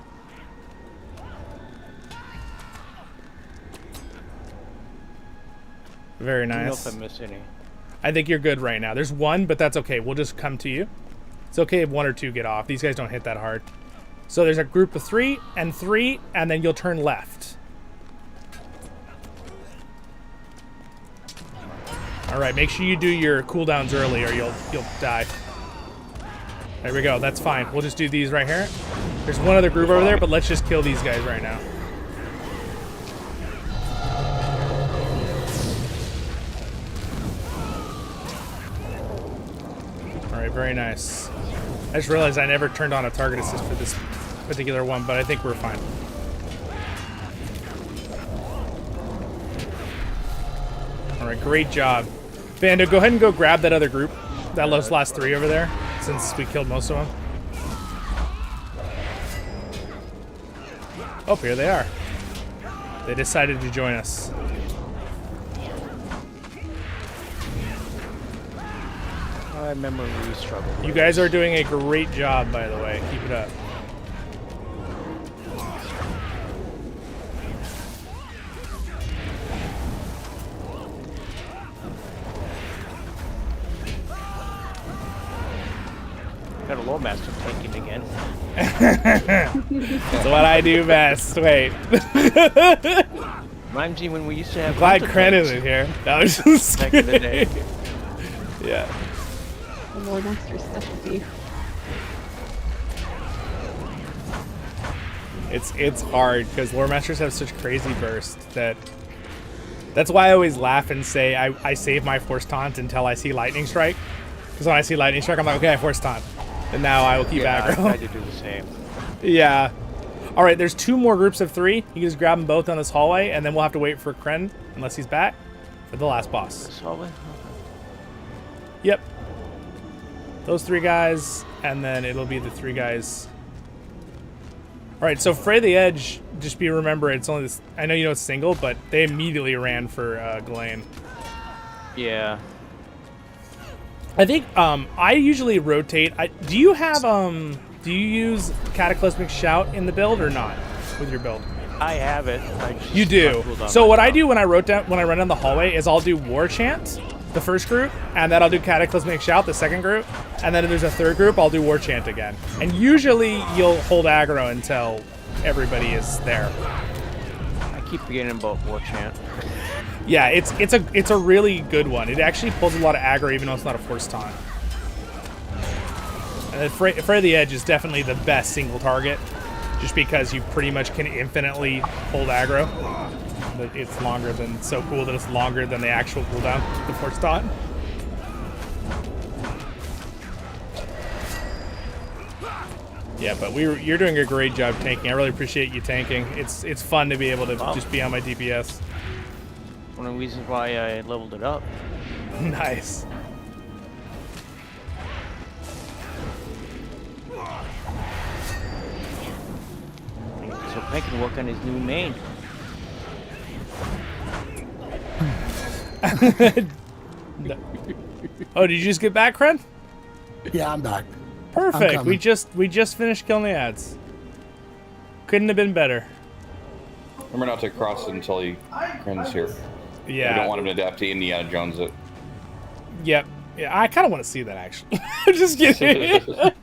Very nice. I don't know if I missed any. I think you're good right now. There's 1, but that's okay. We'll just come to you. It's okay if 1 or 2 get off. These guys don't hit that hard. So there's a group of 3, and then you'll turn left. All right, make sure you do your cooldowns early or you'll die. There we go, that's fine. We'll just do these right here. There's one other group over there, but let's just kill these guys right now. All right, very nice. I just realized I never turned on a target assist for this particular one, but I think we're fine. All right, great job. Vando, go ahead and go grab that other group, that last 3 over there, since we killed most of them. Oh, here they are. They decided to join us. I remember we struggled. You guys are doing a great job, by the way. Keep it up. Got a low master tanking again. That's what I do best. Wait. Reminds me when we used to have. Glad Kren isn't here. That was just back in the day. Yeah. The Lord Monster specialty. It's hard because lore masters have such crazy burst that's why I always laugh and say I save my force taunt until I see lightning strike. Because when I see lightning strike, I'm like, okay, I force taunt, and now I will keep aggro. I tried to do the same. Yeah. All right, there's 2 more groups of 3. You can just grab them both on this hallway, and then we'll have to wait for Kren, unless he's back, for the last boss. This hallway? Okay. Yep. Those 3 guys, and then it'll be the 3 guys. All right, so Fray the Edge, just remember it's only this. I know you know it's single, but they immediately ran for Ghislaine. Yeah. I think I usually rotate. Do you have do you use Cataclysmic Shout in the build or not with your build? I have it. You do. So what I do when I run down the hallway is I'll do War Chant, the first group, and then I'll do Cataclysmic Shout, the second group, and then if there's a third group, I'll do War Chant again. And usually you'll hold aggro until everybody is there. I keep forgetting about War Chant. Yeah, it's a really good one. It actually pulls a lot of aggro even though it's not a force taunt. And then Fray the Edge is definitely the best single target, just because you pretty much can infinitely hold aggro. But it's longer than so cool that it's longer than the actual cooldown, the force taunt. Yeah, but you're doing a great job tanking. I really appreciate you tanking. It's fun to be able to just be on my DPS. One of the reasons why I leveled it up. Nice. So Frank can work on his new main. Oh, did you just get back, Kren? Yeah, I'm back. Perfect. We just finished killing the ads. Couldn't have been better. Remember not to cross it until Kren's here. Yeah. We don't want him to adapt to Indiana Jones it. Yep. Yeah, I kind of want to see that, actually. I'm just kidding.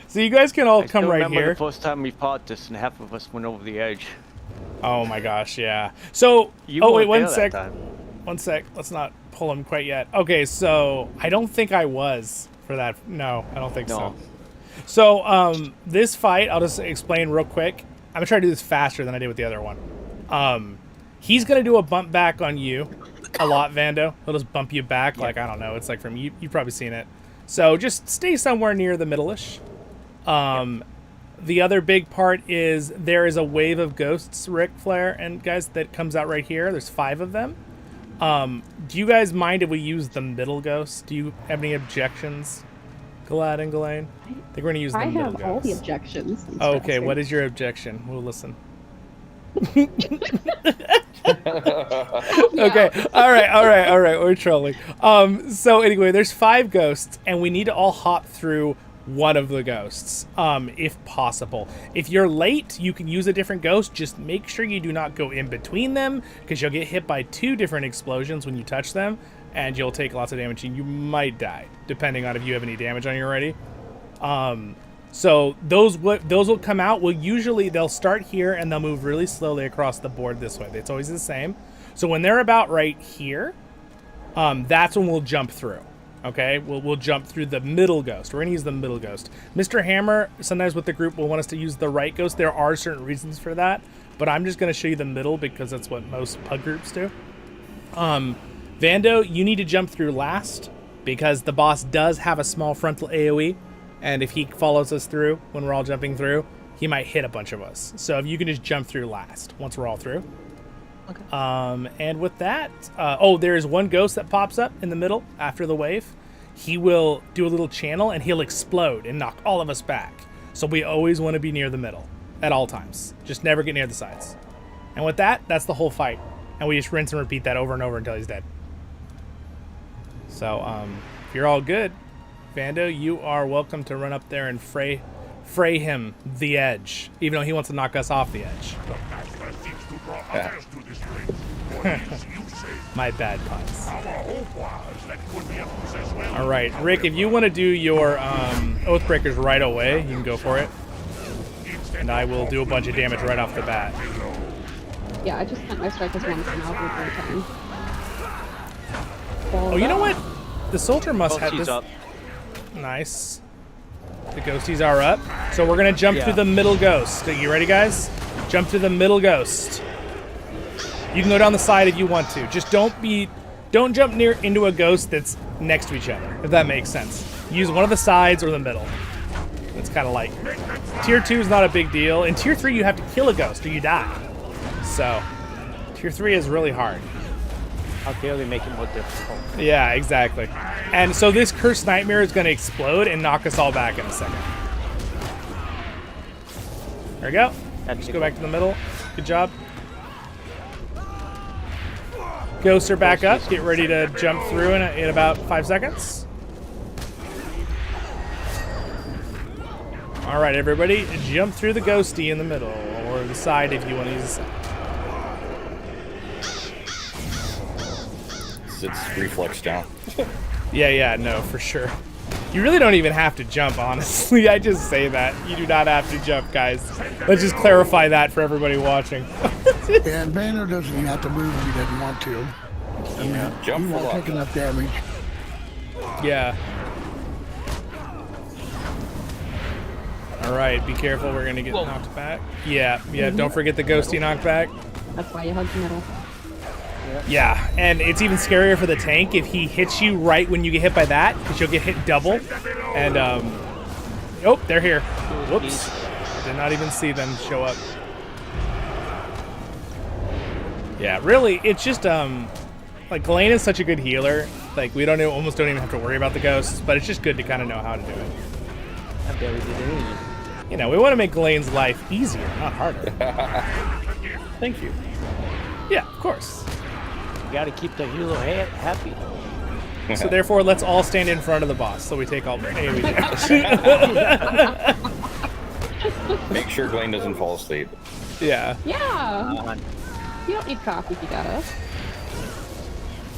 So you guys can all I come still right remember here. the first time we fought this, and half of us went over the edge. Oh my gosh, yeah. So, You oh wait, weren't one there sec. that time. One sec. Let's not pull him quite yet. Okay, so I don't think I was for that. No, I don't think so. So, this fight, I'll just explain real quick. I'm gonna try to do this faster than I did with the other one. He's gonna do a bump back on you a lot, Vando. He'll just bump you back, like, I don't know. It's like from you. You've probably seen it. So just stay somewhere near the middle-ish. The other big part is there is a wave of ghosts, Rick, Flair, and guys, that comes out right here. There's 5 of them. Do you guys mind if we use the middle ghost? Do you have any objections, Galad and Ghislaine? I think we're going to use the middle ghost. I have all the objections. Okay, what is your objection? We'll listen. Okay, all right, we're trolling. So anyway, there's 5 ghosts, and we need to all hop through one of the ghosts, if possible. If you're late, you can use a different ghost. Just make sure you do not go in between them, because you'll get hit by 2 different explosions when you touch them, and you'll take lots of damage, and you might die, depending on if you have any damage on you already. So those will come out. They'll start here, and they'll move really slowly across the board this way. It's always the same. So when they're about right here, that's when we'll jump through. Okay, we'll jump through the middle ghost. We're gonna use the middle ghost. Mr. Hammer, sometimes with the group, will want us to use the right ghost. There are certain reasons for that, but I'm just gonna show you the middle because that's what most pug groups do. Vando, you need to jump through last because the boss does have a small frontal AoE, and if he follows us through when we're all jumping through, he might hit a bunch of us. So if you can just jump through last once we're all through. Okay. And with that, there is one ghost that pops up in the middle after the wave. He will do a little channel and he'll explode and knock all of us back. So we always want to be near the middle at all times. Just never get near the sides. And with that, that's the whole fight. And we just rinse and repeat that over and over until he's dead. So, if you're all good, Vando, you are welcome to run up there and fray him the edge, even though he wants to knock us off the edge. My bad puns. All right, Rick, if you want to do your Oathbreakers right away, you can go for it. And I will do a bunch of damage right off the bat. Yeah, I just sent my strikers once and I'll do it every time. Oh, you know what? The soldier must have this. Up. Nice. The ghosties are up. So we're going to jump through the middle ghost. Are you ready, guys? Jump through the middle ghost. You can go down the side if you want to. Just don't jump into a ghost that's next to each other, if that makes sense. Use one of the sides or the middle. It's kind of like tier 2 is not a big deal. In tier 3, you have to kill a ghost or you die. So tier 3 is really hard. How dare they make it more difficult? Yeah, exactly. And so this Cursed Nightmare is going to explode and knock us all back in a second. There we go. Just go back to the middle. Good job. Ghosts are back up. Get ready to jump through in about 5 seconds. All right, everybody, jump through the ghosty in the middle, or the side if you want to use the side. It's reflex down. Yeah, no, for sure. You really don't even have to jump, honestly. I just say that. You do not have to jump, guys. Let's just clarify that for everybody watching. Yeah, and Banner doesn't even have to move if he doesn't want to. I mean, jump he won't take enough damage. Yeah. All right, be careful. We're going to get knocked back. Yeah, don't forget the ghosty knockback. That's why you hug the middle. Yeah, and it's even scarier for the tank if he hits you right when you get hit by that, because you'll get hit double. And, oh, they're here. Whoops. Did not even see them show up. Yeah, really, it's just, like, Ghislaine is such a good healer. Like, we almost don't even have to worry about the ghosts, but it's just good to kind of know how to do it. I barely did anything. You know, we want to make Ghislaine's life easier, not harder. Thank you. Yeah, of course. You gotta keep the hero happy. So therefore, let's all stand in front of the boss, so we take all AoE damage. Make sure Ghislaine doesn't fall asleep. Yeah. Yeah. You don't need coffee if you got us.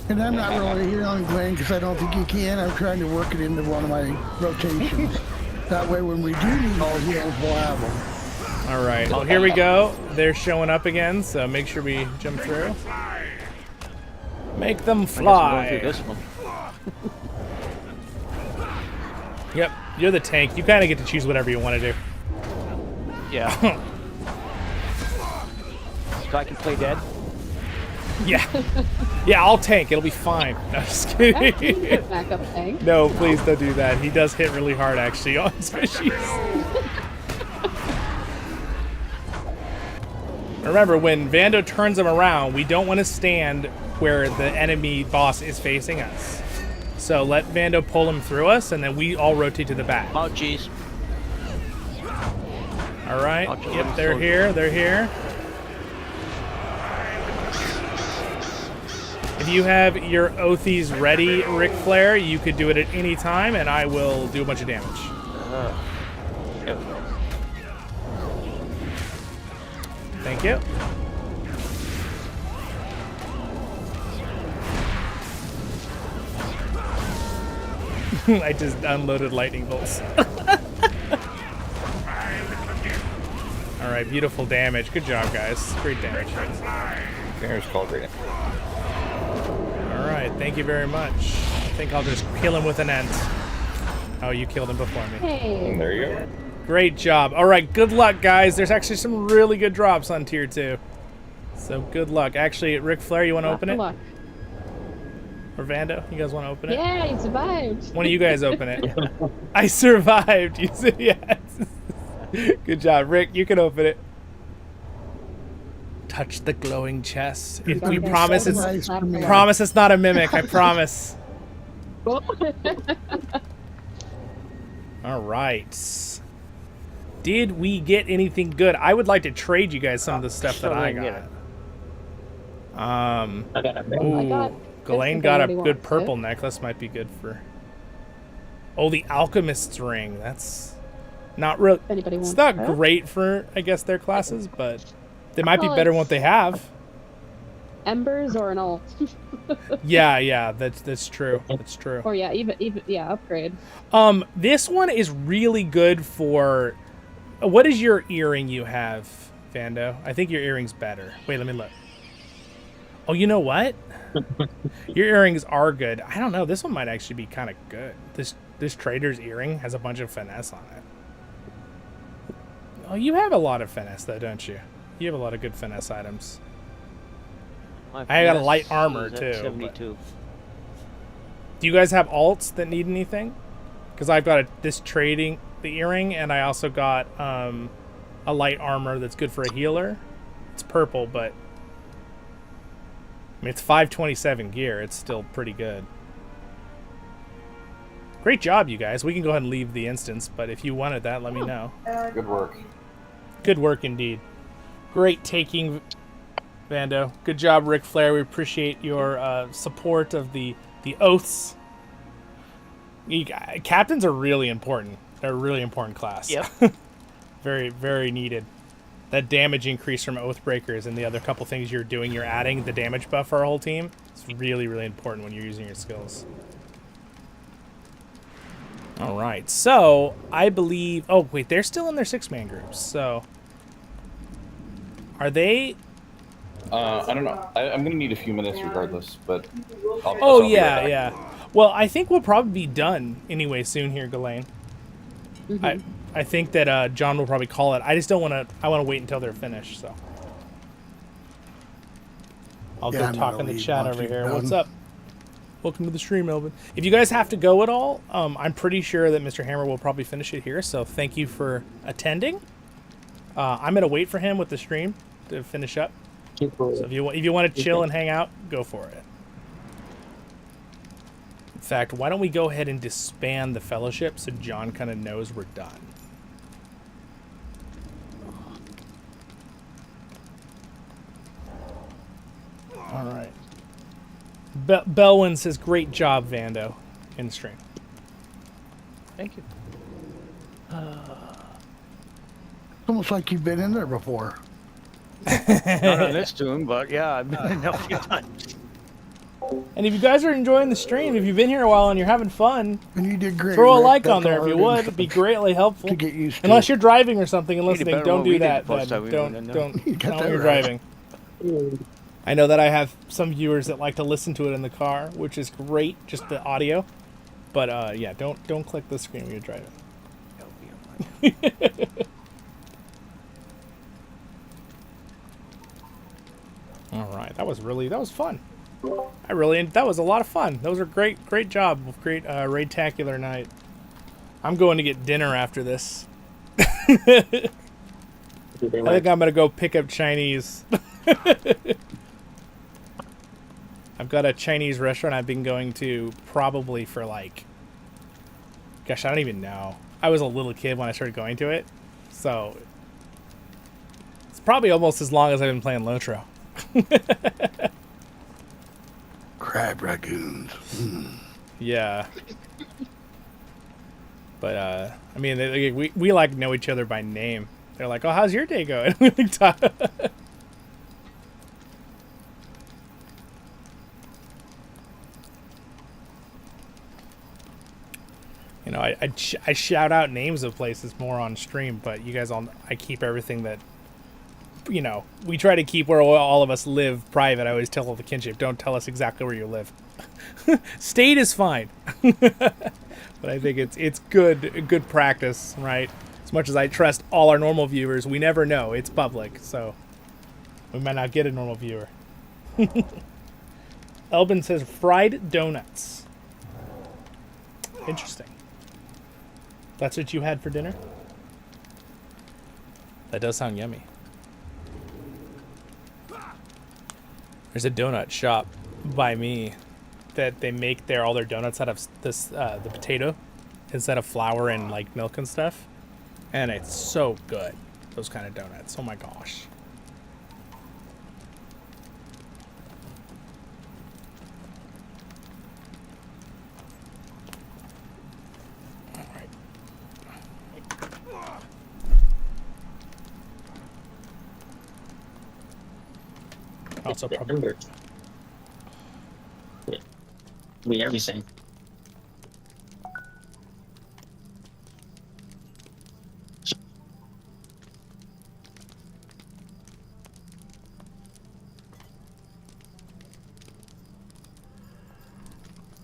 And I'm not really here on Glenn because I don't think you can. I'm trying to work it into one of my rotations. That way, when we do need all heals, we'll have them. All right. Well, here we go. They're showing up again, so make sure we jump through. Make them fly. I guess I'm going through this one. Yep, you're the tank. You kind of get to choose whatever you want to do. Yeah. So I can play dead? Yeah. Yeah, I'll tank. It'll be fine. No, just kidding. Backup tank. No, please don't do that. He does hit really hard, actually, on species. Remember, when Vando turns him around, we don't want to stand where the enemy boss is facing us. So let Vando pull him through us, and then we all rotate to the back. Oh, jeez. All right. Yep, they're here. They're here. If you have your Oathies ready, Ric Flair, you could do it at any time, and I will do a bunch of damage. Thank you. I just unloaded lightning bolts. All right, beautiful damage. Good job, guys. Great damage. Fingers called great. All right, thank you very much. I think I'll just kill him with an ent. Oh, you killed him before me. Hey. There you go. Great job. All right, good luck, guys. There's actually some really good drops on tier 2. So good luck. Actually, Ric Flair, you want to open it? Luck. Or Vando, you guys want to open it? Yeah, he survived. One of you guys open it. I survived. You said yes. Good job, Rick. You can open it. Touch the glowing chest. If we promise it's not a mimic. I promise. All right. Did we get anything good? I would like to trade you guys some of the stuff that I got. Ghislaine got a good purple necklace. Might be good for. Oh, the Alchemist's ring. That's not real. It's not great for, I guess, their classes, but they might be better than what they have. Embers or an alt. Yeah, that's true. That's true. Or even upgrade. This one is really good for. What is your earring you have, Vando? I think your earring's better. Wait, let me look. Oh, you know what? Your earrings are good. I don't know. This one might actually be kind of good. This trader's earring has a bunch of finesse on it. Oh, you have a lot of finesse, though, don't you? You have a lot of good finesse items. I got a light armor, too. 72. Do you guys have alts that need anything? Because I've got the earring, and I also got a light armor that's good for a healer. It's purple, but I mean, it's 527 gear. It's still pretty good. Great job, you guys. We can go ahead and leave the instance, but if you wanted that, let me know. Good work. Good work indeed. Great taking, Vando. Good job, Ric Flair. We appreciate your support of the oaths. Captains are really important. They're a really important class. Yep. Very, very needed. That damage increase from Oathbreakers and the other couple things you're doing, you're adding the damage buff for our whole team. It's really, really important when you're using your skills. All right, so I believe... Oh, wait, they're still in their 6-man groups, so... Are they... I don't know. I'm going to need a few minutes regardless, but... I'll be right back. Yeah. Well, I think we'll probably be done anyway soon here, Ghislaine. Mm-hmm. I think that John will probably call it. I just don't want to... I want to wait until they're finished, so... I'll go talk in the chat over here. Done. What's up? Welcome to the stream, Melvin. If you guys have to go at all, I'm pretty sure that Mr. Hammer will probably finish it here, so thank you for attending. I'm going to wait for him with the stream to finish up. So if you want to chill and hang out, go for it. In fact, why don't we go ahead and disband the fellowship so John kind of knows we're done. All right. Belwyn says, great job, Vando, in the stream. Thank you. It's almost like you've been in there before. Not on this tune, but yeah, I've been in a few times. And if you guys are enjoying the stream, if you've been here a while and you're having fun, and you did great, throw a Rick. like That's on there if you would. It'd be greatly helpful. To get used to Unless it. you're driving or something and listening, better don't one do we did that. the first time we went in there. Don't You got not that when you're right. driving. I know that I have some viewers that like to listen to it in the car, which is great, just the audio. But yeah, don't click the screen when you're driving. All right, that was fun. That was a lot of fun. Those were great job, great Raid-Tacular night. I'm going to get dinner after this. I think I'm gonna go pick up Chinese. I've got a Chinese restaurant I've been going to probably for like, gosh, I don't even know. I was a little kid when I started going to it, so it's probably almost as long as I've been playing LOTRO. Crab ragoons. Yeah. But I mean, we like know each other by name. They're like, "Oh, how's your day going?" You know, I shout out names of places more on stream, but you guys I keep everything that, you know, we try to keep where all of us live private. I always tell the Kinship, don't tell us exactly where you live. State is fine. But I think it's good practice, right? As much as I trust all our normal viewers, we never know. It's public, so we might not get a normal viewer. Elbin says fried donuts. Interesting. That's what you had for dinner? That does sound yummy. There's a donut shop by me that they make all their donuts out of this the potato instead of flour and like milk and stuff, and it's so good. Those kind of donuts. Oh my gosh. All right. Also probably. We everything.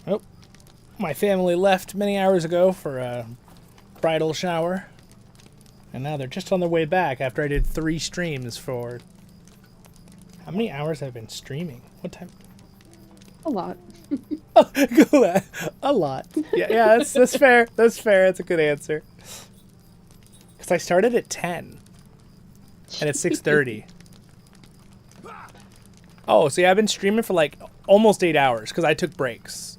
Oh, my family left many hours ago for a bridal shower, and now they're just on their way back after I did 3 streams for. How many hours have I been streaming? What time? A lot. A lot. Yeah, that's fair. That's fair. That's a good answer. Because I started at 10, and it's 6:30. Oh, so yeah, I've been streaming for like almost 8 hours because I took breaks,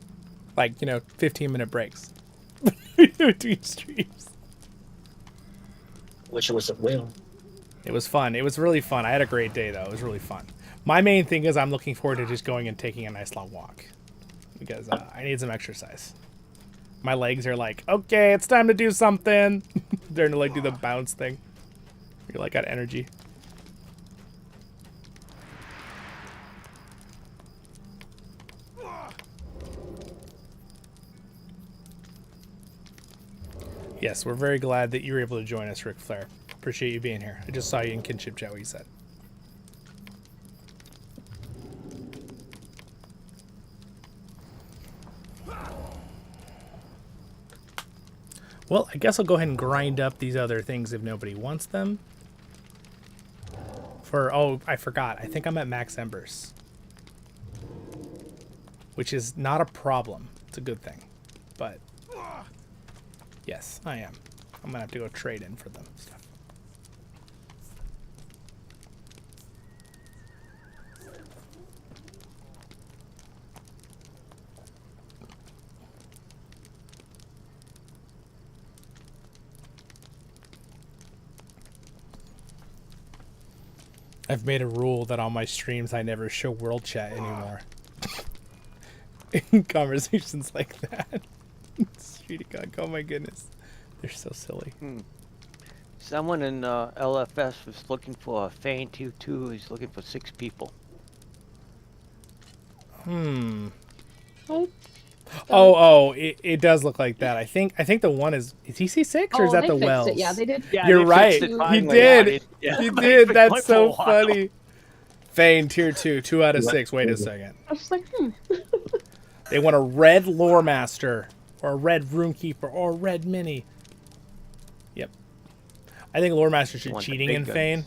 like 15-minute breaks between streams. Which was a will. It was fun. It was really fun. I had a great day though. It was really fun. My main thing is I'm looking forward to just going and taking a nice long walk because I need some exercise. My legs are like, okay, it's time to do something. They're to like do the bounce thing. You're like got energy. Yes, we're very glad that you were able to join us, Ric Flair. Appreciate you being here. I just saw you in Kinship chat, what you said. Well, I guess I'll go ahead and grind up these other things if nobody wants them. Oh, I forgot. I think I'm at max embers. Which is not a problem. It's a good thing. But yes, I am. I'm gonna have to go trade in for them stuff. I've made a rule that on my streams I never show world chat anymore. In conversations like that. Oh my goodness. They're so silly. Someone in LFS was looking for a Feint 2-2. He's looking for 6 people. Oh, it does look like that. I think the one is TC6 or is that they the fixed wells? it. Yeah, they did. Yeah, You're they right. fixed it You finally. did. Yeah. You It's did. been That's going so for a while. funny. Fane tier 2, 2 out of 6. Wait a second. I was just like, They want a red lore master or a red runekeeper or a red mini. Yep. I think lore master should Want the cheating big in guns. Fane.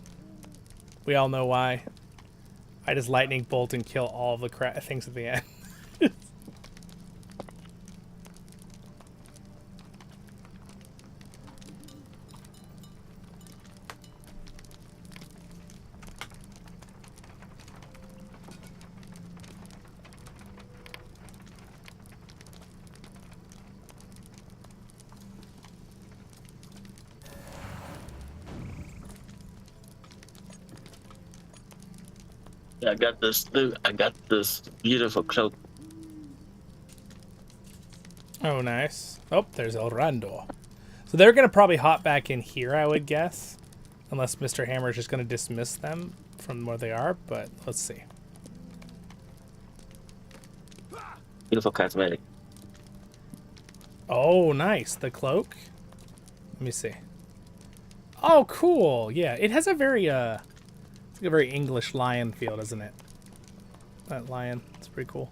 We all know why. I just lightning bolt and kill all of the things at the end. I got this. I got this beautiful cloak. Oh, nice. Oh, there's Elraandor. So they're going to probably hop back in here, I would guess. Unless Mr. Hammer is just going to dismiss them from where they are, but let's see. Beautiful cosmetic. Oh, nice. The cloak. Let me see. Oh, cool. Yeah, it has a very, it's like a very English lion feel, doesn't it? That lion. It's pretty cool.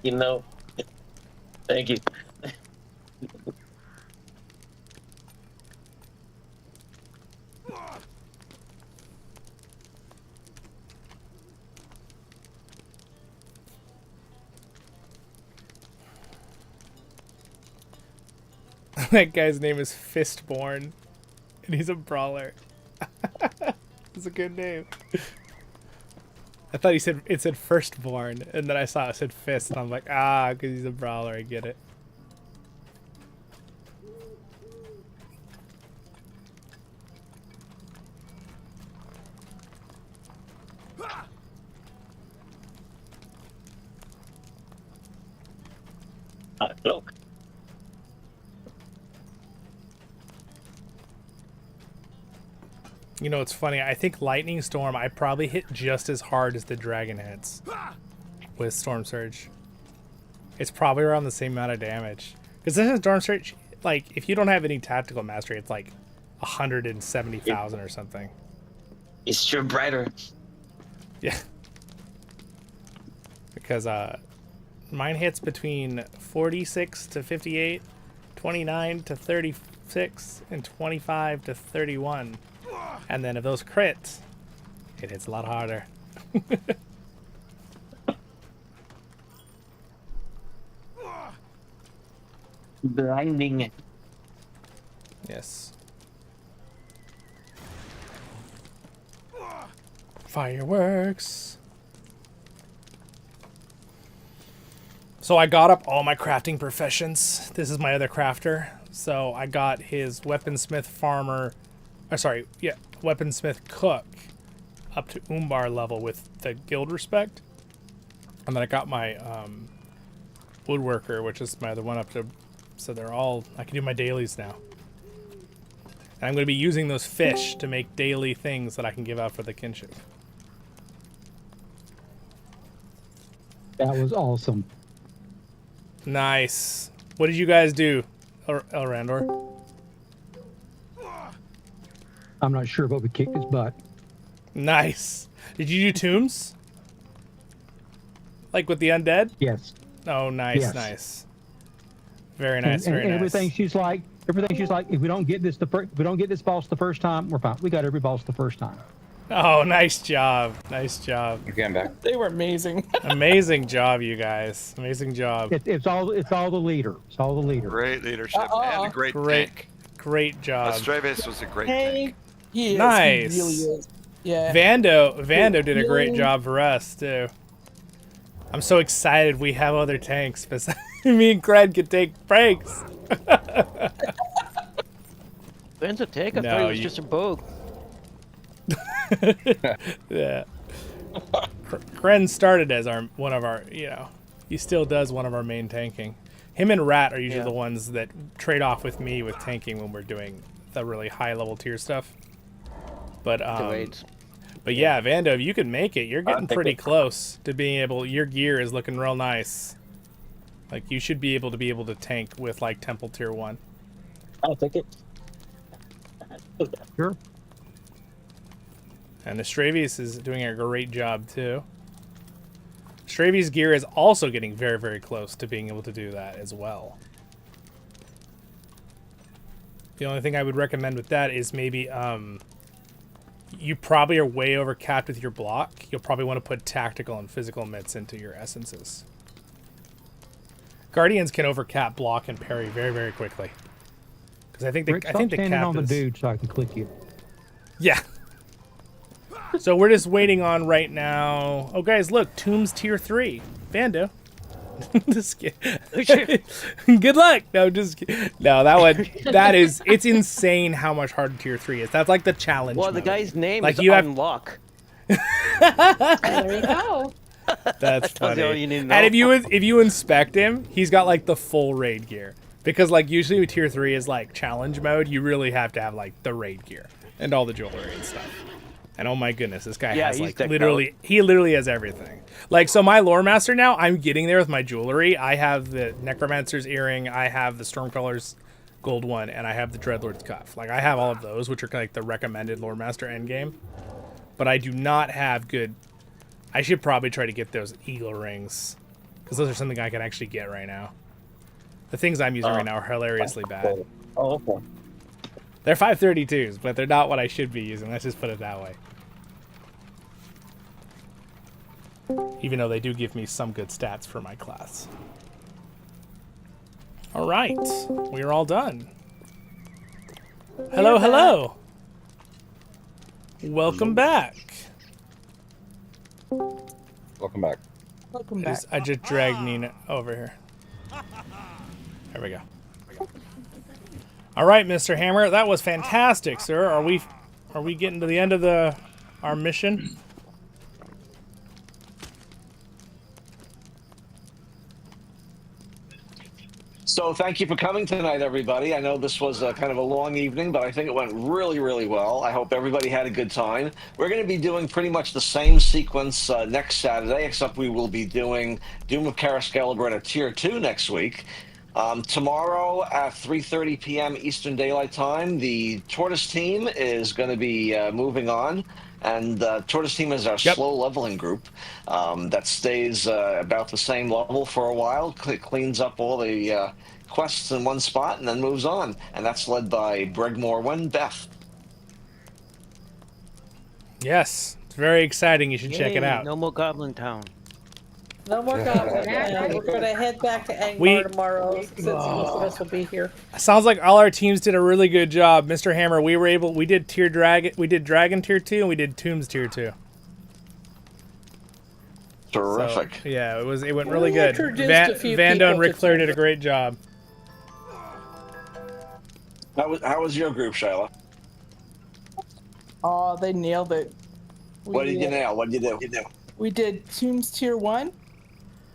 You know, thank you. That guy's name is Fistborn, and he's a brawler. It's a good name. I thought it said Firstborn, and then I saw it said Fist, and I'm like, ah, because he's a brawler, I get it. Look. You know, it's funny. I think Lightning Storm, I probably hit just as hard as the Dragon hits with Storm Surge. It's probably around the same amount of damage. Because this is Storm Surge, like, if you don't have any tactical mastery, it's like 170,000 or something. It's sure brighter. Yeah. Because mine hits between 46 to 58, 29 to 36, and 25 to 31. And then if those crits, it hits a lot harder. Blinding. Yes. Fireworks. So I got up all my crafting professions. This is my other crafter. So I got his weaponsmith farmer, weaponsmith cook up to Umbar level with the guild respect. And then I got my woodworker, which is my other one up to, so they're all, I can do my dailies now. And I'm going to be using those fish to make daily things that I can give out for the kinship. That was awesome. Nice. What did you guys do, Elraandor? I'm not sure, but we kicked his butt. Nice. Did you do tombs? Like with the undead? Yes. Oh, nice, Yes. nice. Very nice, And very nice. everything she's like, if we don't get this boss the first time, we're fine. We got every boss the first time. Oh, nice job. Nice job. Okay, I'm back. They were amazing. Amazing job, you guys. Amazing job. It's all the leader. It's all the leader. Great leadership and a great tank. Great job. Estreves was a great Hey, tank. he is. Nice. He really is. Yeah. Vando did a great job for us too. I'm so excited we have other tanks besides me and Cred can take breaks. Ben's a tank? I No, thought he was you- just a bogue. Yeah. Kren started as one of our, he still does one of our main tanking. Him and Rat are usually the ones that trade off with me with tanking when we're doing the really high level tier stuff. But yeah, Vando, if you can make it, you're getting pretty close to being able. Your gear is looking real nice. Like you should be able to tank with like Temple Tier 1. I'll take it. Sure. And the Stravius is doing a great job too. Stravius gear is also getting very, very close to being able to do that as well. The only thing I would recommend with that is maybe you probably are way over capped with your block. You'll probably want to put tactical and physical mitts into your essences. Guardians can overcap block and parry very, very quickly. Because I think the cap on the dude so I can click you. Yeah. So we're just waiting on right now. Oh, guys, look, Tombs Tier 3, Vando. Just kidding. Good luck. No, just kidding. No, it's insane how much harder Tier 3 is. That's like the challenge. Well, the guy's name like is you Unlock. There you go. That's funny. All you need to know. And if you inspect him, he's got like the full raid gear. Because like usually with Tier 3 is like challenge mode, you really have to have like the raid gear and all the jewelry and stuff. And oh my goodness, this guy has like he literally has everything. Like, so my lore master now, I'm getting there with my jewelry. I have the Necromancer's earring, I have the Stormcrawler's gold one, and I have the Dreadlord's cuff. Like, I have all of those, which are like the recommended lore master endgame. But I do not have good. I should probably try to get those eagle rings, because those are something I can actually get right now. The things I'm using right now are hilariously bad. Oh, okay. They're 532s, but they're not what I should be using. Let's just put it that way. Even though they do give me some good stats for my class. All right, we are all done. Hello, hello. Welcome back. Welcome back. Welcome back. I just dragged Nina over here. There we go. All right, Mr. Hammer, that was fantastic, sir. Are we getting to the end of our mission? So thank you for coming tonight, everybody. I know this was kind of a long evening, but I think it went really, really well. I hope everybody had a good time. We're going to be doing pretty much the same sequence next Saturday, except we will be doing Doom of Carascalibur at a Tier 2 next week. Tomorrow at 3:30 p.m. Eastern Daylight Time, the Tortoise team is going to be moving on. And Tortoise team is our slow leveling group that stays about the same level for a while, cleans up all the quests in one spot, and then moves on. And that's led by Bregmore Beth. Yes, it's very exciting. You should check it out. No more Goblin Town. No more Goblin Town. We're going to head back to Angmar tomorrow since most of us will be here. Sounds like all our teams did a really good job, Mr. Hammer. We did Dragon Tier 2 and we did Tombs Tier 2. Terrific. So, yeah, it went really good. Vando and Rick Flair did a great job. How was your group, Shyla? Oh, they nailed it. What did you nail? What did you do? We did Tombs Tier 1,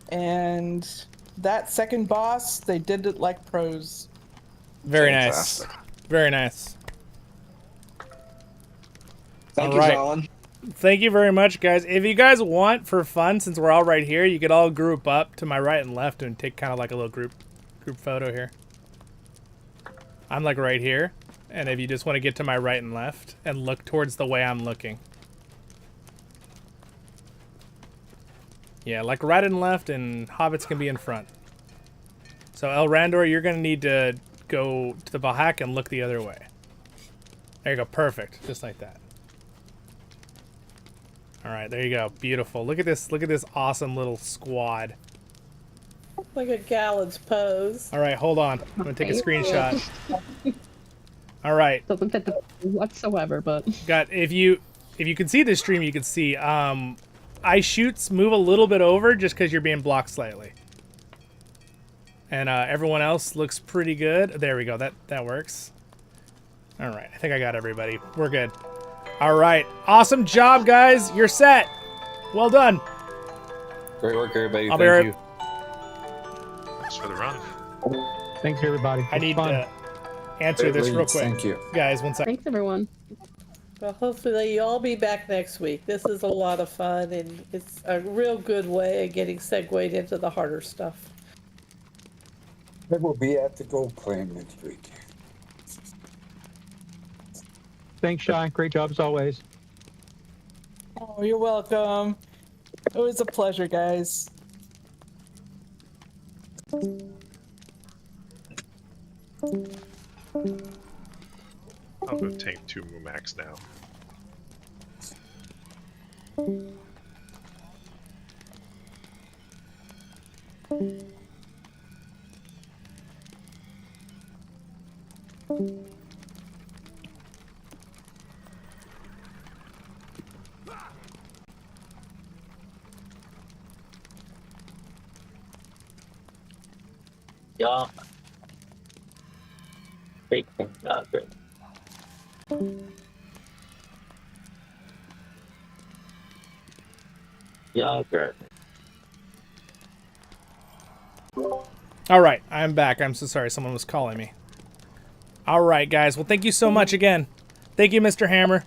and that second boss, they did it like pros. Very nice. Very nice. Thank you, Zollin. Thank you very much, guys. If you guys want, for fun, since we're all right here, you could all group up to my right and left and take kind of like a little group photo here. I'm like right here, and if you just want to get to my right and left and look towards the way I'm looking. Yeah, like right and left, and hobbits can be in front. So Elraandor, you're going to need to go to the Bahak and look the other way. There you go, perfect, just like that. All right, there you go, beautiful. Look at this awesome little squad. Look at Galen's pose. All right, hold on, I'm going to take a screenshot. All right. Doesn't fit the whatsoever, but. If you can see this stream, you can see I shoots move a little bit over just because you're being blocked slightly. And everyone else looks pretty good. There we go. That works. All right. I think I got everybody. We're good. All right. Awesome job, guys. You're set. Well done. Great work, everybody. I'll be Thank you. Thanks for the run. Thanks, everybody. I need to answer this real quick. Thank you. Guys, one second. Thanks, everyone. Well, hopefully you'll all be back next week. This is a lot of fun, and it's a real good way of getting segued into the harder stuff. I will be at the gold claim next week. Thanks, Sean. Great job as always. Oh, you're welcome. It was a pleasure, guys. I'll go tank 2 Mumax now. Yeah. Great. Great. Yeah, great. All right, I'm back. I'm so sorry. Someone was calling me. All right, guys. Well, thank you so much again. Thank you, Mr. Hammer.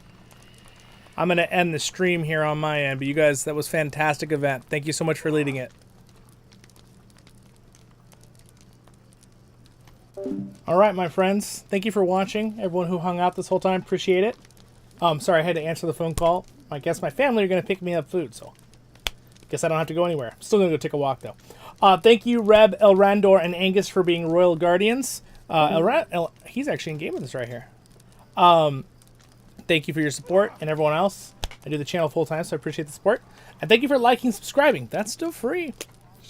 I'm going to end the stream here on my end, but you guys, that was a fantastic event. Thank you so much for leading it. All right, my friends. Thank you for watching. Everyone who hung out this whole time, appreciate it. Sorry, I had to answer the phone call. I guess my family are going to pick me up food, so guess I don't have to go anywhere. I'm still going to go take a walk, though. Thank you, Reb, Elraandor, and Angus for being Royal Guardians. He's actually in game with us right here. Thank you for your support, and everyone else. I do the channel full time, so I appreciate the support. And thank you for liking and subscribing. That's still free.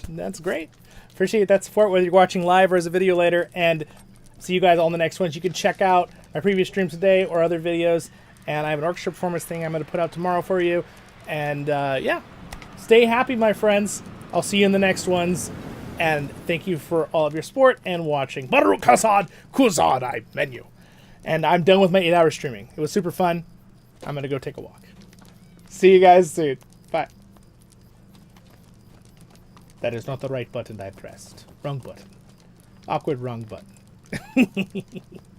That's great. Appreciate that support, whether you're watching live or as a video later. And see you guys all in the next ones. You can check out my previous streams today or other videos. And I have an orchestra performance thing I'm going to put out tomorrow for you. And yeah, stay happy, my friends. I'll see you in the next ones. And thank you for all of your support and watching. Baruch Hasad Kuzad menu. And I'm done with my 8-hour streaming. It was super fun. I'm going to go take a walk. See you guys soon. Bye. That is not the right button I pressed. Wrong button. Awkward wrong button.